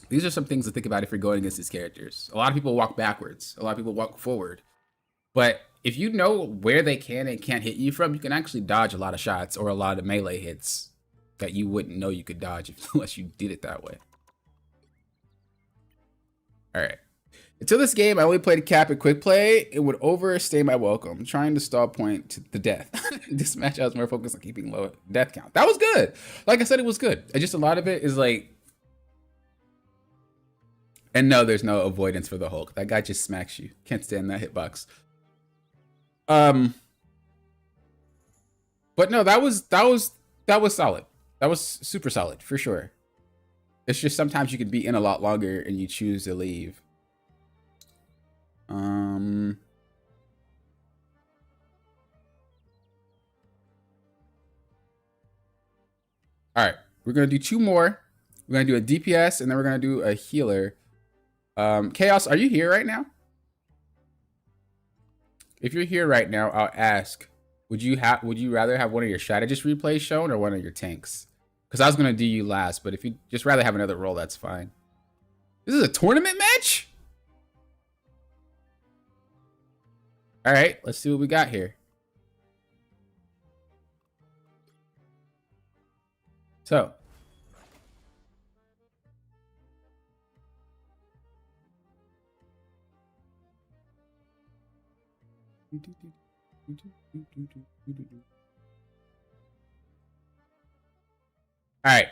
Speaker 1: these are some things to think about if you're going against these characters. A lot of people walk backwards. A lot of people walk forward. But if you know where they can and can't hit you from, you can actually dodge a lot of shots or a lot of melee hits that you wouldn't know you could dodge unless you did it that way. All right. Until this game, I only played cap and quick play. It would overstay my welcome, trying to stall point to the death. This match, I was more focused on keeping low death count. That was good. Like I said, it was good. And just a lot of it is like, and no, there's no avoidance for the Hulk. That guy just smacks you. Can't stand that hitbox. But no, that was solid. That was super solid for sure. It's just sometimes you could be in a lot longer and you choose to leave. All right, we're gonna do two more. We're gonna do a DPS and then we're gonna do a healer. Chaos, are you here right now? If you're here right now, I'll ask, would you rather have one of your strategist replays shown or one of your tanks? Because I was gonna do you last, but if you just rather have another role, that's fine. This is a tournament match? All right, let's see what we got here. So. All right.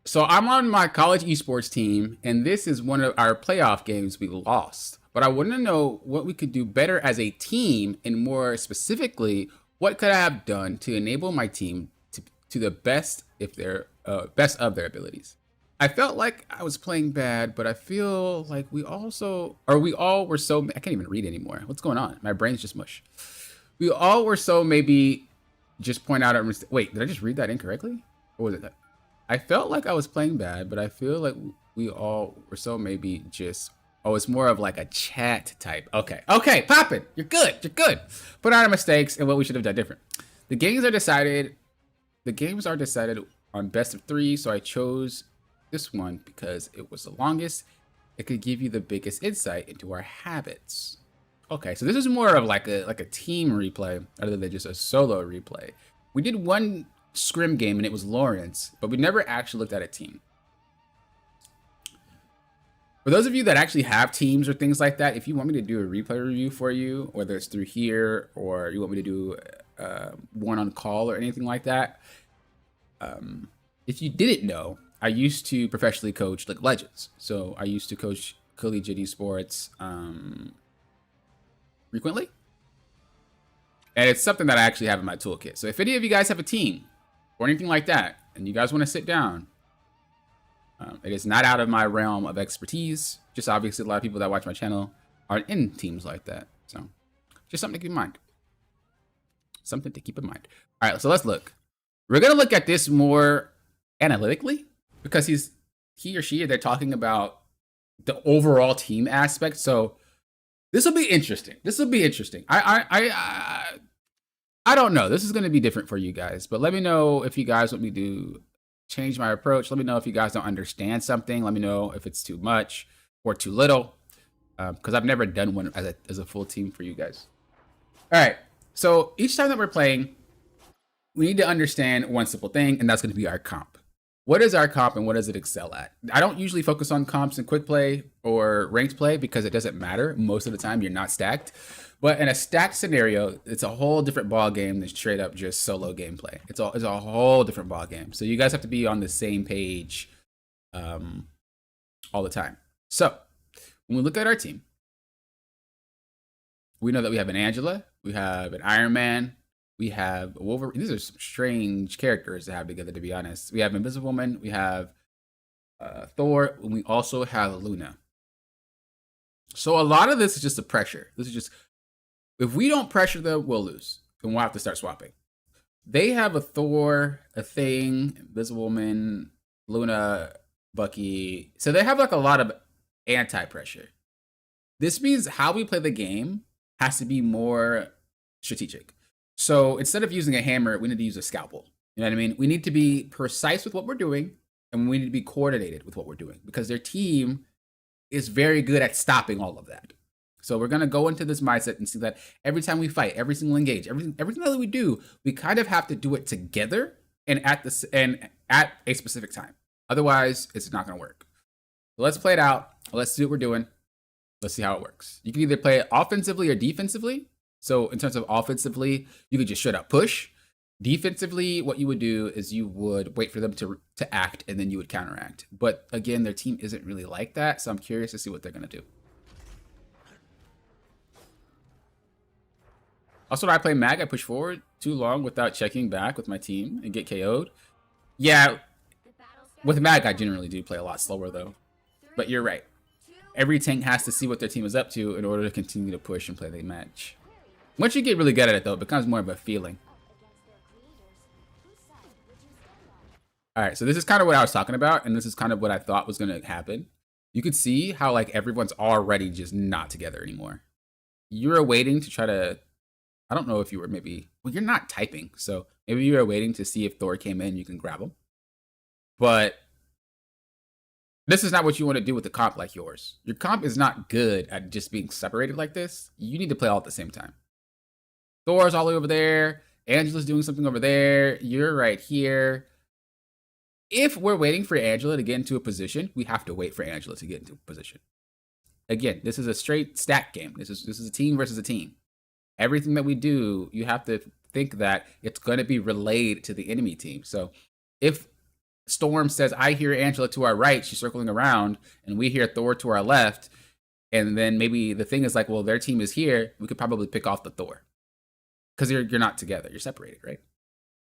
Speaker 1: So I'm on my college esports team, and this is one of our playoff games we lost. But I want to know what we could do better as a team, and more specifically, what could I have done to enable my team to the best best of their abilities. I felt like I was playing bad, but I feel like we all were so, I can't even read anymore. What's going on? My brain's just mush. We all were so maybe just point out a mistake. Wait, did I just read that incorrectly? Or was it that? I felt like I was playing bad, but I feel like we all were so maybe just, oh, it's more of like a chat type. Okay, pop it. You're good. Put out our mistakes and what we should have done different. The games are decided on best of 3, so I chose this one because it was the longest. It could give you the biggest insight into our habits. Okay, so this is more of like a team replay other than just a solo replay. We did one scrim game and it was Lawrence, but we never actually looked at a team. For those of you that actually have teams or things like that, if you want me to do a replay review for you, whether it's through here or you want me to do one on call or anything like that, if you didn't know, I used to professionally coach League of Legends. So I used to coach collegiate esports frequently. And it's something that I actually have in my toolkit. So if any of you guys have a team or anything like that, and you guys want to sit down, it is not out of my realm of expertise. Just obviously a lot of people that watch my channel aren't in teams like that. So just something to keep in mind. Something to keep in mind. All right, so let's look. We're going to look at this more analytically because he or she, they're talking about the overall team aspect. So this will be interesting. I don't know. This is going to be different for you guys, but let me know if you guys want me to change my approach. Let me know if you guys don't understand something. Let me know if it's too much or too little, because I've never done one as a full team for you guys. All right. So each time that we're playing, we need to understand one simple thing, and that's going to be our comp. What is our comp and what does it excel at? I don't usually focus on comps in quick play or ranked play because it doesn't matter. Most of the time, you're not stacked. But in a stacked scenario, it's a whole different ball game than straight up just solo gameplay. It's a whole different ball game. So you guys have to be on the same page all the time. So when we look at our team, we know that we have an Angela, we have an Iron Man, we have a Wolverine. These are some strange characters to have together, to be honest. We have Invisible Woman, we have Thor, and we also have Luna. So a lot of this is just the pressure. This is just, if we don't pressure them, we'll lose. And we'll have to start swapping. They have a Thor, a Thing, Invisible Woman, Luna, Bucky. So they have like a lot of anti-pressure. This means how we play the game has to be more strategic. So instead of using a hammer, we need to use a scalpel. You know what I mean? We need to be precise with what we're doing, and we need to be coordinated with what we're doing because their team is very good at stopping all of that. So we're gonna go into this mindset and see that every time we fight, every single engage, everything that we do, we kind of have to do it together and at a specific time. Otherwise, it's not gonna work. So let's play it out. Let's see what we're doing. Let's see how it works. You can either play it offensively or defensively. So in terms of offensively, you could just straight up push. Defensively, what you would do is you would wait for them to act and then you would counteract. But again, their team isn't really like that. So I'm curious to see what they're gonna do. Also, when I play Mag, I push forward too long without checking back with my team and get KO'd. Yeah, with Mag, I generally do play a lot slower though. But you're right. Every tank has to see what their team is up to in order to continue to push and play the match. Once you get really good at it though, it becomes more of a feeling. Alright, so this is kind of what I was talking about, and this is kind of what I thought was going to happen. You could see how like everyone's already just not together anymore. You were waiting to try to, I don't know if you were maybe, well, you're not typing, so maybe you were waiting to see if Thor came in, you can grab him. But this is not what you want to do with a comp like yours. Your comp is not good at just being separated like this. You need to play all at the same time. Thor's all over there. Angela's doing something over there. You're right here. If we're waiting for Angela to get into a position, we have to wait for Angela to get into a position. Again, this is a straight stack game. This is a team versus a team. Everything that we do, you have to think that it's going to be relayed to the enemy team. So if Storm says, I hear Angela to our right, she's circling around, and we hear Thor to our left, and then maybe the thing is like, well, their team is here, we could probably pick off the Thor. Because you're not together, you're separated, right?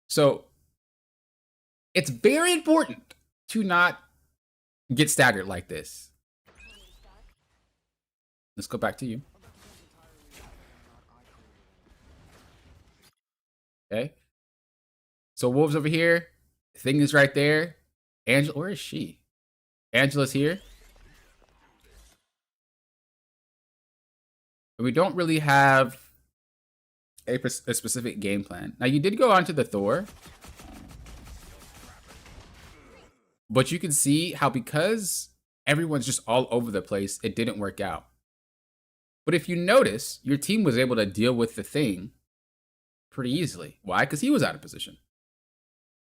Speaker 1: So it's very important to not get staggered like this. Let's go back to you. Okay. So Wolves over here. Thing is right there. Angela, where is she? Angela's here. And we don't really have a specific game plan. Now, you did go on to the Thor. But you can see how because everyone's just all over the place, it didn't work out. But if you notice, your team was able to deal with the Thing pretty easily. Why? Because he was out of position.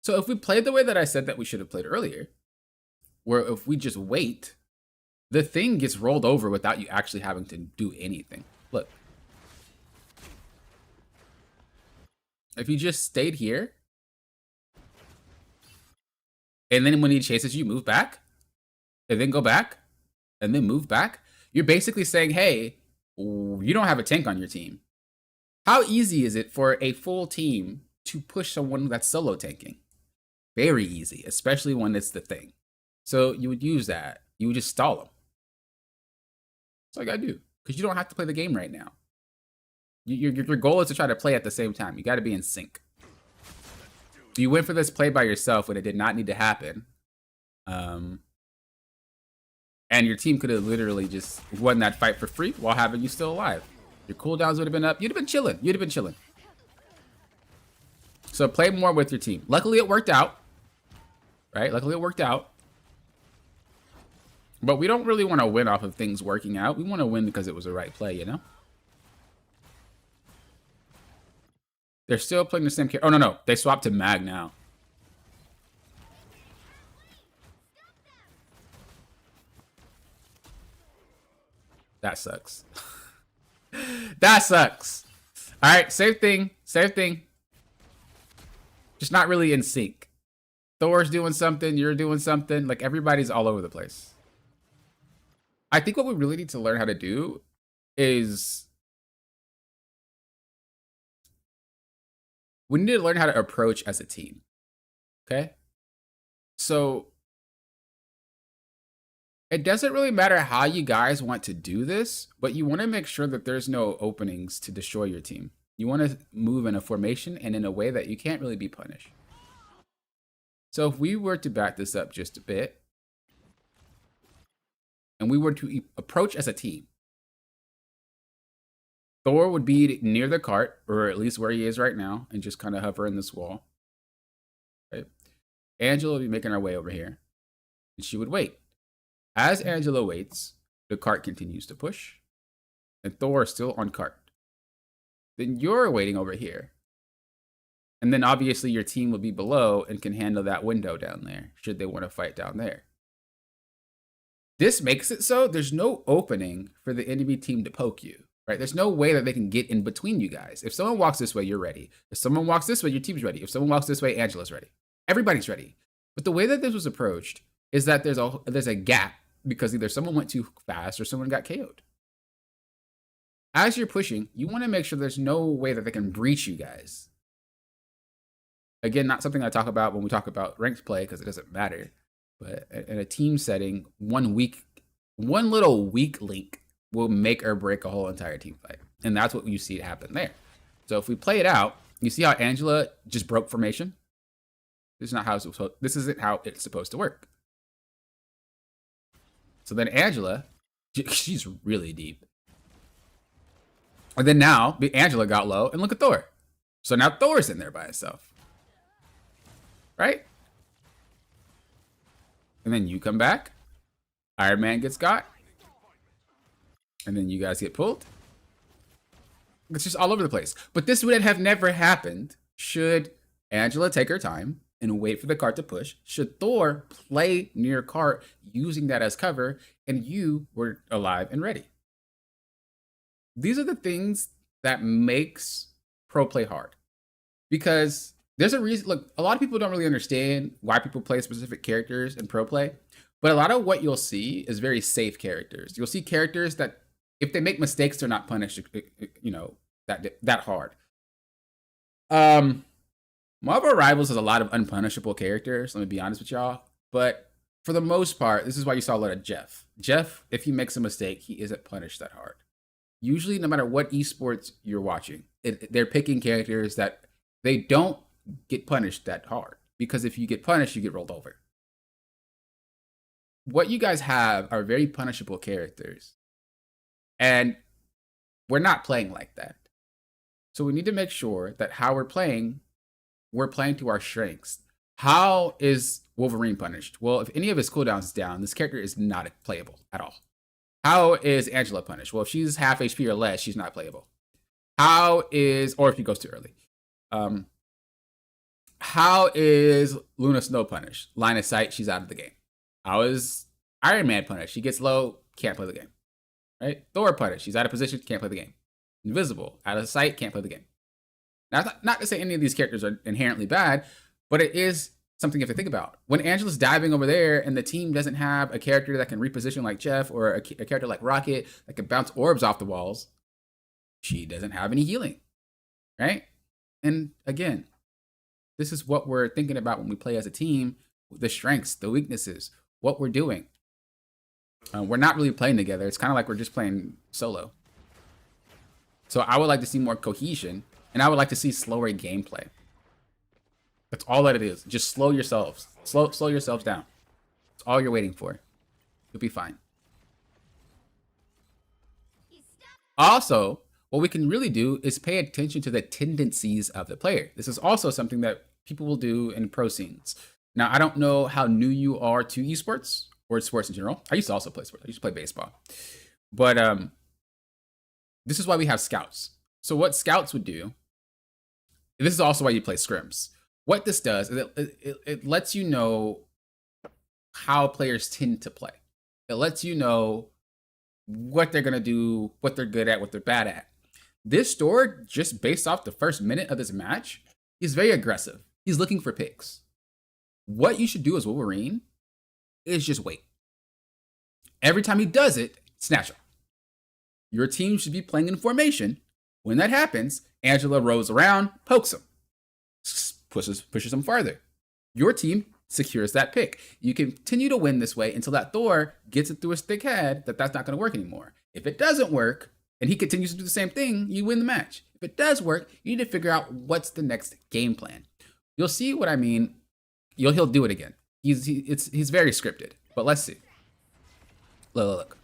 Speaker 1: So if we played the way that I said that we should have played earlier, where if we just wait, the Thing gets rolled over without you actually having to do anything. Look. If you just stayed here, and then when he chases you, move back, and then go back, and then move back, you're basically saying, hey, you don't have a tank on your team. How easy is it for a full team to push someone that's solo tanking? Very easy, especially when it's the Thing. So you would use that. You would just stall them. That's all you gotta do, because you don't have to play the game right now. Your goal is to try to play at the same time. You gotta be in sync. You went for this play by yourself when it did not need to happen. And your team could have literally just won that fight for free while having you still alive. Your cooldowns would have been up. You'd have been chilling. You'd have been chilling. So play more with your team. Luckily, it worked out. Right? Luckily, it worked out. But we don't really want to win off of things working out. We want to win because it was the right play, you know? They're still playing the same character. Oh, no. They swapped to Mag now. That sucks. That sucks. All right, same thing. Same thing. Just not really in sync. Thor's doing something. You're doing something. Like, everybody's all over the place. I think what we really need to learn how to do is we need to learn how to approach as a team. Okay? So it doesn't really matter how you guys want to do this, but you want to make sure that there's no openings to destroy your team. You want to move in a formation and in a way that you can't really be punished. So if we were to back this up just a bit, and we were to approach as a team, Thor would be near the cart, or at least where he is right now, and just kind of hover in this wall. Right? Angela would be making her way over here, and she would wait. As Angela waits, the cart continues to push, and Thor is still on cart. Then you're waiting over here. And then obviously your team will be below and can handle that window down there, should they want to fight down there. This makes it so there's no opening for the enemy team to poke you, right? There's no way that they can get in between you guys. If someone walks this way, you're ready. If someone walks this way, your team's ready. If someone walks this way, Angela's ready. Everybody's ready. But the way that this was approached is that there's a gap because either someone went too fast or someone got KO'd. As you're pushing, you want to make sure there's no way that they can breach you guys. Again, not something I talk about when we talk about ranked play because it doesn't matter. But in a team setting, one little weak link will make or break a whole entire team fight. And that's what you see happen there. So if we play it out, you see how Angela just broke formation? This isn't how it's supposed to work. So then Angela, she's really deep. And then now Angela got low, and look at Thor. So now Thor's in there by himself. Right? And then you come back. Iron Man gets got. And then you guys get pulled. It's just all over the place. But this would have never happened should Angela take her time and wait for the cart to push. Should Thor play near cart using that as cover and you were alive and ready. These are the things that makes pro play hard. Because there's a reason, look, a lot of people don't really understand why people play specific characters in pro play, but a lot of what you'll see is very safe characters. You'll see characters that if they make mistakes, they're not punished, you know, that hard. Marvel Rivals has a lot of unpunishable characters, let me be honest with y'all, but for the most part, this is why you saw a lot of Jeff. Jeff, if he makes a mistake, he isn't punished that hard. Usually, no matter what esports you're watching, they're picking characters that they don't get punished that hard. Because if you get punished, you get rolled over. What you guys have are very punishable characters. And we're not playing like that. So we need to make sure that how we're playing to our strengths. How is Wolverine punished? Well, if any of his cooldowns is down, this character is not playable at all. How is Angela punished? Well, if she's half HP or less, she's not playable. Or if she goes too early. How is Luna Snow punished? Line of sight, she's out of the game. How is Iron Man punished? She gets low, can't play the game. Right? Thor punished, she's out of position, can't play the game. Invisible, out of sight, can't play the game. Now, not to say any of these characters are inherently bad, but it is something you have to think about. When Angela's diving over there and the team doesn't have a character that can reposition like Jeff or a character like Rocket that can bounce orbs off the walls, she doesn't have any healing, right? And again, this is what we're thinking about when we play as a team, the strengths, the weaknesses, what we're doing. We're not really playing together. It's kind of like we're just playing solo. So I would like to see more cohesion, and I would like to see slower gameplay. That's all that it is. Just slow yourselves. Slow yourselves down. That's all you're waiting for. You'll be fine. Also, what we can really do is pay attention to the tendencies of the player. This is also something that people will do in pro scenes. Now, I don't know how new you are to esports or sports in general. I used to also play sports. I used to play baseball. But this is why we have scouts. So what scouts would do This is also why you play scrims. What this does is it lets you know how players tend to play. It lets you know what they're going to do, what they're good at, what they're bad at. This Thor, just based off the first minute of this match, he's very aggressive. He's looking for picks. What you should do as Wolverine is just wait. Every time he does it, snatch him. Your team should be playing in formation. When that happens, Angela rolls around, pokes him, pushes him farther. Your team secures that pick. You continue to win this way until that Thor gets it through his thick head that that's not going to work anymore. If it doesn't work, and he continues to do the same thing, you win the match. If it does work, you need to figure out what's the next game plan. You'll see what I mean. He'll do it again. He's very scripted, but let's see. Look.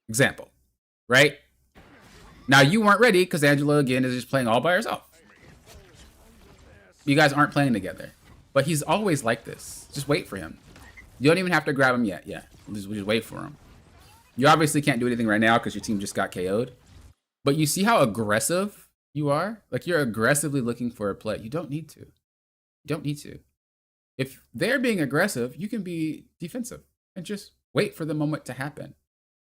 Speaker 1: Example, right? Now you weren't ready because Angela again is just playing all by herself. You guys aren't playing together, but he's always like this. Just wait for him. You don't even have to grab him yet. Yeah, just wait for him. You obviously can't do anything right now because your team just got KO'd. But you see how aggressive you are? Like you're aggressively looking for a play. You don't need to. You don't need to. If they're being aggressive, you can be defensive and just wait for the moment to happen.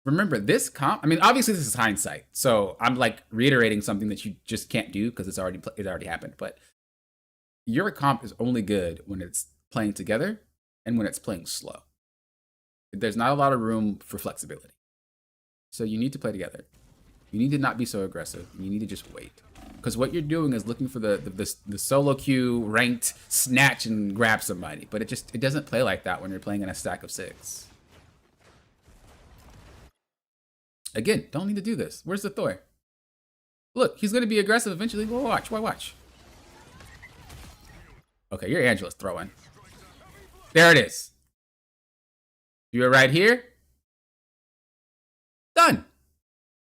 Speaker 1: Remember this comp, I mean, obviously this is hindsight. So I'm like reiterating something that you just can't do because it already happened. But your comp is only good when it's playing together and when it's playing slow. There's not a lot of room for flexibility. So you need to play together. You need to not be so aggressive. You need to just wait. Because what you're doing is looking for the solo queue, ranked, snatch, and grab somebody. But it doesn't play like that when you're playing in a stack of 6. Again, don't need to do this. Where's the Thor? Look, he's going to be aggressive eventually. Well, watch. Why watch? Okay, your Angela's throwing. There it is. You're right here. Done.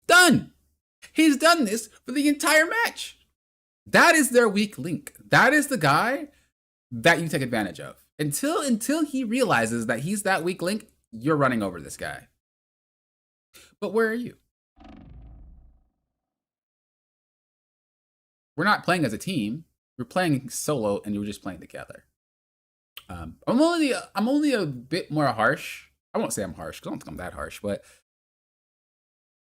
Speaker 1: Done. He's done this for the entire match. That is their weak link. That is the guy that you take advantage of. Until he realizes that he's that weak link, you're running over this guy. But where are you? We're not playing as a team. We're playing solo, and you're just playing together. I'm only a bit more harsh. I won't say I'm harsh because I don't think I'm that harsh, but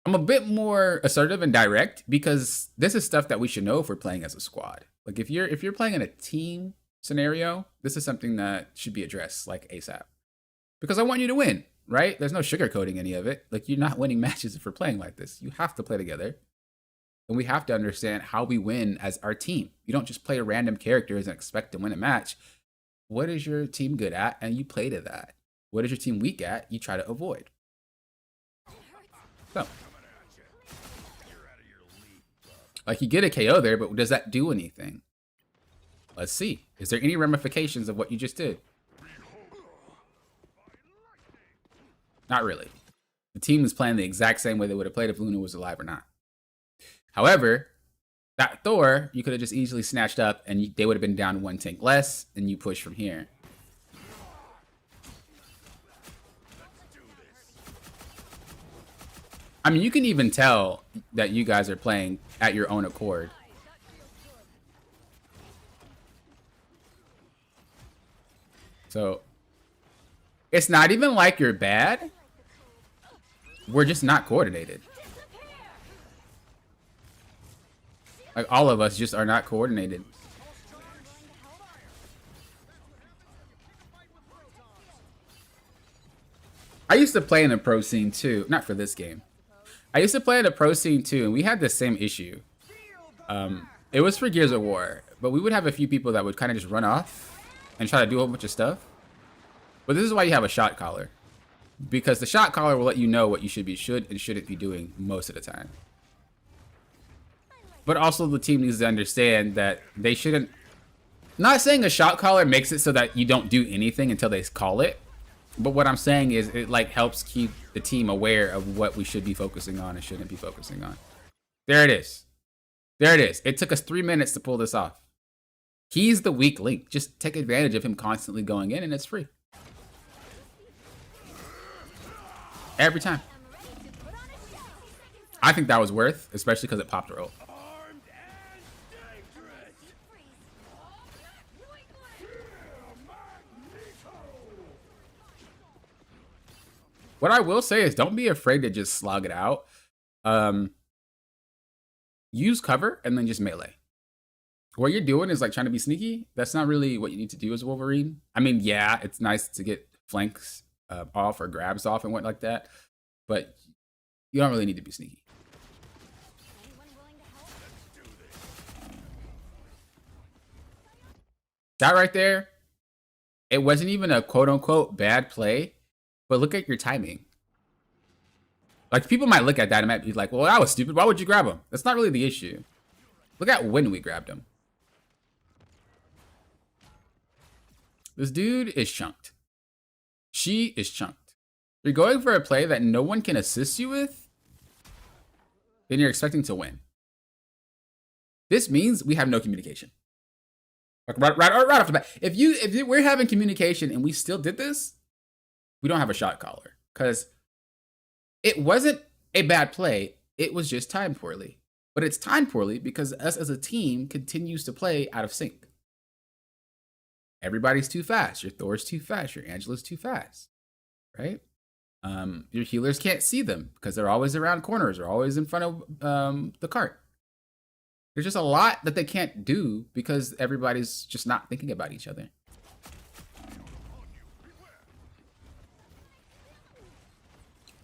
Speaker 1: I'm a bit more assertive and direct because this is stuff that we should know if we're playing as a squad. Like if you're playing in a team scenario, this is something that should be addressed like ASAP. Because I want you to win, right? There's no sugarcoating any of it. Like you're not winning matches if we're playing like this. You have to play together. And we have to understand how we win as our team. You don't just play random characters and expect to win a match. What is your team good at? And you play to that. What is your team weak at? You try to avoid. So, like you get a KO there, but does that do anything? Let's see. Is there any ramifications of what you just did? Not really. The team is playing the exact same way they would have played if Luna was alive or not. However, that Thor, you could have just easily snatched up and they would have been down 1 tank less, and you push from here. I mean, you can even tell that you guys are playing at your own accord. So, it's not even like you're bad. We're just not coordinated. Like, all of us just are not coordinated. I used to play in the pro scene too. Not for this game. I used to play in the pro scene too, and we had the same issue. It was for Gears of War, but we would have a few people that would kind of just run off and try to do a whole bunch of stuff. But this is why you have a shot caller. Because the shot caller will let you know what you should and shouldn't be doing most of the time. But also the team needs to understand that they shouldn't... Not saying a shot caller makes it so that you don't do anything until they call it. But what I'm saying is it like helps keep the team aware of what we should be focusing on and shouldn't be focusing on. There it is. There it is. It took us 3 minutes to pull this off. He's the weak link. Just take advantage of him constantly going in and it's free. Every time. I think that was worth, especially because it popped her ult. What I will say is don't be afraid to just slug it out. Use cover and then just melee. What you're doing is like trying to be sneaky. That's not really what you need to do as Wolverine. I mean, yeah, it's nice to get flanks off or grabs off and what like that, but you don't really need to be sneaky. That right there, it wasn't even a quote unquote bad play, but look at your timing. Like people might look at that and might be like, well, that was stupid. Why would you grab him? That's not really the issue. Look at when we grabbed him. This dude is chunked. She is chunked. You're going for a play that no one can assist you with, then you're expecting to win. This means we have no communication. Like right off the bat. If we're having communication and we still did this, we don't have a shot caller. Because it wasn't a bad play. It was just timed poorly. But it's timed poorly because us as a team continues to play out of sync. Everybody's too fast. Your Thor's too fast. Your Angela's too fast. Right? Your healers can't see them because they're always around corners or always in front of the cart. There's just a lot that they can't do because everybody's just not thinking about each other.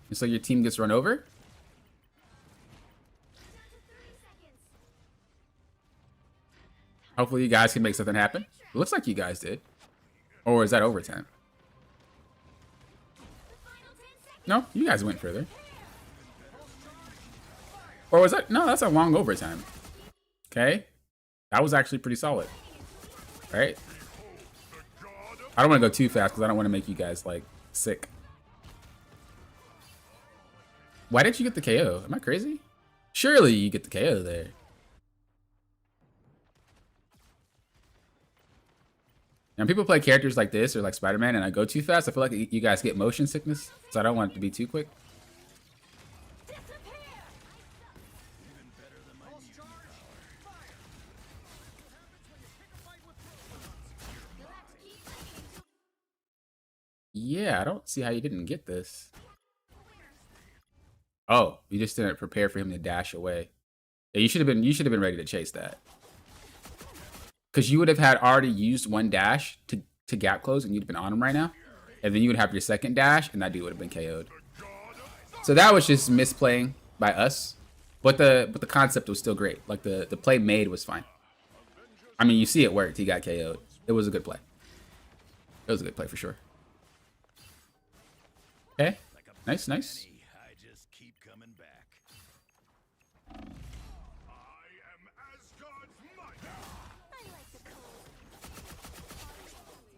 Speaker 1: And so your team gets run over. Hopefully you guys can make something happen. It looks like you guys did. Or is that overtime? No, you guys went further. Or was that? No, that's a long overtime. Okay. That was actually pretty solid. All right. I don't want to go too fast because I don't want to make you guys, like, sick. Why didn't you get the KO? Am I crazy? Surely you get the KO there. Now, people play characters like this or like Spider-Man and I go too fast, I feel like you guys get motion sickness, so I don't want it to be too quick. Yeah, I don't see how you didn't get this. Oh, you just didn't prepare for him to dash away. Yeah, you should have been ready to chase that. Because you would have had already used one dash to gap close and you'd have been on him right now. And then you would have your second dash and that dude would have been KO'd. So that was just misplaying by us. But the concept was still great. Like the play made was fine. I mean, you see it worked. He got KO'd. It was a good play. It was a good play for sure. Okay. Nice, nice.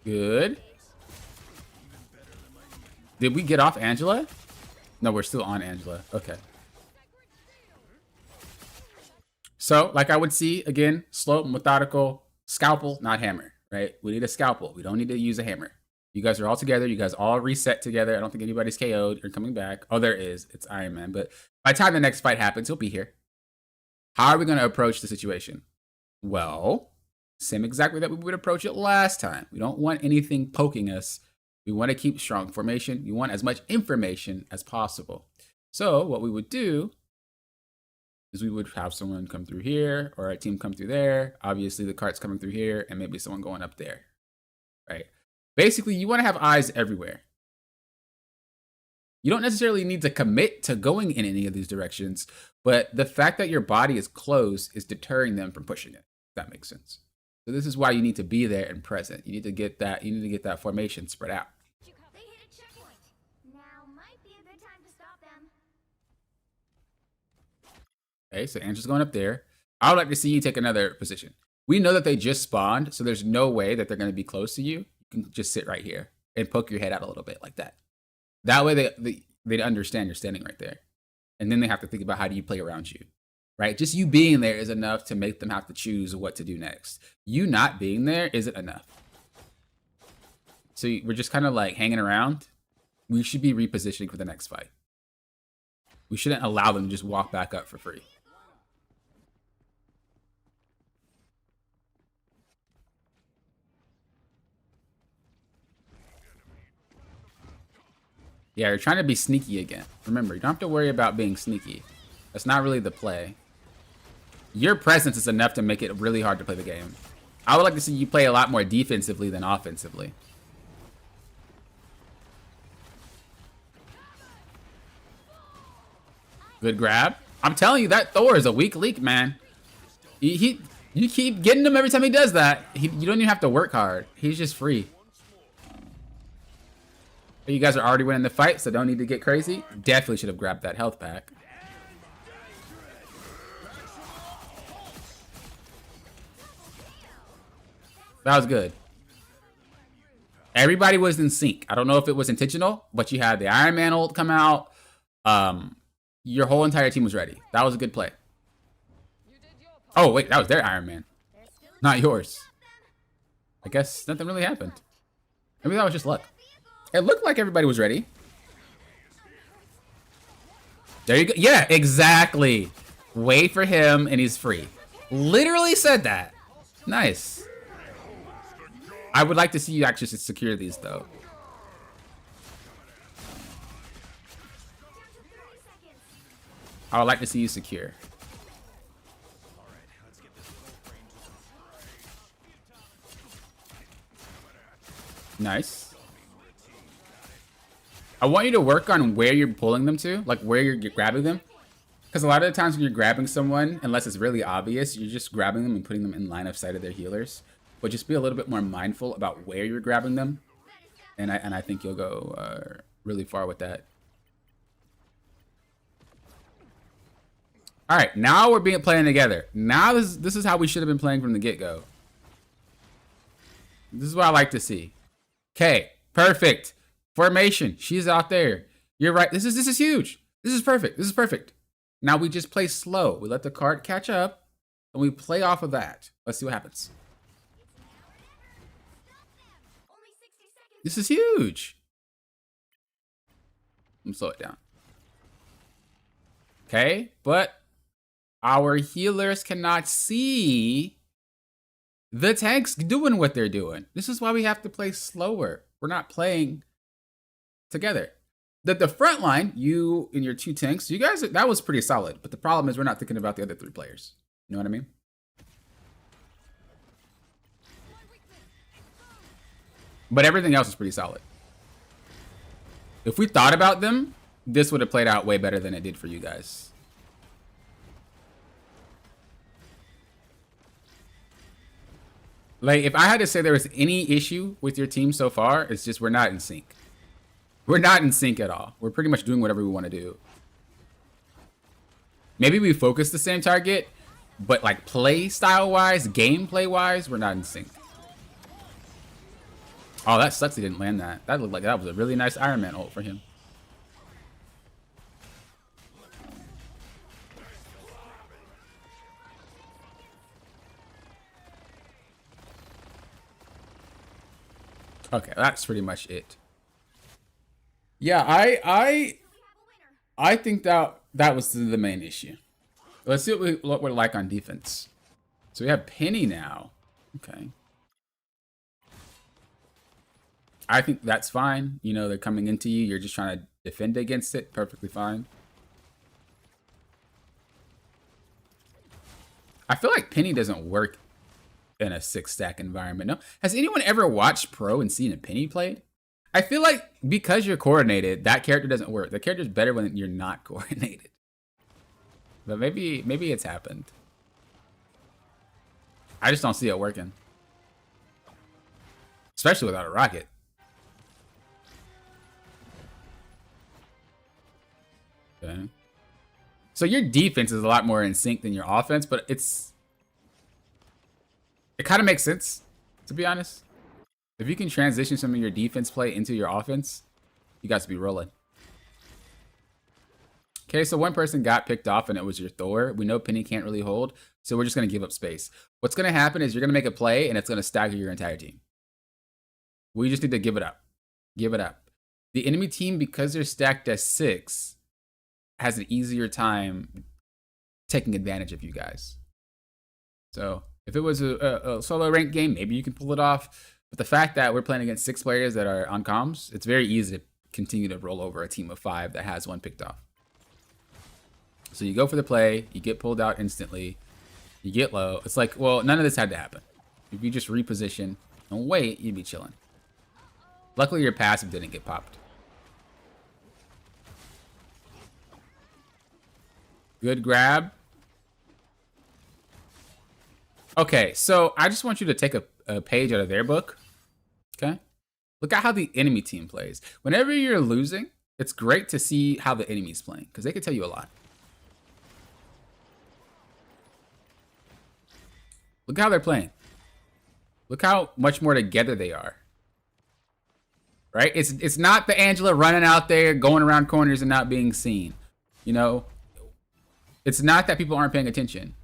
Speaker 1: Good. Did we get off Angela? No, we're still on Angela. Okay. So, like I would see, again, slow, methodical, scalpel, not hammer, right? We need a scalpel. We don't need to use a hammer. You guys are all together. You guys all reset together. I don't think anybody's KO'd or coming back. Oh, there is. It's Iron Man. But by the time the next fight happens, he'll be here. How are we going to approach the situation? Well, same exact way that we would approach it last time. We don't want anything poking us. We want to keep strong formation. We want as much information as possible. So what we would do is we would have someone come through here or a team come through there. Obviously, the cart's coming through here and maybe someone going up there, right? Basically, you want to have eyes everywhere. You don't necessarily need to commit to going in any of these directions, but the fact that your body is closed is deterring them from pushing it, if that makes sense. So this is why you need to be there and present. You need to get that formation spread out.
Speaker 2: They hit a checkpoint. Now might be a good time to stop them.
Speaker 1: Okay, so Angela's going up there. I would like to see you take another position. We know that they just spawned, so there's no way that they're going to be close to you. You can just sit right here and poke your head out a little bit like that. That way they understand you're standing right there. And then they have to think about how do you play around you, right? Just you being there is enough to make them have to choose what to do next. You not being there isn't enough. So we're just kind of like hanging around. We should be repositioning for the next fight. We shouldn't allow them to just walk back up for free. Yeah, you're trying to be sneaky again. Remember, you don't have to worry about being sneaky. That's not really the play. Your presence is enough to make it really hard to play the game. I would like to see you play a lot more defensively than offensively. Good grab. I'm telling you, that Thor is a weak link, man. You keep getting him every time he does that. You don't even have to work hard. He's just free. You guys are already winning the fight, so don't need to get crazy. Definitely should have grabbed that health pack. That was good. Everybody was in sync. I don't know if it was intentional, but you had the Iron Man ult come out. Your whole entire team was ready. That was a good play. Oh, wait, that was their Iron Man. Not yours. I guess nothing really happened. Maybe that was just luck. It looked like everybody was ready. There you go. Yeah, exactly. Wait for him and he's free. Literally said that. Nice. I would like to see you actually secure these, though. I would like to see you secure. Nice. I want you to work on where you're pulling them to, like where you're grabbing them. Because a lot of the times when you're grabbing someone, unless it's really obvious, you're just grabbing them and putting them in line of sight of their healers. But just be a little bit more mindful about where you're grabbing them. And I think you'll go really far with that. All right, now we're playing together. Now this is how we should have been playing from the get-go. This is what I like to see. Okay, perfect. Formation, she's out there. You're right. This is huge. This is perfect. This is perfect. Now we just play slow. We let the card catch up, and we play off of that. Let's see what happens. This is huge. Let me slow it down. Okay, but our healers cannot see the tanks doing what they're doing. This is why we have to play slower. We're not playing together. The front line, you and your two tanks, you guys, that was pretty solid. But the problem is we're not thinking about the other three players. You know what I mean? But everything else is pretty solid. If we thought about them, this would have played out way better than it did for you guys. Like, if I had to say there was any issue with your team so far, it's just we're not in sync. We're not in sync at all. We're pretty much doing whatever we want to do. Maybe we focus the same target, but like play style wise, gameplay wise, we're not in sync. Oh, that sucks he didn't land that. That looked like that was a really nice Iron Man ult for him. Okay, that's pretty much it. Yeah, I think that was the main issue. Let's see what we're like on defense. So we have Penny now. Okay. I think that's fine. You know, they're coming into you. You're just trying to defend against it. Perfectly fine. I feel like Penny doesn't work in a 6-stack environment. No, has anyone ever watched Pro and seen a Penny played? I feel like because you're coordinated, that character doesn't work. The character's better when you're not coordinated. But maybe it's happened. I just don't see it working. Especially without a rocket. Okay. So your defense is a lot more in sync than your offense, but it kind of makes sense, to be honest. If you can transition some of your defense play into your offense, you guys be rolling. Okay, so one person got picked off and it was your Thor. We know Penny can't really hold, so we're just going to give up space. What's going to happen is you're going to make a play and it's going to stagger your entire team. We just need to give it up. Give it up. The enemy team, because they're stacked as 6, has an easier time taking advantage of you guys. So if it was a solo ranked game, maybe you can pull it off. But the fact that we're playing against 6 players that are on comms, it's very easy to continue to roll over a team of 5 that has one picked off. So you go for the play, you get pulled out instantly, you get low. It's like, well, none of this had to happen. If you just reposition and wait, you'd be chilling. Luckily, your passive didn't get popped. Good grab. Okay, so I just want you to take a page out of their book. Okay? Look at how the enemy team plays. Whenever you're losing, it's great to see how the enemy's playing, because they can tell you a lot. Look how they're playing. Look how much more together they are. Right? It's not the Angela running out there, going around corners and not being seen. You know? It's not that people aren't paying attention.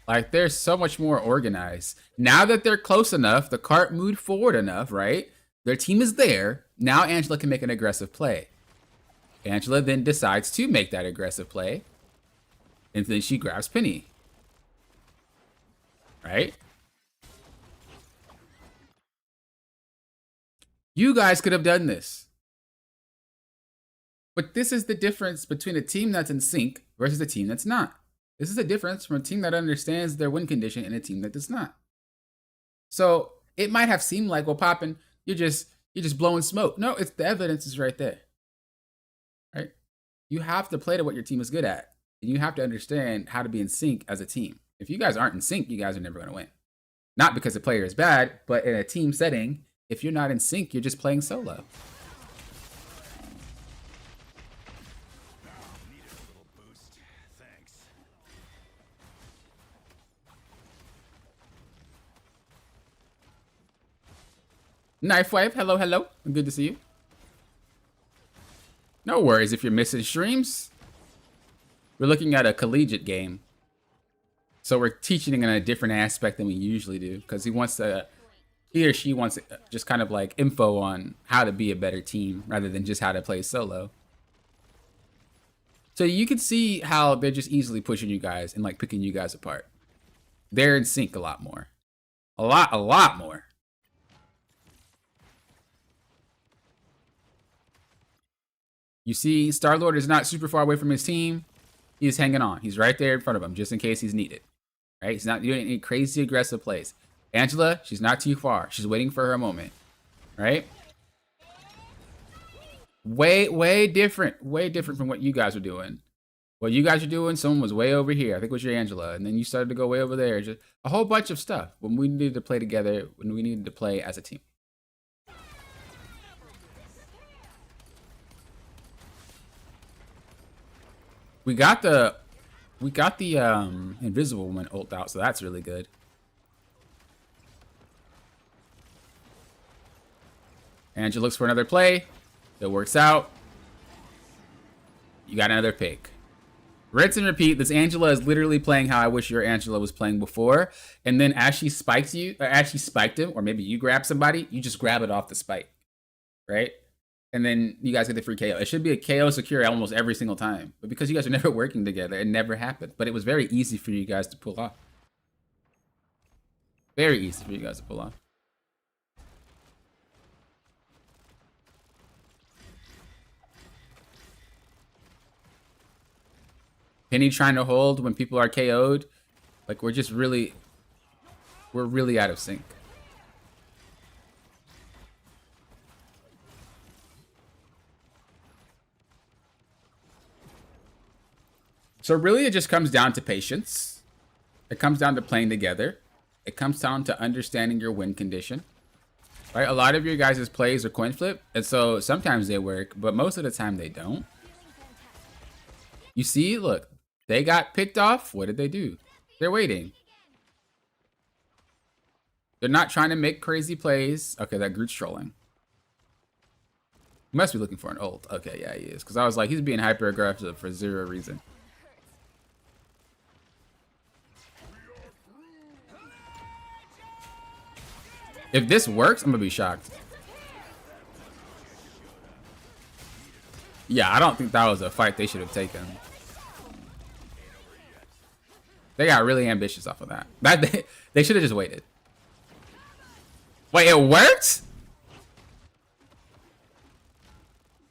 Speaker 1: Like, they're so much more organized. Now that they're close enough, the cart moved forward enough, right? Their team is there. Now Angela can make an aggressive play. Angela then decides to make that aggressive play. And then she grabs Penny. Right? You guys could have done this. But this is the difference between a team that's in sync versus a team that's not. This is the difference from a team that understands their win condition and a team that does not. So it might have seemed like, well, Poppin, you're just blowing smoke. No, it's the evidence is right there. Right? You have to play to what your team is good at. And you have to understand how to be in sync as a team. If you guys aren't in sync, you guys are never going to win. Not because the player is bad, but in a team setting, if you're not in sync, you're just playing solo. Knife Wife, hello, hello. Good to see you. No worries if you're missing streams. We're looking at a collegiate game. So we're teaching in a different aspect than we usually do. Because he or she wants just kind of like info on how to be a better team rather than just how to play solo. So you can see how they're just easily pushing you guys and like picking you guys apart. They're in sync a lot more. A lot more. You see, Star-Lord is not super far away from his team. He's hanging on. He's right there in front of him, just in case he's needed. Right? He's not doing any crazy aggressive plays. Angela, she's not too far. She's waiting for her moment. Right? Way different. Way different from what you guys are doing. What you guys are doing, someone was way over here. I think it was your Angela. And then you started to go way over there. Just a whole bunch of stuff. When we needed to play together, when we needed to play as a team. We got the Invisible Woman ult out, so that's really good. Angela looks for another play. It works out. You got another pick. Rinse and repeat. This Angela is literally playing how I wish your Angela was playing before. And then as she spikes you, or as she spiked him, or maybe you grab somebody, you just grab it off the spike. Right? And then you guys get the free KO. It should be a KO secure almost every single time. But because you guys are never working together, it never happened. But it was very easy for you guys to pull off. Very easy for you guys to pull off. Penny trying to hold when people are KO'd. Like, we're really out of sync. So really, it just comes down to patience. It comes down to playing together. It comes down to understanding your win condition. Right? A lot of your guys' plays are coin flip, and so sometimes they work, but most of the time they don't. You see, look, they got picked off. What did they do? They're waiting. They're not trying to make crazy plays. Okay, that Groot's trolling. He must be looking for an ult. Okay, yeah, he is. Because I was like, he's being hyper aggressive for zero reason. If this works, I'm gonna be shocked. Yeah, I don't think that was a fight they should have taken. They got really ambitious off of that. They should have just waited. Wait, it worked?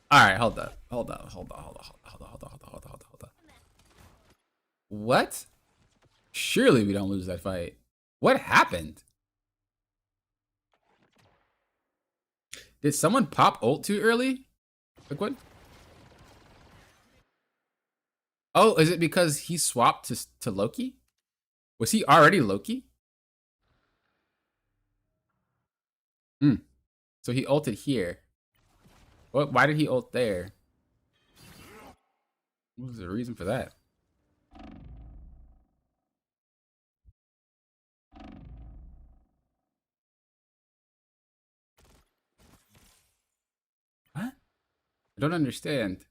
Speaker 1: All right, hold up. What? Surely we don't lose that fight. What happened? Did someone pop ult too early? Like what? Oh, is it because he swapped to Loki? Was he already Loki? So he ulted here. What? Why did he ult there? What was the reason for that? What? I don't understand.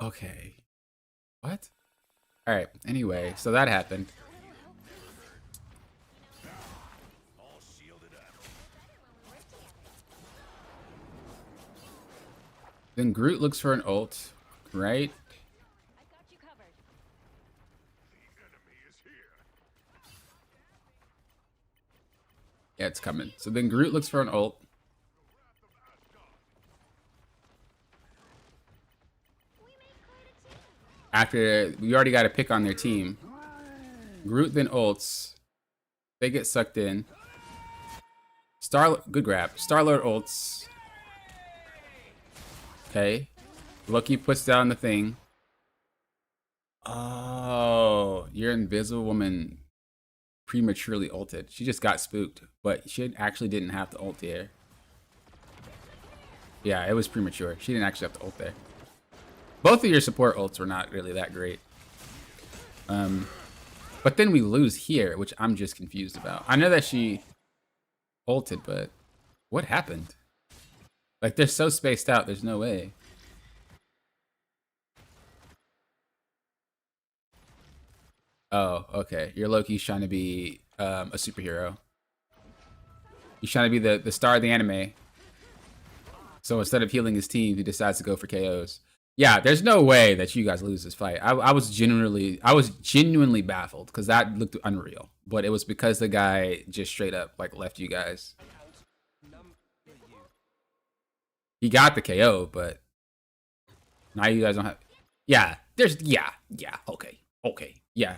Speaker 1: Okay. What? All right. Anyway, so that happened. Then Groot looks for an ult, right? Yeah, it's coming. So then Groot looks for an ult. After we already got a pick on their team. Groot then ults. They get sucked in. Good grab. Star-Lord ults. Okay. Loki puts down the thing. Oh, your Invisible Woman prematurely ulted. She just got spooked, but she actually didn't have to ult there. Yeah, it was premature. She didn't actually have to ult there. Both of your support ults were not really that great. But then we lose here, which I'm just confused about. I know that she ulted, but what happened? Like, they're so spaced out, there's no way. Oh, okay. Your Loki's trying to be a superhero. He's trying to be the star of the anime. So instead of healing his team, he decides to go for KOs. Yeah, there's no way that you guys lose this fight. I was genuinely baffled because that looked unreal. But it was because the guy just straight up like left you guys. He got the KO, but now you guys don't have. Yeah, okay, yeah.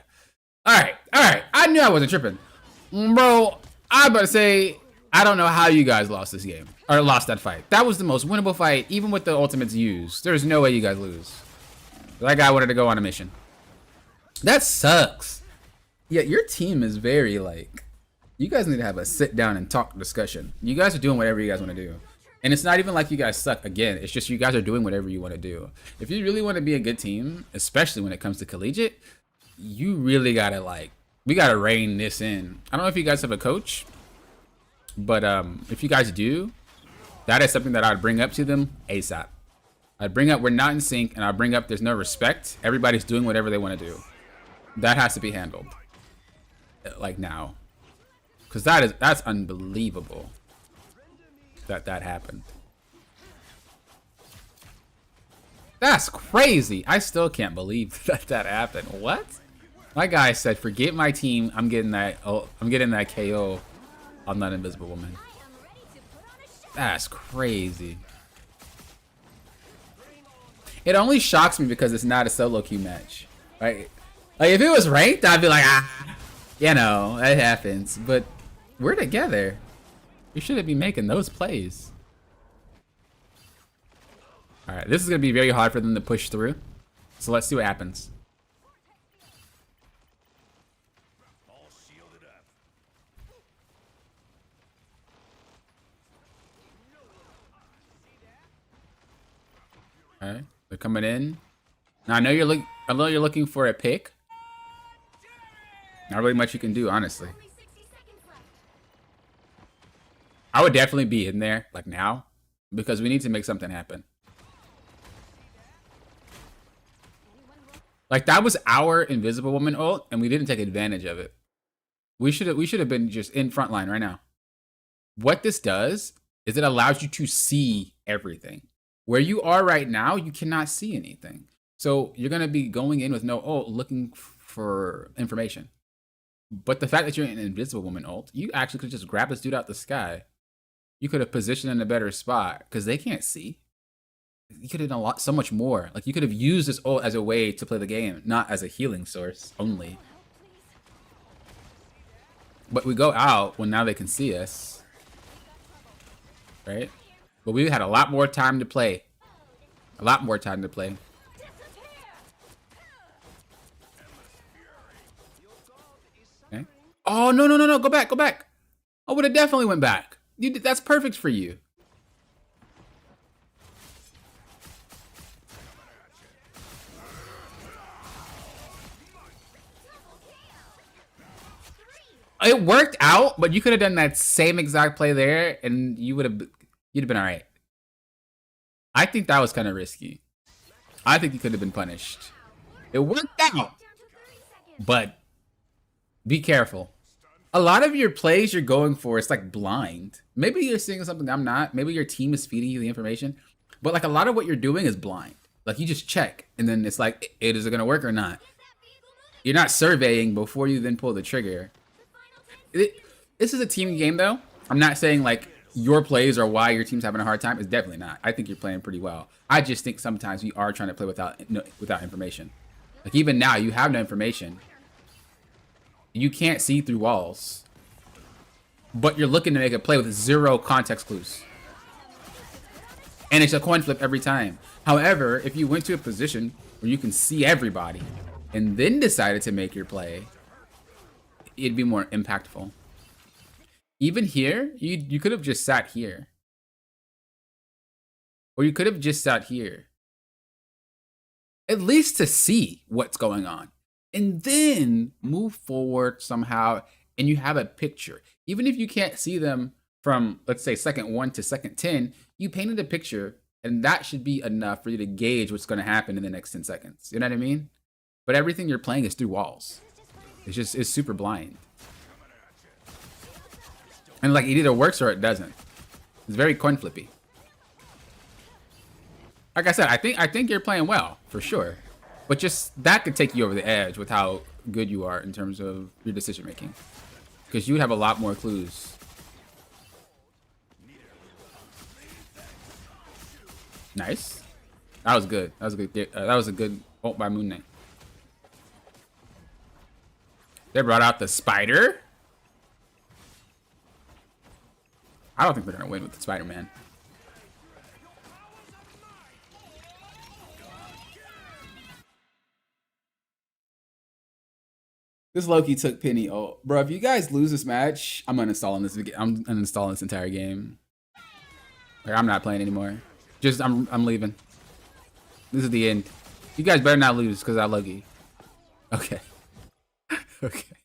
Speaker 1: All right. I knew I wasn't tripping, bro. I'm about to say I don't know how you guys lost this game or lost that fight. That was the most winnable fight, even with the ultimates used. There's no way you guys lose. That guy wanted to go on a mission. That sucks. Yeah, your team is very like. You guys need to have a sit down and talk discussion. You guys are doing whatever you guys want to do. And it's not even like you guys suck again. It's just you guys are doing whatever you want to do. If you really want to be a good team, especially when it comes to collegiate, you really gotta we gotta rein this in. I don't know if you guys have a coach, but if you guys do, that is something that I'd bring up to them ASAP. I'd bring up we're not in sync, and I'd bring up there's no respect. Everybody's doing whatever they want to do. That has to be handled, like now, because that's unbelievable. That happened. That's crazy. I still can't believe that happened. What? My guy said, "Forget my team. I'm getting that. Oh, I'm getting that KO on that Invisible Woman." That's crazy. It only shocks me because it's not a solo queue match, right? Like if it was ranked, I'd be like, you know, it happens. But we're together. We shouldn't be making those plays. All right, this is gonna be very hard for them to push through. So let's see what happens. Okay, they're coming in. Now I know you're looking for a pick. Not really much you can do, honestly. I would definitely be in there, like now, because we need to make something happen. Like that was our Invisible Woman ult, and we didn't take advantage of it. We should have been just in front line right now. What this does is it allows you to see everything. Where you are right now, you cannot see anything. So you're going to be going in with no ult looking for information. But the fact that you're an invisible woman ult, you actually could just grab this dude out the sky. You could have positioned in a better spot because they can't see. You could have done so much more. Like, you could have used this ult as a way to play the game, not as a healing source only. But we go out when now they can see us. Right? But we had a lot more time to play. A lot more time to play. Okay. Oh, no, no, no, no. Go back, go back. I would have definitely went back. That's perfect for you. It worked out, but you could have done that same exact play there, and you'd have been all right. I think that was kind of risky. I think you could have been punished. It worked out, but be careful. A lot of your plays you're going for, it's like blind. Maybe you're seeing something I'm not. Maybe your team is feeding you the information, but like a lot of what you're doing is blind. Like, you just check, and then it's like, is it gonna work or not? You're not surveying before you then pull the trigger. This is a team game, though. I'm not saying like your plays are why your team's having a hard time. It's definitely not. I think you're playing pretty well. I just think sometimes we are trying to play without information. Like, even now, you have no information. You can't see through walls, but you're looking to make a play with 0 context clues, and it's a coin flip every time. However, if you went to a position where you can see everybody and then decided to make your play, it'd be more impactful. Even here, you could have just sat here. Or you could have just sat here. At least to see what's going on. And then move forward somehow, and you have a picture. Even if you can't see them from, let's say, second 1 to second 10, you painted a picture, and that should be enough for you to gauge what's going to happen in the next 10 seconds. You know what I mean? But everything you're playing is through walls. It's super blind. And like, it either works or it doesn't. It's very coin flippy. Like I said, I think you're playing well, for sure. But just that could take you over the edge with how good you are in terms of your decision making. Because you would have a lot more clues. Nice. That was good. That was a good ult by Moon Knight. They brought out the spider. I don't think they're gonna win with the Spider-Man. This Loki took Penny. Oh, bro, if you guys lose this match, I'm uninstalling this. I'm uninstalling this entire game. Like, I'm not playing anymore. Just I'm leaving. This is the end. You guys better not lose because I Loki. Okay. Okay.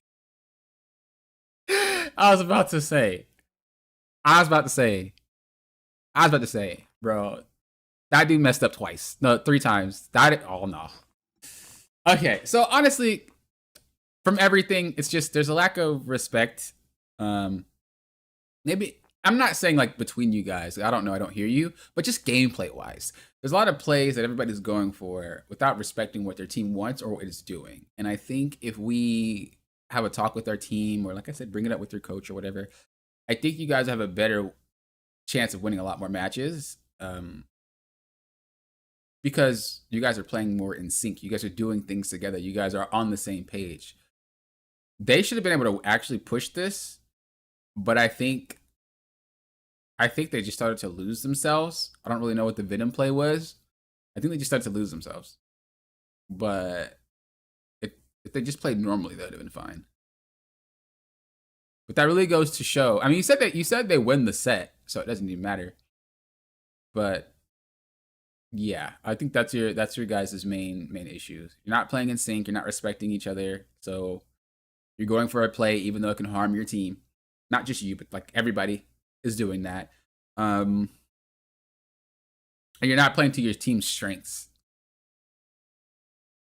Speaker 1: I was about to say, bro, that dude messed up twice. No, 3 times. Oh no. Okay, so honestly, from everything, it's just there's a lack of respect. Maybe I'm not saying like between you guys. I don't know. I don't hear you. But just gameplay wise, there's a lot of plays that everybody's going for without respecting what their team wants or what it's doing. And I think if we have a talk with our team, or like I said, bring it up with your coach or whatever, I think you guys have a better chance of winning a lot more matches. Because you guys are playing more in sync. You guys are doing things together. You guys are on the same page. They should have been able to actually push this, but I think they just started to lose themselves. I don't really know what the Venom play was. I think they just started to lose themselves. But if they just played normally, that would have been fine. But that really goes to show. I mean, you said they win the set, so it doesn't even matter. But yeah, I think that's your guys' main issues. You're not playing in sync. You're not respecting each other. So you're going for a play, even though it can harm your team. Not just you, but like everybody is doing that. And you're not playing to your team's strengths.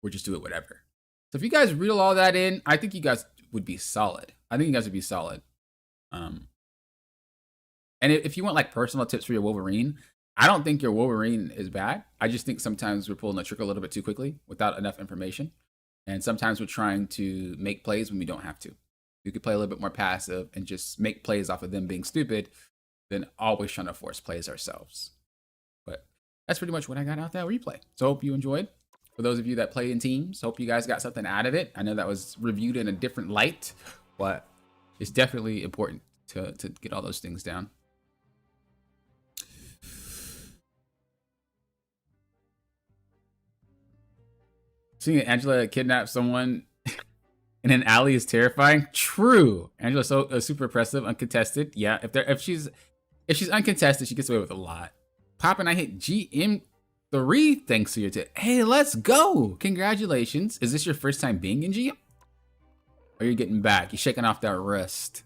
Speaker 1: Or just do it whatever. So if you guys reel all that in, I think you guys would be solid. And if you want like personal tips for your Wolverine, I don't think your Wolverine is bad. I just think sometimes we're pulling the trigger a little bit too quickly without enough information. And sometimes we're trying to make plays when we don't have to. We could play a little bit more passive and just make plays off of them being stupid than always trying to force plays ourselves. But that's pretty much what I got out that replay. So hope you enjoyed. For those of you that play in teams, hope you guys got something out of it. I know that was reviewed in a different light, but it's definitely important to get all those things down. Seeing Angela kidnap someone in an alley is terrifying. True. Angela's so super impressive, uncontested. Yeah, if she's uncontested, she gets away with a lot. Pop and I hit GM3 thanks to your tip. Hey, let's go! Congratulations. Is this your first time being in GM? Or you're getting back? You're shaking off that rust.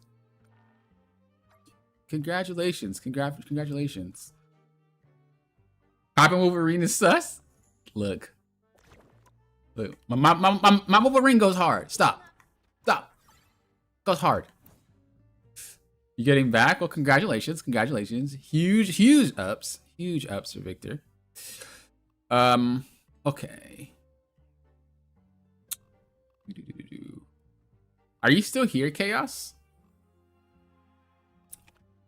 Speaker 1: Congratulations. Congratulations. Pop and Wolverine is sus? Look, my Wolverine goes hard. Stop. Goes hard. You're getting back? Well, congratulations. Huge ups for Victor. Okay. Are you still here, Chaos?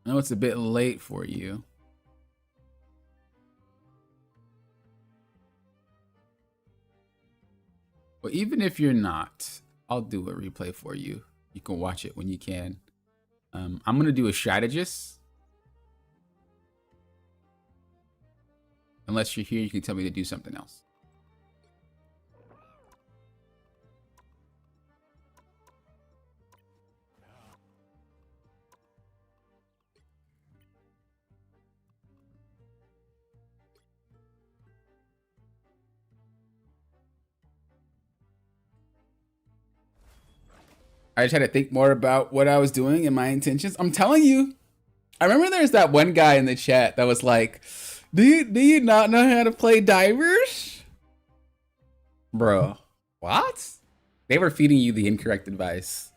Speaker 1: I know it's a bit late for you. Well, even if you're not, I'll do a replay for you. You can watch it when you can. I'm going to do a strategist. Unless you're here, you can tell me to do something else. I just had to think more about what I was doing and my intentions. I'm telling you. I remember there's that one guy in the chat that was like, do you not know how to play divers? Bro, what? They were feeding you the incorrect advice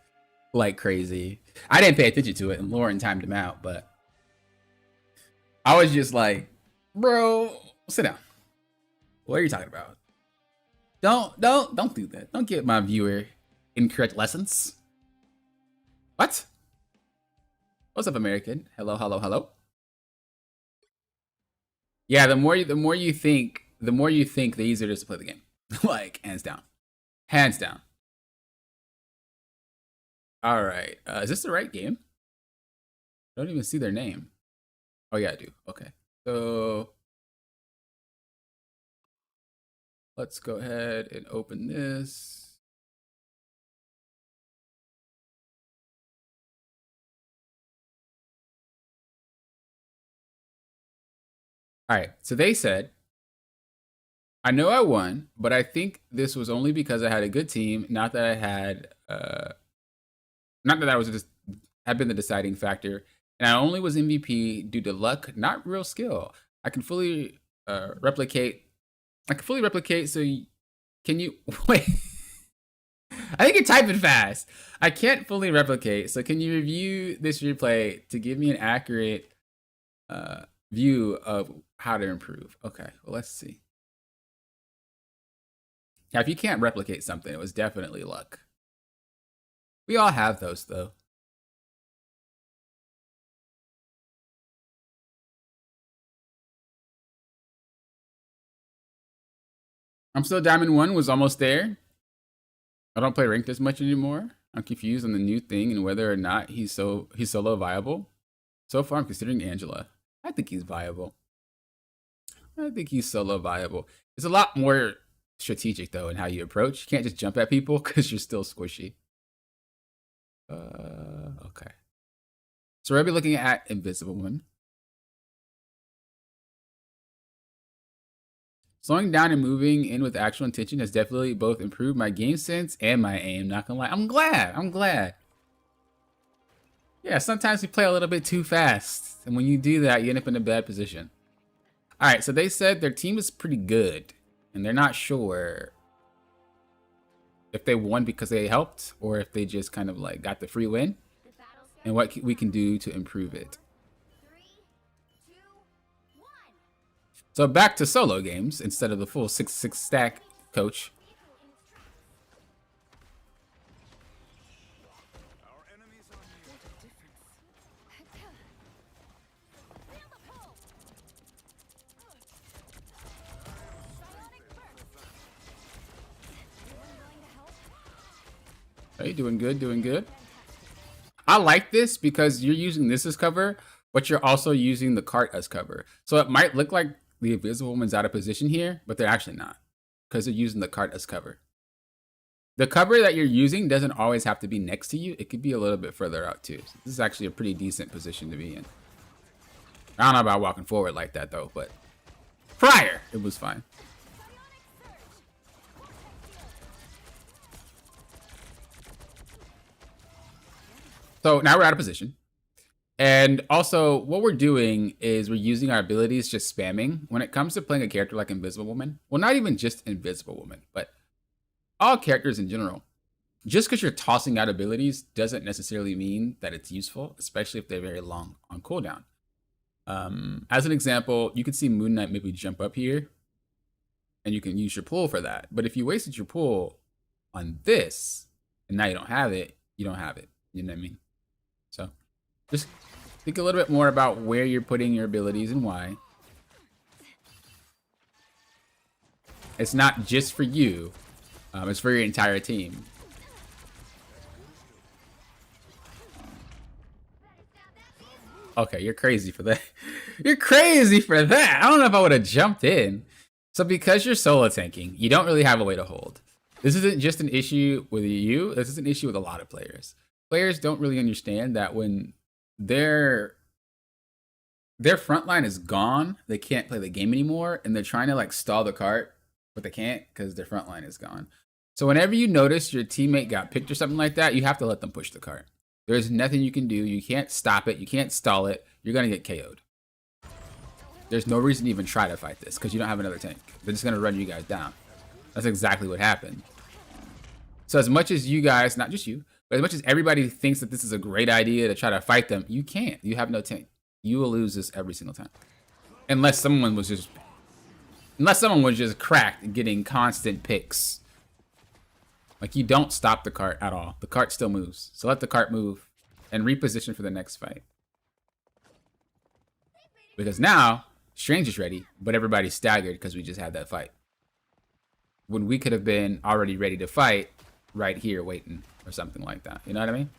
Speaker 1: like crazy. I didn't pay attention to it, and Lauren timed him out, but I was just like, bro, sit down. What are you talking about? Don't do that. Don't give my viewer incorrect lessons. What? What's up, American? Hello. Yeah, the more you think, the easier it is to play the game. Like, hands down. All right. Is this the right game? I don't even see their name. Oh yeah, I do. Okay. So let's go ahead and open this. All right, so they said, I know I won, but I think this was only because I had a good team, not that I had, not that I was just had been the deciding factor, and I only was MVP due to luck, not real skill. I can fully replicate. So can you wait? I think you're typing fast. I can't fully replicate. So can you review this replay to give me an accurate view of how to improve? Okay, well, let's see. Yeah, if you can't replicate something, it was definitely luck. We all have those, though. I'm still Diamond 1, was almost there. I don't play ranked as much anymore. I'm confused on the new thing and whether or not he's solo viable. So far, I'm considering Angela. I think he's viable. I think he's solo viable. It's a lot more strategic, though, in how you approach. You can't just jump at people because you're still squishy. Okay. So we'll be looking at Invisible One. Slowing down and moving in with actual intention has definitely both improved my game sense and my aim, not gonna lie. I'm glad. Yeah, sometimes we play a little bit too fast. And when you do that, you end up in a bad position. All right, so they said their team is pretty good. And they're not sure if they won because they helped or if they just kind of like got the free win. And what we can do to improve it.
Speaker 2: 3, 2, 1.
Speaker 1: So back to solo games instead of the full 6-6 stack, coach. Hey, doing good, doing good. I like this because you're using this as cover, but you're also using the cart as cover. So it might look like the Invisible Woman's out of position here, but they're actually not because they're using the cart as cover. The cover that you're using doesn't always have to be next to you. It could be a little bit further out too. So this is actually a pretty decent position to be in. I don't know about walking forward like that though, but prior, it was fine. So now we're out of position. And also, what we're doing is we're using our abilities just spamming. When it comes to playing a character like Invisible Woman, well, not even just Invisible Woman, but all characters in general. Just because you're tossing out abilities doesn't necessarily mean that it's useful, especially if they're very long on cooldown. As an example, you can see Moon Knight maybe jump up here, and you can use your pull for that. But if you wasted your pull on this, and now you don't have it, you don't have it. You know what I mean? So just think a little bit more about where you're putting your abilities and why. It's not just for you. It's for your entire team. Okay, you're crazy for that. You're crazy for that. I don't know if I would have jumped in. So because you're solo tanking, you don't really have a way to hold. This isn't just an issue with you. This is an issue with a lot of players. Players don't really understand that when their front line is gone, they can't play the game anymore, and they're trying to like stall the cart, but they can't because their front line is gone. So whenever you notice your teammate got picked or something like that, you have to let them push the cart. There's nothing you can do. You can't stop it. You can't stall it. You're going to get KO'd. There's no reason to even try to fight this because you don't have another tank. They're just going to run you guys down. That's exactly what happened. So as much as you guys, not just you, but as much as everybody thinks that this is a great idea to try to fight them, you can't. You have no tank. You will lose this every single time. Unless someone was just cracked and getting constant picks. Like, you don't stop the cart at all. The cart still moves. So let the cart move and reposition for the next fight. Because now, Strange is ready, but everybody's staggered because we just had that fight. When we could have been already ready to fight right here waiting or something like that. You know what I mean?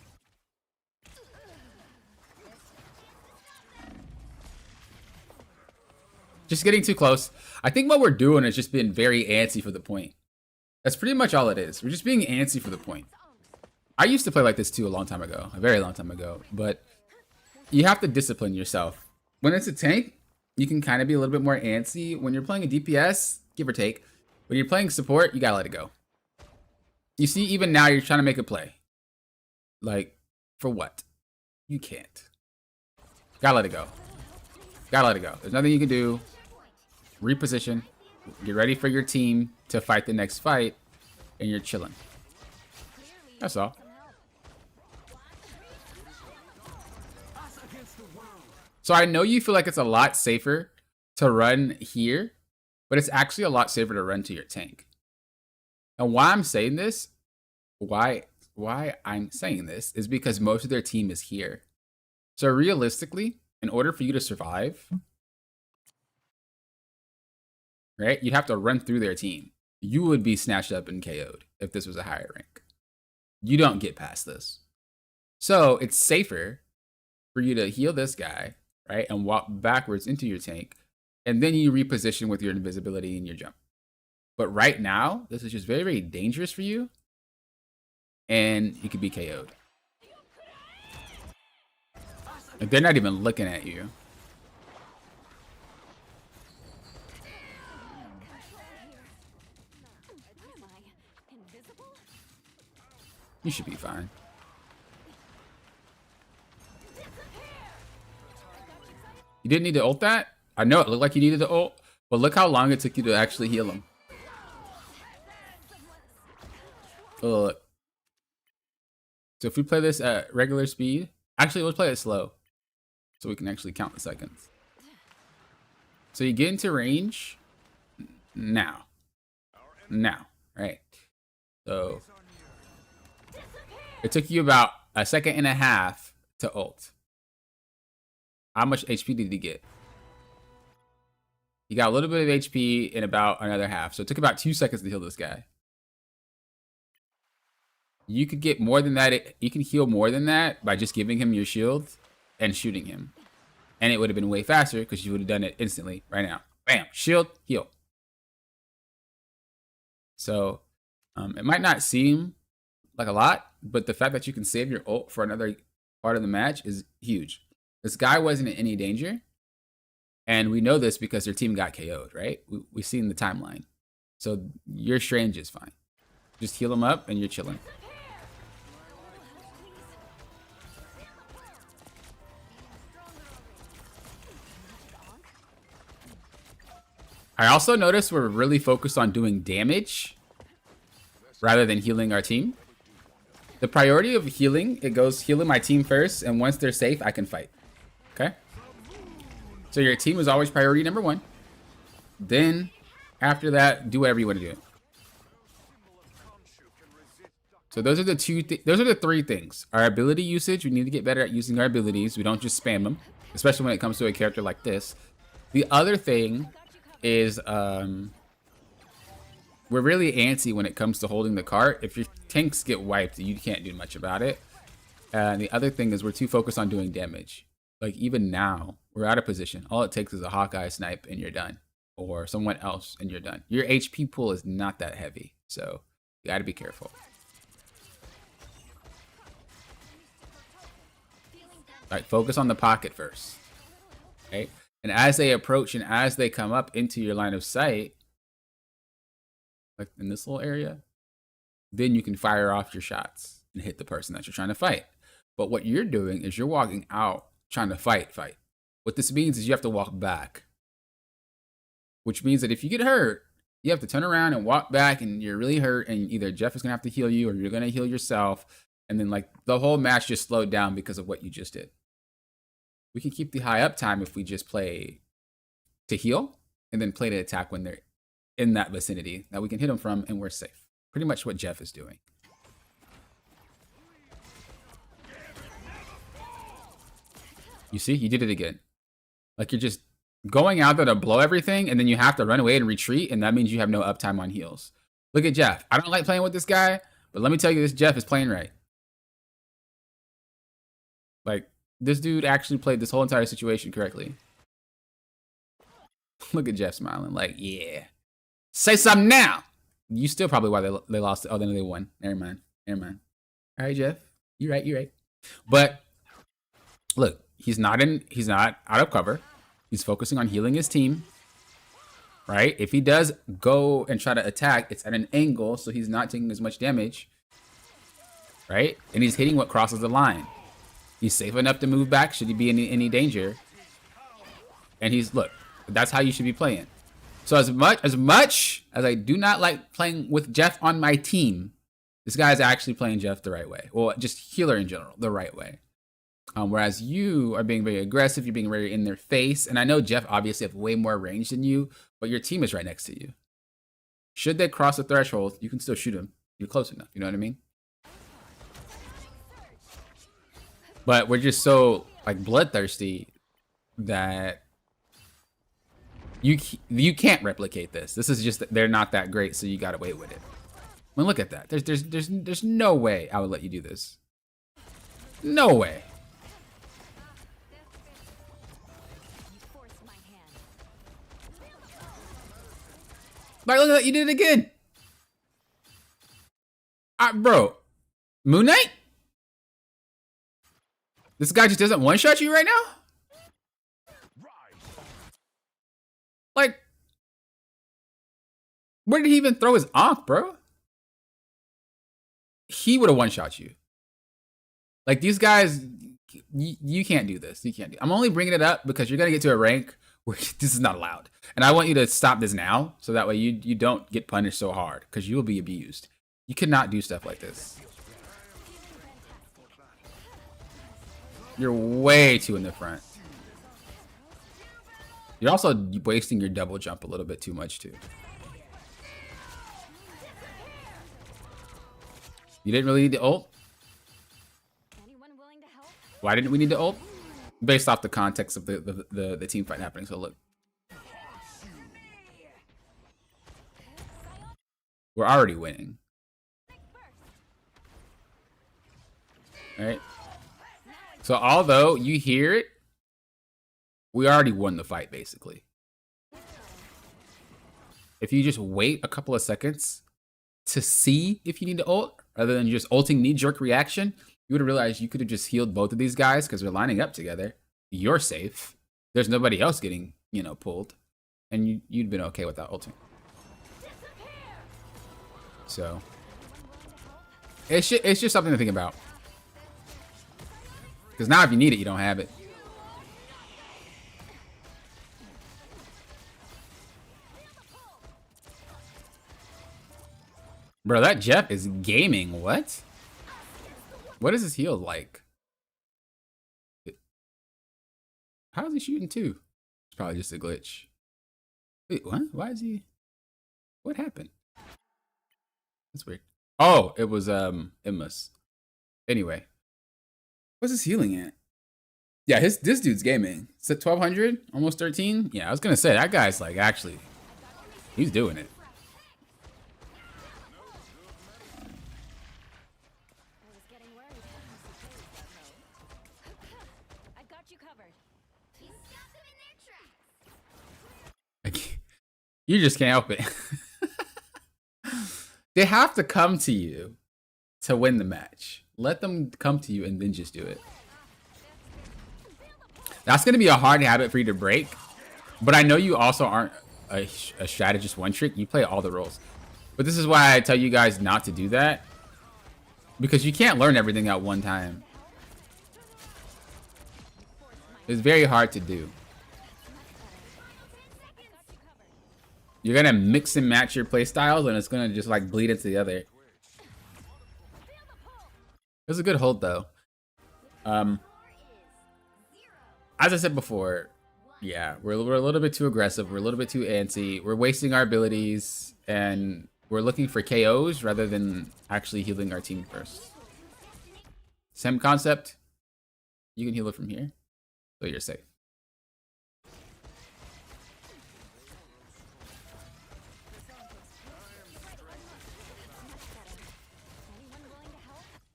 Speaker 1: Just getting too close. I think what we're doing is just being very antsy for the point. That's pretty much all it is. We're just being antsy for the point. I used to play like this too a long time ago. A very long time ago. But you have to discipline yourself. When it's a tank, you can kind of be a little bit more antsy. When you're playing a DPS, give or take. When you're playing support, you gotta let it go. You see, even now you're trying to make a play. Like, for what? You can't. Gotta let it go. Gotta let it go. There's nothing you can do. Reposition. Get ready for your team to fight the next fight, and you're chilling. That's all. So I know you feel like it's a lot safer to run here, but it's actually a lot safer to run to your tank. And why I'm saying this, why I'm saying this is because most of their team is here. So realistically, in order for you to survive, right, you'd have to run through their team. You would be snatched up and KO'd if this was a higher rank. You don't get past this. So it's safer for you to heal this guy, right, and walk backwards into your tank, and then you reposition with your invisibility and your jump. But right now, this is just very, very dangerous for you, and you could be KO'd. Like, they're not even looking at you. You should be fine. You didn't need to ult that? I know it looked like you needed to ult, but look how long it took you to actually heal him. Oh, look. So if we play this at regular speed, actually let's play it slow so we can actually count the seconds. So you get into range now. Right? So it took you about a second and a half to ult. How much HP did he get? He got a little bit of HP in about another half. So it took about 2 seconds to heal this guy. You could get more than that. You can heal more than that by just giving him your shield and shooting him. And it would have been way faster because you would have done it instantly right now. Bam, shield, heal. So it might not seem like a lot, but the fact that you can save your ult for another part of the match is huge. This guy wasn't in any danger. And we know this because their team got KO'd, right? We've seen the timeline. So your Strange is fine. Just heal him up and you're chilling. I also noticed we're really focused on doing damage rather than healing our team. The priority of healing, it goes healing my team first, and once they're safe, I can fight. Okay? So your team is always priority number 1. Then, after that, do whatever you want to do. So those are the those are the 3 things. Our ability usage, we need to get better at using our abilities. We don't just spam them, especially when it comes to a character like this. The other thing is we're really antsy when it comes to holding the cart. If your tanks get wiped, you can't do much about it. And the other thing is we're too focused on doing damage. Like even now, we're out of position. All it takes is a Hawkeye snipe and you're done. Or someone else and you're done. Your HP pool is not that heavy. So you gotta be careful. All right, focus on the pocket first. Okay? And as they approach and as they come up into your line of sight, like in this little area, then you can fire off your shots and hit the person that you're trying to fight. But what you're doing is you're walking out trying to fight. What this means is you have to walk back. Which means that if you get hurt, you have to turn around and walk back and you're really hurt and either Jeff is going to have to heal you or you're going to heal yourself. And then like the whole match just slowed down because of what you just did. We can keep the high up time if we just play to heal and then play to attack when they're in that vicinity that we can hit them from and we're safe. Pretty much what Jeff is doing. You see, you did it again. Like you're just going out there to blow everything and then you have to run away and retreat and that means you have no uptime on heals. Look at Jeff. I don't like playing with this guy, but let me tell you, this Jeff is playing right. Like, this dude actually played this whole entire situation correctly. Look at Jeff smiling like, yeah. Say something now. You still probably why they lost it. Oh, then they won. Never mind. All right, Jeff. You're right. But look, he's not out of cover. He's focusing on healing his team. Right? If he does go and try to attack, it's at an angle, so he's not taking as much damage. Right? And he's hitting what crosses the line. He's safe enough to move back should he be in any danger. And look, that's how you should be playing. So as much as I do not like playing with Jeff on my team, this guy's actually playing Jeff the right way. Well, just healer in general, the right way. Whereas you are being very aggressive, you're being very in their face. And I know Jeff obviously have way more range than you, but your team is right next to you. Should they cross the threshold, you can still shoot them. You're close enough, you know what I mean? But we're just so like bloodthirsty that you can't replicate this. This is just they're not that great, so you gotta wait with it. I mean, look at that. There's no way I would let you do this. No way. Like, look at that, you did it again. Bro, Moon Knight? This guy just doesn't one-shot you right now? Like, where did he even throw his Ankh, bro? He would have one-shot you. Like, these guys, you can't do this. You can't do. I'm only bringing it up because you're going to get to a rank where this is not allowed. And I want you to stop this now so that way you don't get punished so hard because you will be abused. You cannot do stuff like this. You're way too in the front. You're also wasting your double jump a little bit too much too. You didn't really need to ult.
Speaker 2: Anyone willing to help?
Speaker 1: Why didn't we need to ult? Based off the context of the team fight happening. So look, we're already winning. All right. So although you hear it, we already won the fight basically. If you just wait a couple of seconds to see if you need to ult, rather than just ulting knee-jerk reaction, you would have realized you could have just healed both of these guys because they're lining up together. You're safe. There's nobody else getting, you know, pulled. And you'd been okay without ulting. So, it's just something to think about. Because now if you need it, you don't have it. Bro, that Jeff is gaming. What? What is his heal like? How is he shooting two? It's probably just a glitch. Wait, what? Why is he? What happened? That's weird. Oh, it was Immus. Anyway, what's his healing at? Yeah, this dude's gaming. It's at 1200, almost 13. Yeah, I was gonna say that guy's like actually, he's doing it. You just can't help it. They have to come to you to win the match. Let them come to you and then just do it. That's going to be a hard habit for you to break. But I know you also aren't a strategist one trick. You play all the roles. But this is why I tell you guys not to do that. Because you can't learn everything at one time. It's very hard to do. You're gonna mix and match your play styles, and it's gonna just like bleed into the other. It was a good hold though. As I said before, yeah, we're a little bit too aggressive. We're a little bit too antsy. We're wasting our abilities, and we're looking for KOs rather than actually healing our team first. Same concept. You can heal it from here, so you're safe.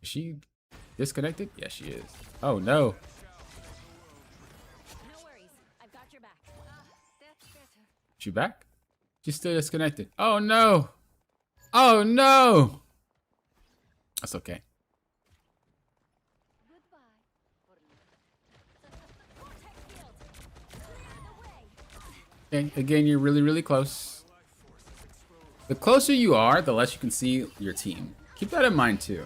Speaker 1: Is she disconnected? Yes, she is. Oh no.
Speaker 2: No worries. I've got your back. That's better.
Speaker 1: She back? She's still disconnected. Oh no. Oh no. That's okay. Okay, again, you're really, really close. The closer you are, the less you can see your team. Keep that in mind too.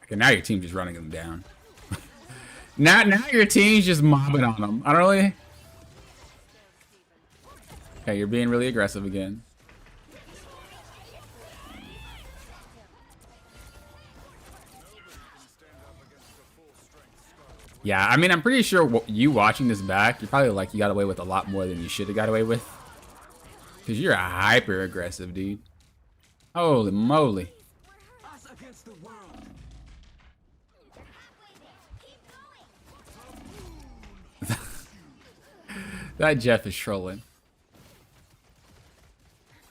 Speaker 1: Okay, now your team's just running them down. now your team's just mobbing on them. I don't really. Okay, you're being really aggressive again. Yeah, I mean, I'm pretty sure you watching this back, you're probably like, you got away with a lot more than you should have got away with. Because you're hyper aggressive, dude. Holy moly. That Jeff is trolling.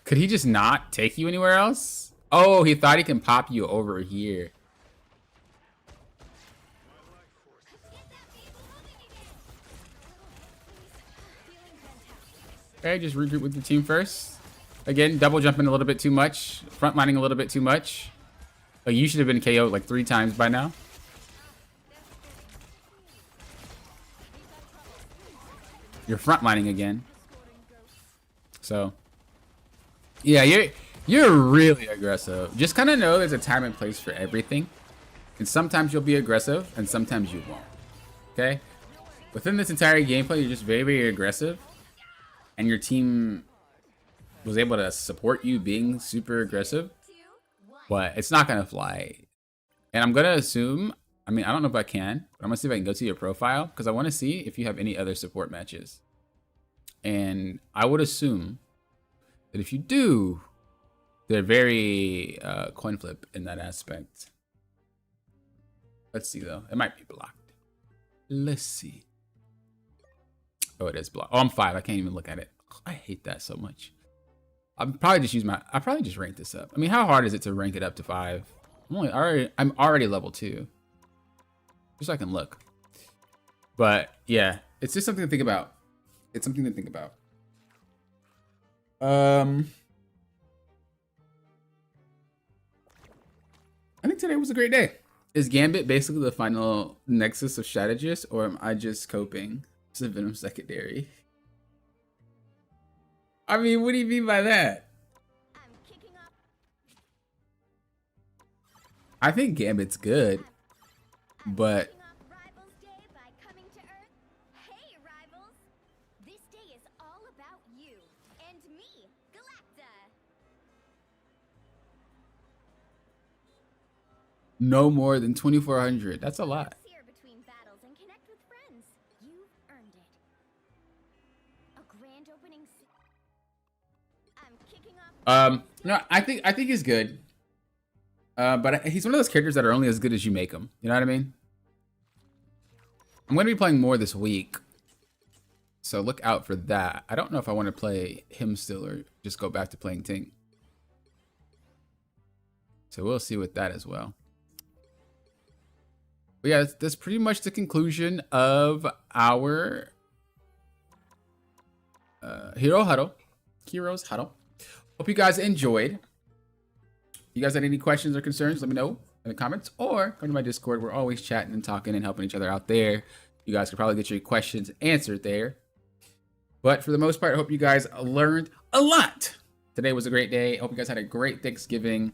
Speaker 1: Could he just not take you anywhere else? Oh, he thought he can pop you over here. Okay, just regroup with your team first. Again, double jumping a little bit too much. Front lining a little bit too much. Like, you should have been KO'd like 3 times by now. You're front lining again. So, yeah, you're really aggressive. Just kind of know there's a time and place for everything. And sometimes you'll be aggressive, and sometimes you won't. Okay? Within this entire gameplay, you're just very, very aggressive. And your team was able to support you being super aggressive,
Speaker 2: 2, 1.
Speaker 1: but it's not gonna fly. And I'm gonna assume, I mean, I don't know if I can, but I'm gonna see if I can go to your profile because I want to see if you have any other support matches. And I would assume that if you do, they're very coin flip in that aspect. Let's see though, it might be blocked. Let's see. Oh, it is blocked. Oh, I'm 5. I can't even look at it. I hate that so much. I probably just rank this up. I mean, how hard is it to rank it up to 5? I'm already level 2. Just so I can look. But yeah, it's just something to think about. It's something to think about. I think today was a great day. Is Gambit basically the final nexus of strategists, or am I just coping? It's a Venom secondary. I mean, what do you mean by that?
Speaker 2: I'm kicking off.
Speaker 1: I think Gambit's good, but
Speaker 2: Kicking off Rivals Day by coming to Earth. Hey, Rivals! This day is all about you and me, Galacta.
Speaker 1: no more than 2,400. That's a lot.
Speaker 2: Here between battles and connect with friends. You've earned it. A grand opening. I'm kicking off.
Speaker 1: No, I think he's good. But he's one of those characters that are only as good as you make them. You know what I mean? I'm going to be playing more this week, so look out for that. I don't know if I want to play him still or just go back to playing Tink. So we'll see with that as well. But yeah, that's pretty much the conclusion of our Heroes Huddle. Hope you guys enjoyed. You guys had any questions or concerns, let me know in the comments, or come to my Discord. We're always chatting and talking and helping each other out there. You guys could probably get your questions answered there. But for the most part, I hope you guys learned a lot. Today was a great day. I hope you guys had a great Thanksgiving.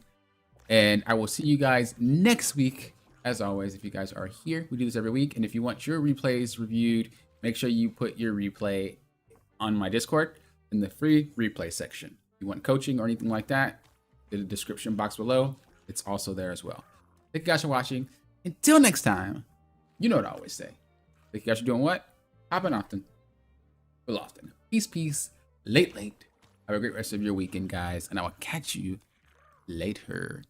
Speaker 1: And I will see you guys next week. As always, if you guys are here, we do this every week. And if you want your replays reviewed, make sure you put your replay on my Discord in the free replay section. If you want coaching or anything like that, in the description box below, it's also there as well. Thank you guys for watching. Until next time, you know what I always say. Thank you guys for doing what? Hopping often. Well, often. Peace, peace. Late. Have a great rest of your weekend, guys. And I will catch you later.